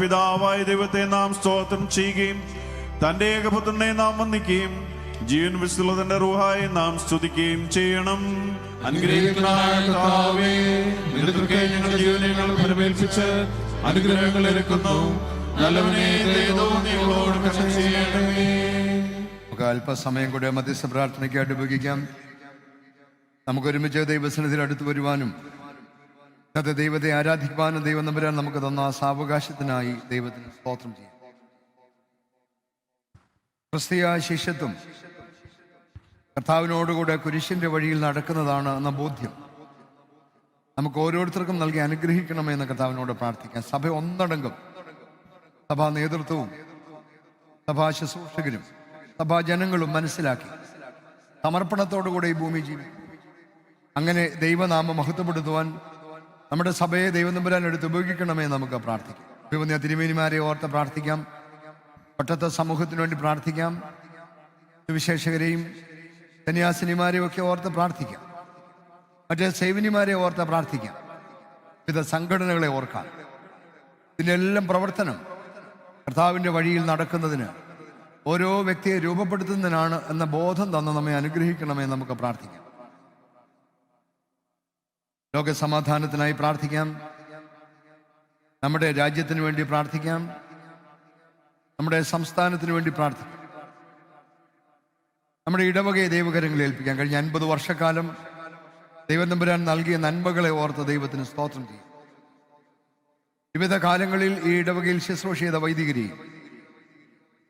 [SPEAKER 6] പിതാവായ ദൈവത്തെ നാം സ്തോത്രം ചെയ്യുകയും തന്റെ ഏകപുത്രനെ നാം വന്ദിക്കുകയും ജീവൻ വിശുദ്ധ തന്റെ റൂഹായി നാം സ്തുതിക്കുകയും ചെയ്യണം.
[SPEAKER 3] അനുഗ്രഹിക്കണമേ. ഞങ്ങളുടെ ജീവനെ ഞങ്ങൾ ഫലമേൽപ്പിച്ച് അനുഗ്രഹങ്ങൾ ഇറക്കുന്നു. നല്ലവനെ ഞങ്ങളോട് കരുണ ചെയ്യണമേ.
[SPEAKER 5] നമുക്ക് അല്പസമയം കൂടെ മധ്യസ്ഥ പ്രാർത്ഥനയ്ക്കായിട്ട് ഉപയോഗിക്കാം. നമുക്കൊരുമിച്ച് ദൈവസന്നിധിയിൽ അടുത്ത് വരുവാനും ഇന്നത്തെ ദൈവത്തെ ആരാധിക്കുവാനും ദൈവം നമ്പരാൻ നമുക്ക് തന്ന ആ സാവകാശത്തിനായി ദൈവത്തിന് സ്തോത്രം ചെയ്യാം. ക്രിസ്തീയ ശിഷ്യത്വം കർത്താവിനോടുകൂടെ കുരിശിന്റെ വഴിയിൽ നടക്കുന്നതാണ് എന്ന ബോധ്യം നമുക്ക് ഓരോരുത്തർക്കും നൽകി അനുഗ്രഹിക്കണമെന്ന് കർത്താവിനോട് പ്രാർത്ഥിക്കാം. സഭ ഒന്നടങ്കം, സഭാ നേതൃത്വവും സഭാ ശുശ്രൂഷകരും സഭാജനങ്ങളും മനസ്സിലാക്കി സമർപ്പണത്തോടുകൂടെ ഈ ഭൂമി ജീവിക്കും. അങ്ങനെ ദൈവനാമം മഹത്വപ്പെടുത്തുവാൻ നമ്മുടെ സഭയെ ദൈവം നമ്പരാൻ എടുത്ത് ഉപയോഗിക്കണമേ നമുക്ക് പ്രാർത്ഥിക്കാം. വിവന്യ തിരുമേനിമാരെ ഓർത്ത് പ്രാർത്ഥിക്കാം. ഒട്ടത്തെ സമൂഹത്തിന് വേണ്ടി പ്രാർത്ഥിക്കാം. സുവിശേഷകരെയും സന്യാസിനിമാരെയും ഒക്കെ ഓർത്ത് പ്രാർത്ഥിക്കാം. മറ്റേ സേവനിമാരെ ഓർത്ത് പ്രാർത്ഥിക്കാം. വിവിധ സംഘടനകളെ ഓർക്കാം. ഇതിനെല്ലാം പ്രവർത്തനം കർത്താവിൻ്റെ വഴിയിൽ നടക്കുന്നതിന്, ഓരോ വ്യക്തിയെ രൂപപ്പെടുത്തുന്നതിനാണ് എന്ന ബോധം തന്ന് നമ്മെ അനുഗ്രഹിക്കണമേ നമുക്ക് പ്രാർത്ഥിക്കാം. ലോകസമാധാനത്തിനായി പ്രാർത്ഥിക്കാം. നമ്മുടെ രാജ്യത്തിന് വേണ്ടി പ്രാർത്ഥിക്കാം. നമ്മുടെ സംസ്ഥാനത്തിന് വേണ്ടി പ്രാർത്ഥിക്കാം. നമ്മുടെ ഇടവകയെ ദൈവകരങ്ങളിൽ ഏൽപ്പിക്കാം. കഴിഞ്ഞ 50 വർഷക്കാലം ദൈവം തമ്പുരാൻ നൽകിയ നന്മകളെ ഓർത്ത് ദൈവത്തിന് സ്തോത്രം ചെയ്യും. വിവിധ കാലങ്ങളിൽ ഈ ഇടവകയിൽ ശുശ്രൂഷ ചെയ്ത വൈദികരെയും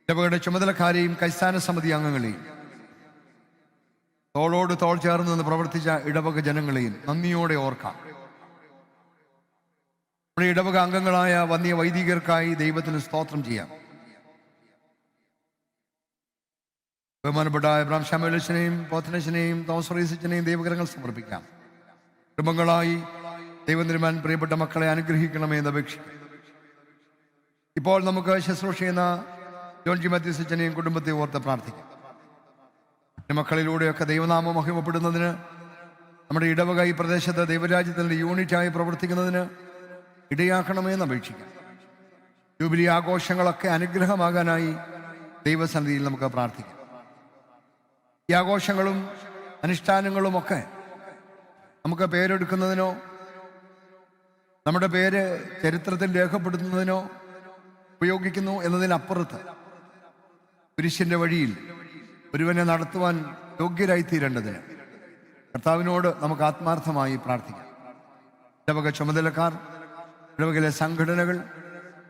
[SPEAKER 5] ഇടവകയുടെ ചുമതലക്കാരെയും കൈസ്ഥാന സമിതി അംഗങ്ങളെയും തോളോട് തോൾ ചേർന്ന് നിന്ന് പ്രവർത്തിച്ച ഇടവക ജനങ്ങളെയും നന്ദിയോടെ ഓർക്കാം. നമ്മുടെ ഇടവക അംഗങ്ങളായ വന്യ വൈദികർക്കായി ദൈവത്തിന് സ്തോത്രം ചെയ്യാം. ബഹുമാനപ്പെട്ട എബ്രാം ശാമുവേലച്ചനെയും പോത്തനച്ചനെയും തോമസ് റീസച്ചനെയും ദൈവകരങ്ങൾ സമർപ്പിക്കാം. കുടുംബങ്ങളായി ദൈവം തിരുമാൻ പ്രിയപ്പെട്ട മക്കളെ അനുഗ്രഹിക്കണമേ എന്ന് അപേക്ഷിക്കാം. ഇപ്പോൾ നമുക്ക് ശുശ്രൂഷ ചെയ്യുന്ന ജോൺ ജി മാത്യൂസ് അച്ഛനെയും കുടുംബത്തെ ഓർത്ത് പ്രാർത്ഥിക്കാം. മക്കളിലൂടെയൊക്കെ ദൈവനാമം മഹിമപ്പെടുന്നതിന്, നമ്മുടെ ഇടവക ഈ പ്രദേശത്ത് ദൈവരാജ്യത്തിൻ്റെ യൂണിറ്റായി പ്രവർത്തിക്കുന്നതിന് ഇടയാക്കണമെന്ന് അപേക്ഷിക്കാം. ജൂബിലി ആഘോഷങ്ങളൊക്കെ അനുഗ്രഹമാകാനായി ദൈവസന്നിധിയിൽ നമുക്ക് പ്രാർത്ഥിക്കാം. ഈ ആഘോഷങ്ങളും അനുഷ്ഠാനങ്ങളുമൊക്കെ നമുക്ക് പേരെടുക്കുന്നതിനോ നമ്മുടെ പേര് ചരിത്രത്തിൽ രേഖപ്പെടുത്തുന്നതിനോ ഉപയോഗിക്കുന്നു എന്നതിനപ്പുറത്ത് കുരിശിൻ്റെ വഴിയിൽ ഒരുവനെ നടത്തുവാൻ യോഗ്യരായിത്തീരേണ്ടതിന് കർത്താവിനോട് നമുക്ക് ആത്മാർത്ഥമായി പ്രാർത്ഥിക്കാം. ഇടവക ചുമതലക്കാർ, ഇടവകയിലെ സംഘടനകൾ,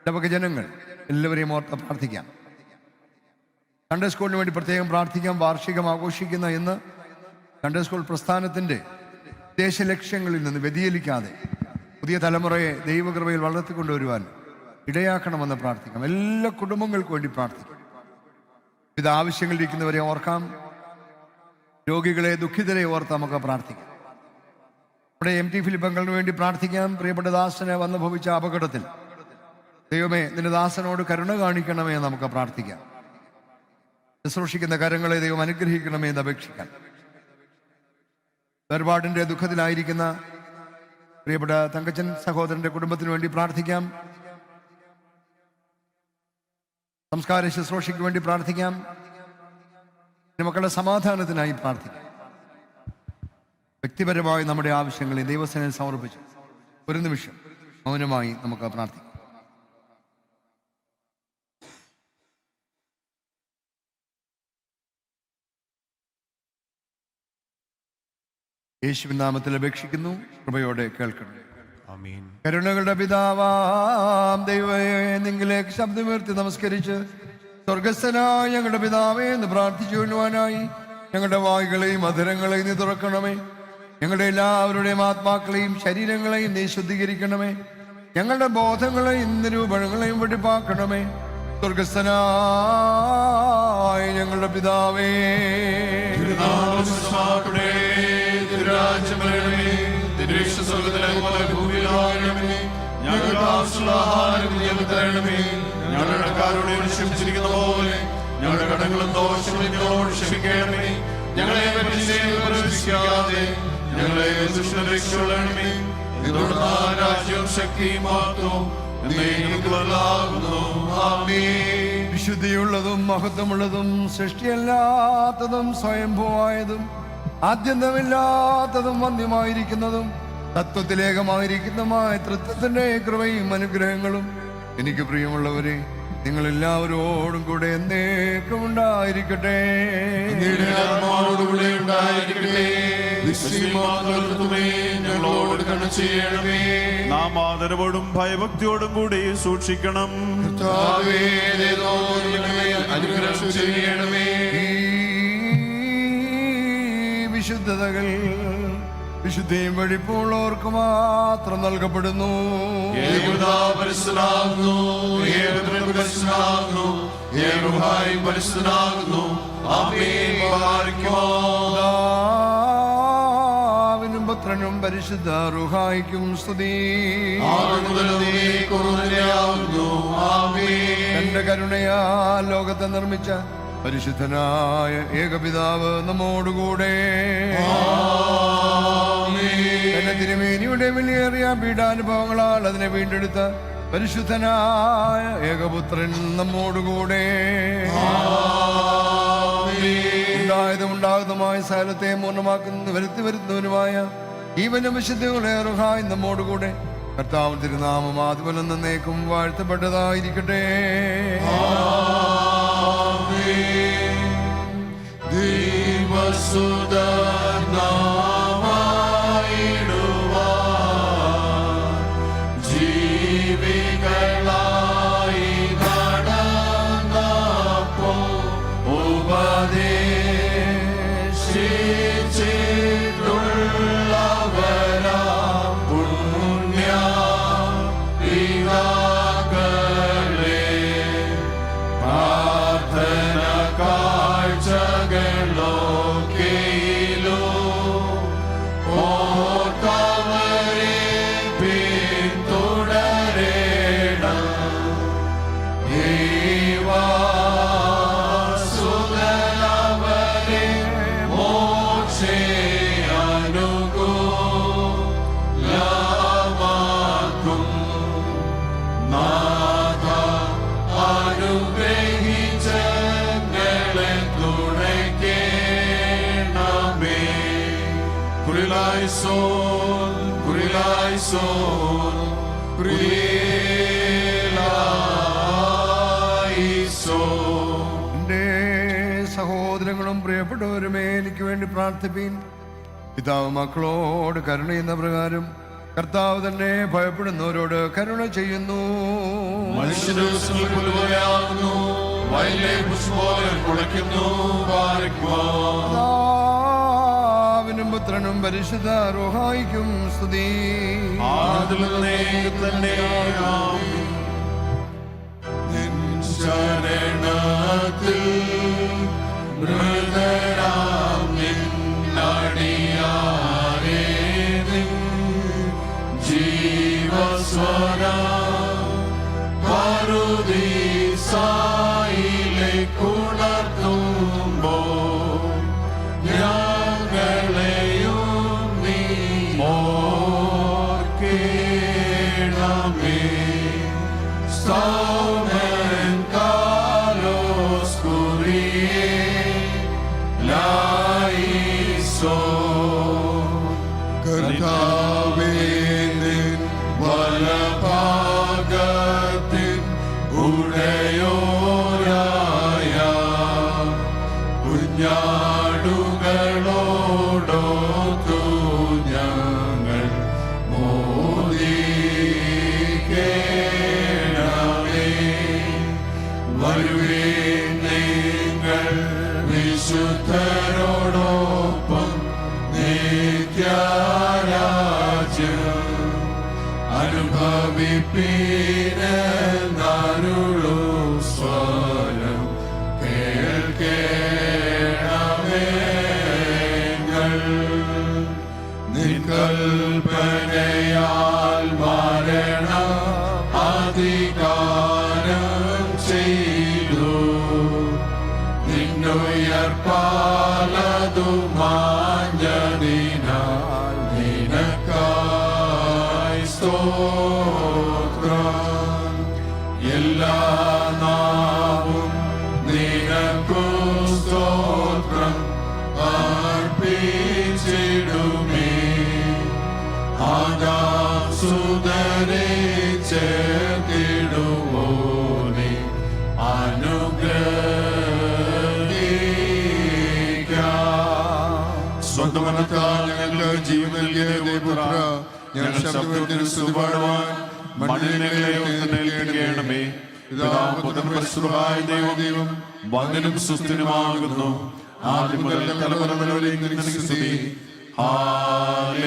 [SPEAKER 5] ഇടവക ജനങ്ങൾ എല്ലാവരെയും ഓർത്ത് പ്രാർത്ഥിക്കാം. സൺഡേ സ്കൂളിന് വേണ്ടി പ്രത്യേകം പ്രാർത്ഥിക്കാം. വാർഷികം ആഘോഷിക്കുന്ന ഇന്ന് സൺഡേ സ്കൂൾ പ്രസ്ഥാനത്തിൻ്റെ ഉദ്ദേശ ലക്ഷ്യങ്ങളിൽ നിന്ന് വ്യതിചലിക്കാതെ പുതിയ തലമുറയെ ദൈവകൃപയിൽ വളർത്തിക്കൊണ്ടുവരുവാൻ ഇടയാക്കണമെന്ന് പ്രാർത്ഥിക്കാം. എല്ലാ കുടുംബങ്ങൾക്കും വേണ്ടി പ്രാർത്ഥിക്കാം. ഇത് ആവശ്യങ്ങളിരിക്കുന്നവരെ ഓർക്കാം. രോഗികളെ, ദുഃഖിതരെ ഓർത്ത് നമുക്ക് പ്രാർത്ഥിക്കാം. നമ്മുടെ MT ഫിലിപ്പങ്ങൾക്ക് വേണ്ടി പ്രാർത്ഥിക്കാം. പ്രിയപ്പെട്ട ദാസന് വന്നു ഭവിച്ച അപകടത്തിൽ ദൈവമേ, നിന്റെ ദാസനോട് കരുണ കാണിക്കണമേ എന്ന് നമുക്ക് പ്രാർത്ഥിക്കാം. ശുശ്രൂഷിക്കുന്ന കരങ്ങളെ ദൈവം അനുഗ്രഹിക്കണമേ എന്ന് അപേക്ഷിക്കാം. വേർപാടിൻ്റെ ദുഃഖത്തിലായിരിക്കുന്ന പ്രിയപ്പെട്ട തങ്കച്ചൻ സഹോദരന്റെ കുടുംബത്തിന് വേണ്ടി പ്രാർത്ഥിക്കാം. സംസ്കാര ശുശ്രൂഷയ്ക്ക് വേണ്ടി പ്രാർത്ഥിക്കാം. മക്കളുടെ സമാധാനത്തിനായി പ്രാർത്ഥിക്കാം. വ്യക്തിപരമായി നമ്മുടെ ആവശ്യങ്ങളെ ദൈവസേനയിൽ സമർപ്പിച്ചു ഒരു നിമിഷം മൗനമായി നമുക്ക് പ്രാർത്ഥിക്കാം. യേശുവിൻ നാമത്തിൽ അപേക്ഷിക്കുന്നു, കൃപയോടെ കേൾക്കണം.
[SPEAKER 1] ആമീൻ.
[SPEAKER 5] കരുണകളുടെ പിതാവാം ദൈവമേ, നിങ്ങളിലേക്ക് ശബ്ദമുയർത്തി നമസ്കരിച്ച് സ്വർഗസ്ഥനായ ഞങ്ങളുടെ പിതാവേ എന്ന് പ്രാർത്ഥിച്ചു കൊള്ളുവാനായി ഞങ്ങളുടെ വായുകളെയും അധരങ്ങളെയും നീ തുറക്കണമേ. ഞങ്ങളുടെ എല്ലാവരുടെയും ആത്മാക്കളെയും ശരീരങ്ങളെയും നീ ശുദ്ധീകരിക്കണമേ. ഞങ്ങളുടെ ബോധങ്ങളെയും നിരൂപണങ്ങളെയും വെടിപ്പാക്കണമേ. സ്വർഗസ്ഥനായ ഞങ്ങളുടെ പിതാവേ,
[SPEAKER 3] ഞങ്ങളുടെ ആവശ്യമുള്ള ആഹാരം ഞങ്ങൾക്ക് തരണമേ. ഞങ്ങളുടെ കടക്കാരോട് ക്ഷമിച്ചിരിക്കുന്ന പോലെ ഞങ്ങളുടെ കടങ്ങളും ദോഷങ്ങളും ഞങ്ങളോട് ക്ഷമിക്കണമേ. ഞങ്ങളെ പ്രവേശിക്കാതെ ഞങ്ങളെ രക്ഷിക്കണമേ. രാജ്യവും ശക്തിയും മാത്രവും
[SPEAKER 5] വിശുദ്ധിയുള്ളതും മഹത്വമുള്ളതും സൃഷ്ടിയല്ലാത്തതും സ്വയംഭൂവായതും ആദ്യന്തമില്ലാത്തതും വന്ധ്യമായിരിക്കുന്നതും തത്വത്തിലേകമായിരിക്കുന്നതുമായ തൃത്വത്തിന്റെ കൃപയും അനുഗ്രഹങ്ങളും എനിക്ക് പ്രിയമുള്ളവരെ നിങ്ങളെല്ലാവരോടും കൂടെ എന്നേക്കും ഉണ്ടായിരിക്കട്ടെ.
[SPEAKER 3] ഞങ്ങളോട് കരുണ ചെയ്യണമേ.
[SPEAKER 6] നാം ആദരവോടും ഭയഭക്തിയോടും കൂടി സൂക്ഷിക്കണം.
[SPEAKER 3] അനുഗ്രഹം ചെയ്യണമേ.
[SPEAKER 5] വിശുദ്ധതകൾ വിശുദ്ധിയും വെടിപ്പുള്ളവർക്ക് മാത്രം നൽകപ്പെടുന്നു. പിതാവിനും പുത്രനും പരിശുദ്ധ റൂഹായിക്കും സ്തുതി. തന്റെ കരുണയാ ലോകത്തെ നിർമ്മിച്ച പരിശുദ്ധനായ ഏകപിതാവ് നമ്മോടുകൂടെ. തന്റെ തിരുമേനിയുടെ വിലയേറിയ പീഡാനുഭവങ്ങളാൽ അതിനെ വീണ്ടെടുത്ത പരിശുദ്ധനായ ഏകപുത്രൻ നമ്മോടുകൂടെ. ഉണ്ടായതും ഉണ്ടാകുന്നതുമായ സകലത്തെ പൂർണ്ണമാക്കുന്ന വരുത്തി വരുന്നവനുമായ ജീവനും വിശുദ്ധികളെ റുഹായി നമ്മോടുകൂടെ. കർത്താവ് തിരുനാമം ആദ്യം എന്നേക്കും വാഴ്ത്തപ്പെട്ടതായിരിക്കട്ടെ.
[SPEAKER 3] പ്രാർത്ഥന കാഴ്ചകളൊക്കെ കുരിലായിസോൻ കുരിലായിസോൻ കുരിലായിസോൻ.
[SPEAKER 5] എൻ്റെ സഹോദരങ്ങളും പ്രിയപ്പെട്ടവരുമേ, എനിക്ക് വേണ്ടി പ്രാർത്ഥിപ്പീൻ. പിതാവ് മക്കളോട് കരുണയുന്ന പ്രകാരം കർത്താവ് തന്നെ ഭയപ്പെടുന്നവരോട് കരുണ ചെയ്യുന്നു.
[SPEAKER 3] മനുഷ്യന്റെ ദിവസങ്ങൾ പുതുപോലെയാകുന്നു, വയലിലെ പുഷ്പം പോലെ മുളയ്ക്കുന്നു.
[SPEAKER 5] പിതാവിനും പുത്രനും പരിശുദ്ധ റൂഹായിക്കും സ്തുതി.
[SPEAKER 3] നിൻ ശരണത്തിൽ മൃതരാം നിന്നടിയാരേ നിൻ ജീവസ്വരം പറുദീസായിലേക്കുണർത്തുമ്പോൾ ഞങ്ങളെയും നീ ഓർക്കേണമേ. Stomen kalos kurie laison. Kർത്താവേ നിൻ വലഭാഗത്തിൻ ഉടയോരായ കുഞ്ഞാടുകളോടൊത്തു ഞങ്ങൾ മോദിക്കേണമേ. വരുവീൻ നിങ്ങൾ വിശുദ്ധരോടൊപ്പം നിത്യരാജ്യം അനുഭവിപ്പീനെന്നരുളു സ്വരം കേൾക്കേണമേ. നിൻ കൽപ്പനയാൽ മരണം അധികാരം ചെയ്തു. നിന്നുയർപ്പാലതു മാഞ്ഞതിനാൽ നിനക്കായി സ്തോത്രം. എല്ലാ നാവും നിനക്കു സ്തോത്രം അർപ്പിച്ചിടുമേ. ആദാം സുതരെ ചേർത്തിടുവോനെ അനുഗ്രഹിക്കാം.
[SPEAKER 6] സ്വന്തം മനത്താൽ ഞങ്ങൾക്ക് ജീവൻ നൽകിയ ദൈവപുത്ര, ഞങ്ങൾ ശബ്ദത്തിന് സ്തുതി പാടുവാൻ മണ്ണിനെ ഏൽപ്പിക്കണമേ. പിതാവും പുത്രനും പരിശുദ്ധനുമായ ദൈവം വന്ദനും സുസ്ഥിരമാകുന്നു. ആദ്യം മുതൽ തലമുറ വരെ നിനക്ക് സ്തുതി. ഹല്ലേലൂയ.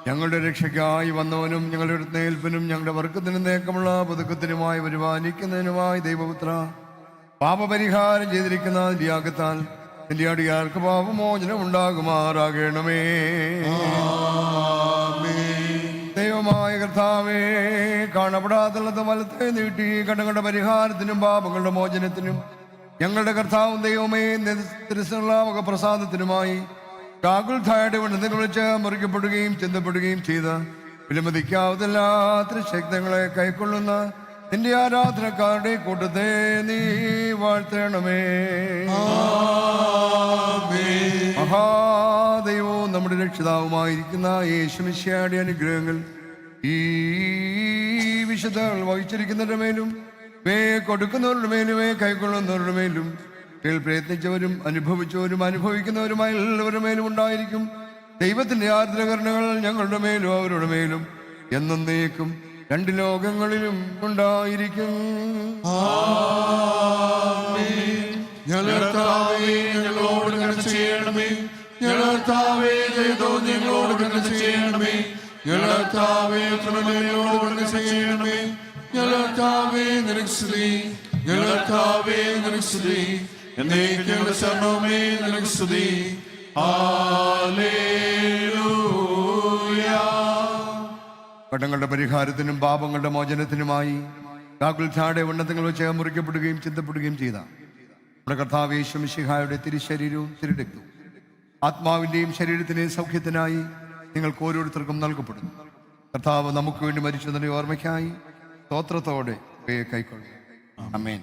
[SPEAKER 5] ഞങ്ങളുടെ രക്ഷയ്ക്കായി വന്നവനും ഞങ്ങളുടെ എഴുന്നേൽപ്പിനും ഞങ്ങളുടെ വർക്കത്തിനും നേക്കമുള്ള പുതുക്കത്തിനുമായി പരിപാലിക്കുന്നതിനുമായി ദൈവപുത്ര, പാപപരിഹാരം ചെയ്തിരിക്കുന്ന യാഗത്താൽ നിന്റെ അടിയാർക്ക് പാപമോചനം ഉണ്ടാകുമാറാകണമേ. ദൈവമായ കർത്താവേ, കാണപ്പെടാത്തുള്ളത് വലത്തെ നീട്ടി കടങ്ങളുടെ പരിഹാരത്തിനും പാപങ്ങളുടെ മോചനത്തിനും ഞങ്ങളുടെ കർത്താവും ദൈവമേ തിരുസുള്ള മുഖപ്രസാദത്തിനുമായി കാകുൽധായുടെ വണ്ണത്തിൽ വിളിച്ച് മുറിക്കപ്പെടുകയും ചിന്തപ്പെടുകയും ചെയ്ത വിലമതിക്കാവുന്നല്ലാത്ത ശക്തങ്ങളെ കൈക്കൊള്ളുന്ന നിന്റെ ആരാധനക്കാരുടെ കൂട്ടത്തെ നീ വാഴ്ത്തണമേ. മഹാദൈവവും നമ്മുടെ രക്ഷിതാവുമായിരിക്കുന്ന യേശുമിശിഹായുടെ അനുഗ്രഹങ്ങൾ ഈ വിശുദ്ധകൾ വഹിച്ചിരിക്കുന്നവരുടെ മേലും കൊടുക്കുന്നവരുടെ മേലും കൈക്കൊള്ളുന്നവരുടെ മേലും പ്രയത്നിച്ചവരും അനുഭവിച്ചവരും അനുഭവിക്കുന്നവരുമായ എല്ലാവരുടെ മേലും ഉണ്ടായിരിക്കും. ദൈവത്തിന്റെ ആർദ്രകരണകൾ ഞങ്ങളുടെ മേലും അവരുടെ മേലും എന്നേക്കും രണ്ട് ലോകങ്ങളിലും ഉണ്ടായിരിക്കും.
[SPEAKER 3] ഞങ്ങളോട് കരുണ ചെയ്യണമേ. ഞങ്ങളോട് ചെയ്യണമേ. ഞങ്ങളോട് ചെയ്യണമേ. ഞങ്ങളോട് നിനക്ക് സ്തുതി. ഞങ്ങളോട് നിനക്ക് സ്തുതി. എന്നേക്കുള്ള ശരണമേ നിനക്ക് സ്തുതി. ഹല്ലേലൂയ.
[SPEAKER 5] കടങ്ങളുടെ പരിഹാരത്തിനും പാപങ്ങളുടെ മോചനത്തിനുമായി കാകുൽധായുടെ ഉന്നതങ്ങൾ വെച്ച് മുറിക്കപ്പെടുകയും ചിന്തപ്പെടുകയും ചെയ്ത നമ്മുടെ കർത്താവ് യേശു മിശിഹായുടെ തിരുശരീരവും തിരുരക്തവും ആത്മാവിൻ്റെയും ശരീരത്തിൻ്റെയും സൗഖ്യത്തിനായി നിങ്ങൾക്ക് ഓരോരുത്തർക്കും നൽകപ്പെടുന്നു. കർത്താവ് നമുക്ക് വേണ്ടി മരിച്ചതിൻ്റെ ഓർമ്മയ്ക്കായി സ്തോത്രത്തോടെ കൈക്കൊള്ളും. ആമേൻ.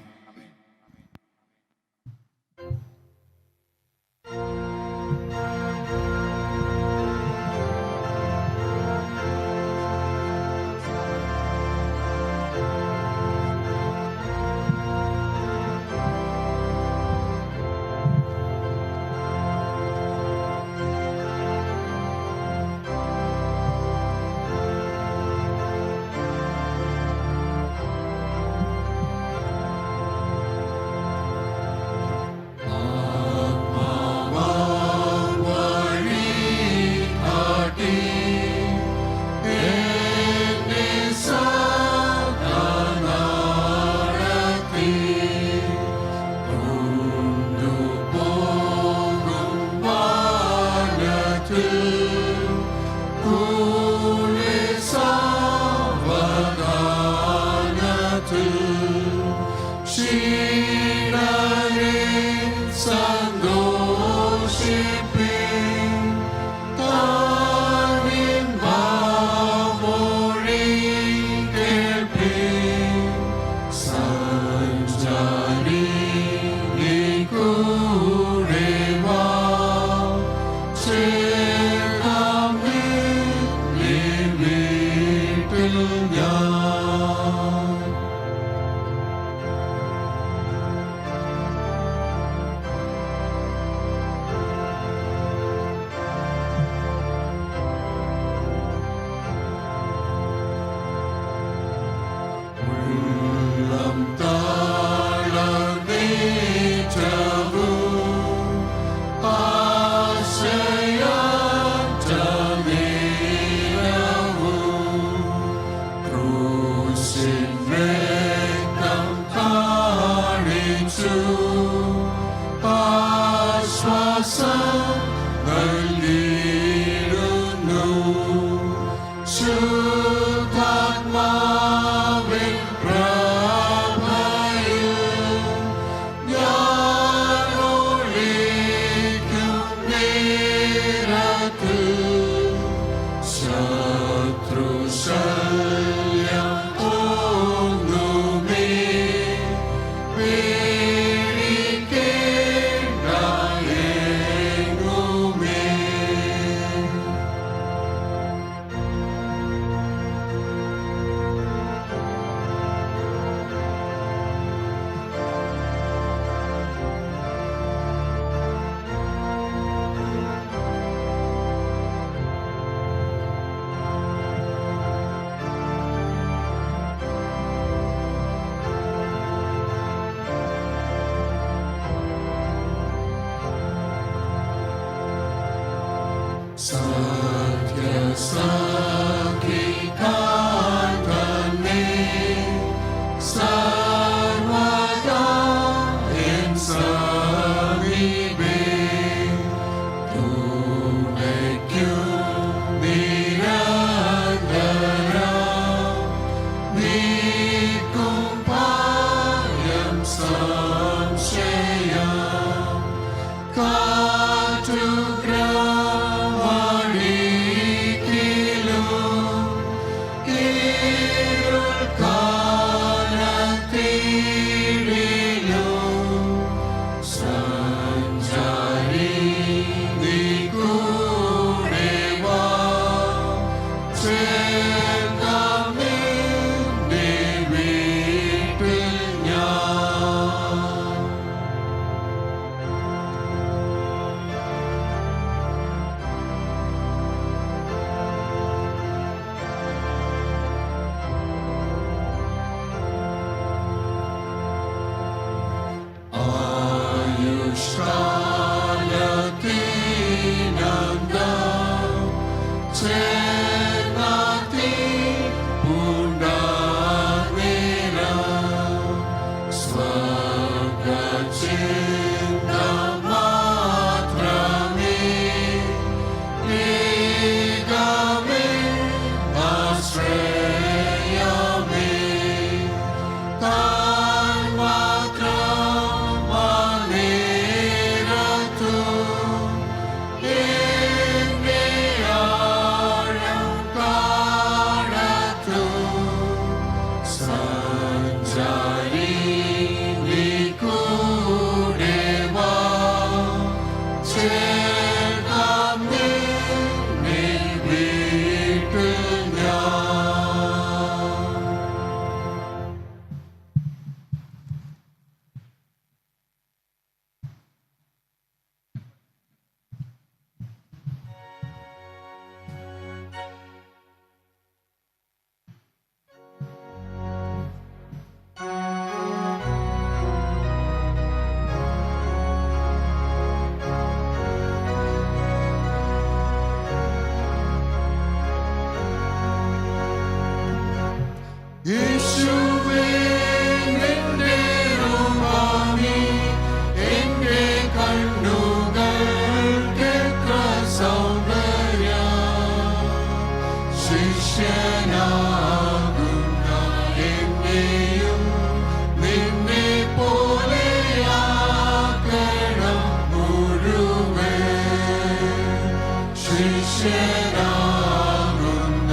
[SPEAKER 3] ശിഷ്യനാകുന്ന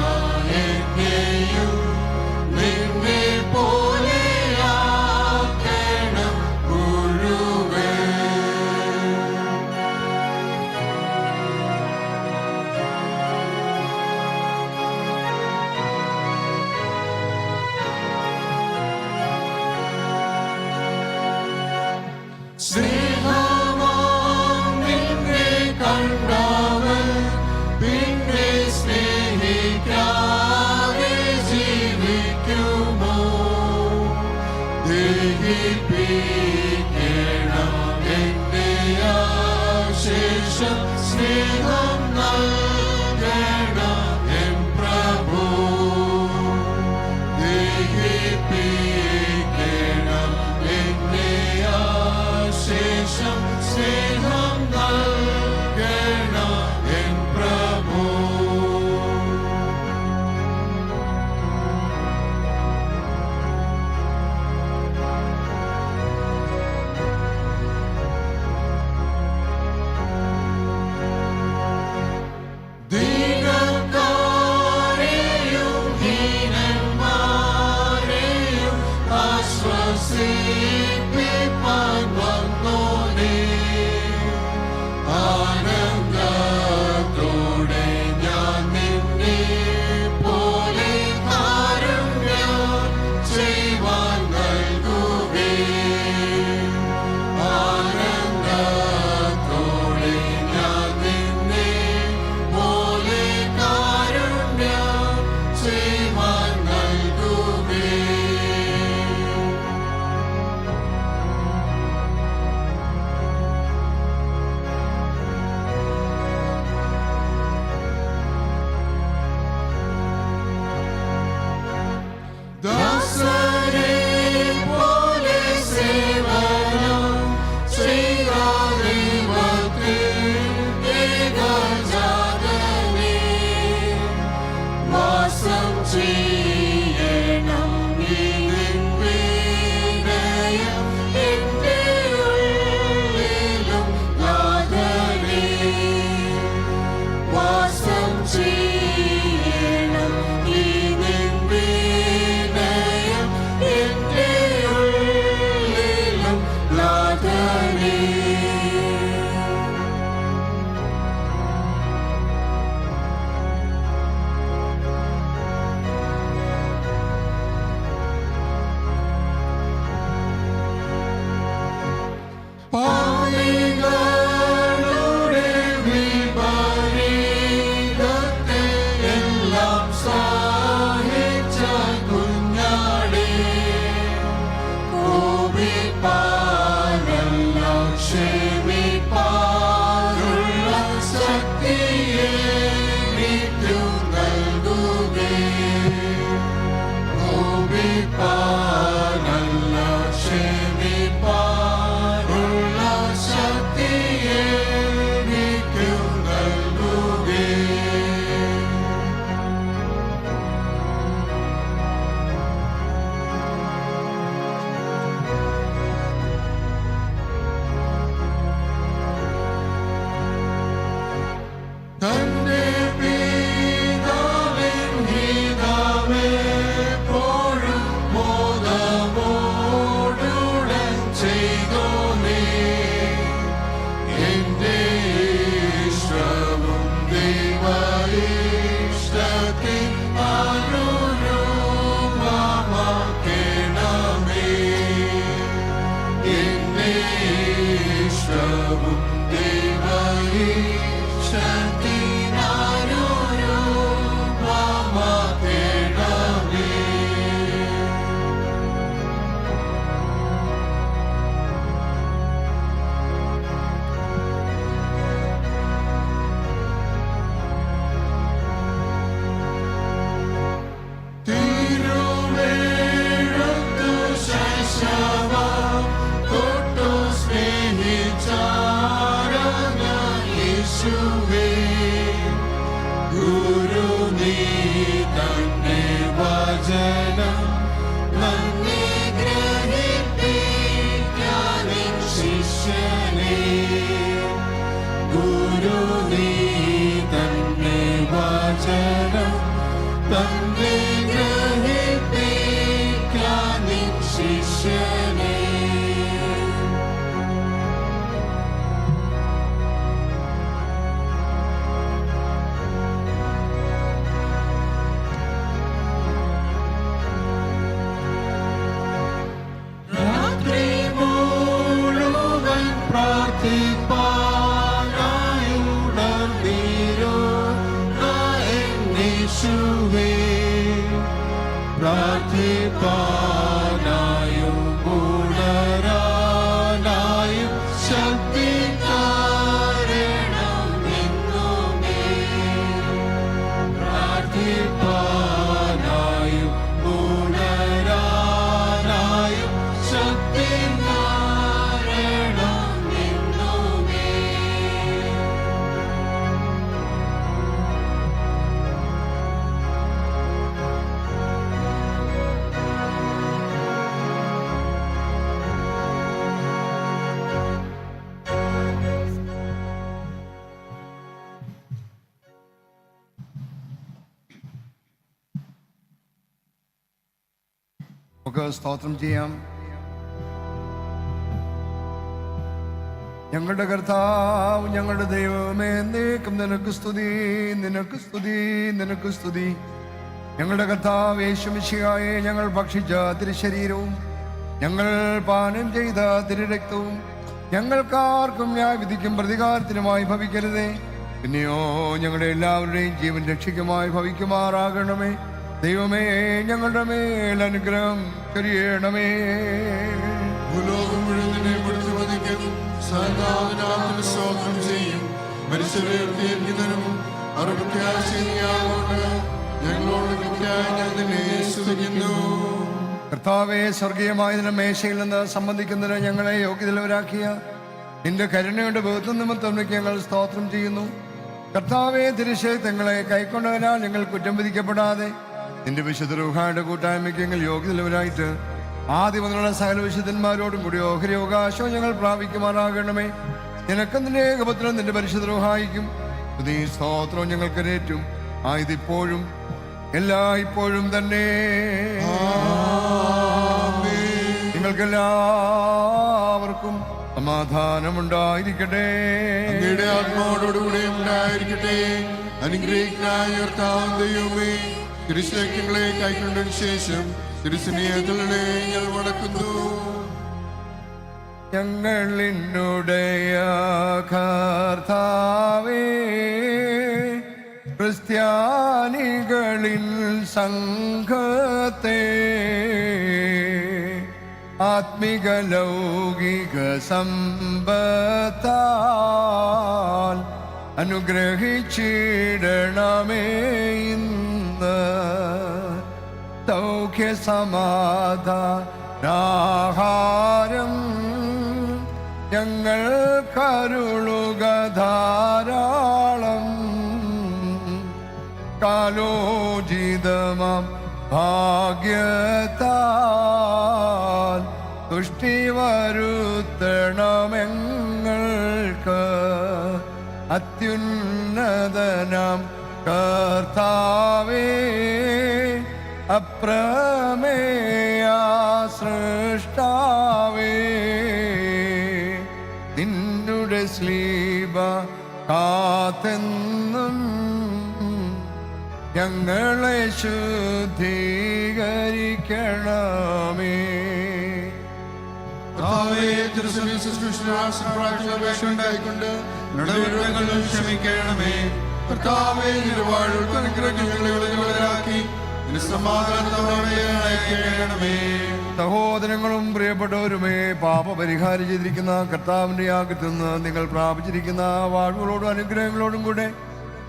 [SPEAKER 3] എന്നെയും നിന്നെ സ്നേഹമാം നിന്നെ കണ്ടവൻ പിന്നെ സ്നേഹിക്കാതെ ജീവിക്കുമോ? ദഹിപ്പിക്കണം എന്റെ ആശേഷം സ്നേഹം നൽകണം എൻ പ്രഭു. ദഹിപ്പിക്കണം എന്റെ ആശേഷം സ്നേഹം നൽകണം എൻ പ്രഭു. ദീനക്കാരെയും ഹീനന്മാരെയും ആശ്വസിപ്പിപ്പാൻ വന്നോനേ, ആനന്ദത്തോടെ ഞാൻ നിന്നെ പോലെ കാരുണ്യം ചെയ്യുവാൻ നൽകുകേ. ആനന്ദത്തോടെ ഞാൻ നിന്നെ പോലെ കാരുണ്യം ചെയ്യുവാൻ നൽകുകേ. ദാസരെ പോലെ സേവനം ചെയ്യാതെ ഏകജാതനേ വാസം ചെയ്യണം നീ നിൻ വിനയം എന്റെ ഉള്ളിലും നാഥനേ. വാസം ചെയ്യണം നീ നിൻ വിനയം എന്റെ ഉള്ളിലും നാഥനേ. പാപികളുടെ വിപരീതത്തെ എല്ലാം സഹിച്ച കുഞ്ഞാടേ, കോപിപ്പാനല്ല ക്ഷമിപ്പാനുള്ള ശക്തിയെ എനിക്കു നൽകുകേ. കോപിപ്പാനല്ല ക്ഷമിപ്പാനുള്ള ശക്തിയെ എനിക്കു നൽകുകേ. തന്റെ പിതാവിൻ ഹിതമെപ്പോഴും മോദമോടുടൻ ചെയ്തോനേ, എന്റെ ഇഷ്ടവും ദൈവ ഇഷ്ടത്തിൽ അനുരൂപമാക്കണമേ. എന്റെ ഇഷ്ടവും ദൈവ ഇഷ്ടത്തിൽ അനുരൂപമാക്കണമേ. തിരുവെഴുത്തു ശൈശവം തൊട്ടു സ്നേഹിച്ചാരങ്ങ യേശുവേ, ഗുരു നീ തന്നെ വചനം നന്നെ ഗ്രഹിപ്പിക്കാനിൻ ശിഷ്യനേ. ഗുരു നീ തന്നെ വചനം തന്നെ ഗ്രഹിപ്പിക്കാനിൻ ശിഷ്യനേ. രാത്രി മുഴുവൻ
[SPEAKER 6] പ്രാർത്ഥിപ്പാനായും ഉണരാനായും ശക്തി താരണം എന്നുമേ. പ്രാർത്ഥിപ്പാനായും ഉണരാനായും ശക്തി താരണം എന്നുമേ.
[SPEAKER 5] നമുക്ക് സ്തോത്രം ചെയ്യാം. ഞങ്ങളുടെ കർത്താവ്, ഞങ്ങളുടെ ദൈവമേ, എന്നേക്കും നിനക്ക് സ്തുതി, നിനക്ക് സ്തുതി, നിനക്ക് സ്തുതി. ഞങ്ങളുടെ കർത്താവ് യേശു മിശിഹായെ, ഞങ്ങൾ ഭക്ഷിച്ച തിരുശരീരവും ഞങ്ങൾ പാനം ചെയ്ത തിരുരക്തവും ഞങ്ങൾക്കാർക്കും ന്യായവിധിക്കും പ്രതികാരത്തിനുമായി ഭവിക്കരുതേ. പിന്നെയോ ഞങ്ങളുടെ എല്ലാവരുടെയും ജീവൻ രക്ഷിക്കുമായി ഭവിക്കുമാറാകണമേ. ദൈവമേ, ഞങ്ങളുടെ മേൽ അനുഗ്രഹം ചൊരിയണമേ.
[SPEAKER 6] ഭൂലോകം മുഴുവനെ പിടിച്ചു വധിക്കും, സഹനാഥനാഥന് സ്തോത്രം ചെയ്യും. മനുഷ്യരെ ഉയർത്തിയിരിക്കുന്നതിനും അവർ പ്രത്യാശിയാകൊണ്ട് ഞങ്ങളോട് കൃത്യമായി ഞാൻ നിന്നെ സ്തുതിക്കുന്നു.
[SPEAKER 5] കർത്താവെ, സ്വർഗീയമായ നിന്റെ മേശയിൽ നിന്ന് സംബന്ധിക്കുന്നതിന് ഞങ്ങളെ യോഗ്യതയുള്ളവരാക്കിയ നിന്റെ കരുണയുടെ ബഹുത്വം നിമിത്തം ഞങ്ങൾ സ്തോത്രം ചെയ്യുന്നു. കർത്താവെ, തിരുശേഷങ്ങളെ കൈക്കൊണ്ടവരാൽ ഞങ്ങൾ കുറ്റം വിധിക്കപ്പെടാതെ നിന്റെ വിശുദ്ധ റൂഹായുടെ കൂട്ടായ്മയ്ക്ക് ഞങ്ങൾ യോഗ്യതയുള്ളവരായിട്ട് ആദ്യം മുതലുള്ള സകല വിശുദ്ധന്മാരോടും കൂടി ഓഹരി അവകാശവും ഞങ്ങൾ പ്രാപിക്കുമാറാകണമേ. നിനക്ക് നിന്റെ ഏകപുത്രൻ നിന്റെ പരിശുദ്ധ റൂഹായിക്കും നീ സ്തോത്രവും ഞങ്ങൾക്ക് ഏറ്റവും ആയതിപ്പോഴും എല്ലായ്പ്പോഴും തന്നെ. നിങ്ങൾക്കെല്ലാവർക്കും സമാധാനമുണ്ടായിരിക്കട്ടെ.
[SPEAKER 6] അങ്ങയുടെ ആത്മാവോടുകൂടെ ഉണ്ടായിരിക്കട്ടെ. അനുഗ്രഹിക്കനായ കർത്താവ് ദൈവമേ, തിരുശേഖങ്ങളെ കൈക്കൊണ്ടതിന് ശേഷം തിരുസ്നേഹത്തിലൂടെ ഞങ്ങൾ മടക്കുന്നു.
[SPEAKER 5] ഞങ്ങളിന്നുടയ കർത്താവേ, ക്രിസ്ത്യാനികളിൽ സംഘത്തെ ആത്മിക ലൗകിക സമ്പത്താൽ അനുഗ്രഹിച്ചിടണമേ. ഇന്ന് സൗഖ്യ സമാധാനാഹാരം ഞങ്ങൾ കരുളുക ധാരാളം. കാലോചിതമാം ഭാഗ്യത്താൽ തുഷ്ടി വരുത്തണമെങ്ങൾക്ക്. അത്യുന്നതനാം കർത്താവേ, അപ്രമേയ സൃഷ്ടാവേ, നിന്നുടെ സ്ലീബ കാത്തെന്നും ഞങ്ങളെ ശുദ്ധീകരിക്കണമേ.
[SPEAKER 6] ക്ഷമിക്കണമേ. കർത്താവേ, നിലവാഴുകൾക്ക് അനുഗ്രഹങ്ങൾ ഞങ്ങളെ സമാധാനത്തോടെ അയക്കണമേ.
[SPEAKER 5] സഹോദരങ്ങളും പ്രിയപ്പെട്ടവരുമേ, പാപപരിഹാരം ചെയ്തിരിക്കുന്ന കർത്താവിന്റെ യാഗത്തിൽ നിന്ന് നിങ്ങൾ പ്രാപിച്ചിരിക്കുന്ന വാഴ്വുകളോടും അനുഗ്രഹങ്ങളോടും കൂടെ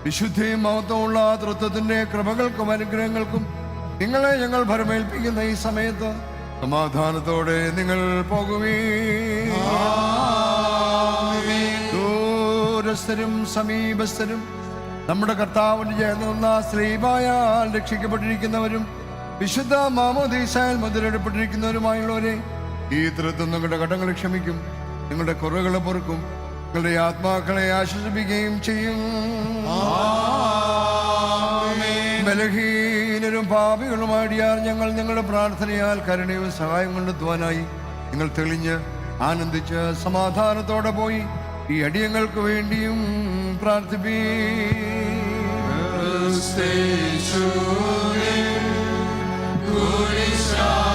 [SPEAKER 5] വിശുദ്ധിയും മഹത്വമുള്ള തൃത്വത്തിന്റെ കൃപകൾക്കും അനുഗ്രഹങ്ങൾക്കും നിങ്ങളെ ഞങ്ങൾ ഭരമേൽപ്പിക്കുന്ന ഈ സമയത്ത് സമാധാനത്തോടെ നിങ്ങൾ പോകുവീ. ദൂരസ്ഥരും സമീപസ്ഥരും നമ്മുടെ കർത്താവിന്റെ ജയന്ന ശ്രീബായാൽ രക്ഷിക്കപ്പെട്ടിരിക്കുന്നവരും വിശുദ്ധ മാമോദീസായാൽ മുദ്രയിടപ്പെട്ടിരിക്കുന്നവരുമായുള്ളവരെ, ഈ തൃത്വം നിങ്ങളുടെ കടങ്ങൾ ക്ഷമിക്കും, നിങ്ങളുടെ കുറവുകളെ പൊറുക്കും, നിങ്ങളുടെ ആത്മാക്കളെ ആശ്വസിപ്പിക്കുകയും ചെയ്യും. ബലഹീനരും പാപികളുമാടിയാൽ ഞങ്ങൾ ഞങ്ങളുടെ പ്രാർത്ഥനയാൽ കരുണയും സഹായം കണ്ടെത്തുവാനായി നിങ്ങൾ തെളിഞ്ഞ് ആനന്ദിച്ച് സമാധാനത്തോടെ പോയി ഈ അടിയങ്ങൾക്ക് വേണ്ടിയും പ്രാർത്ഥിപ്പീ.
[SPEAKER 6] കുരിശാ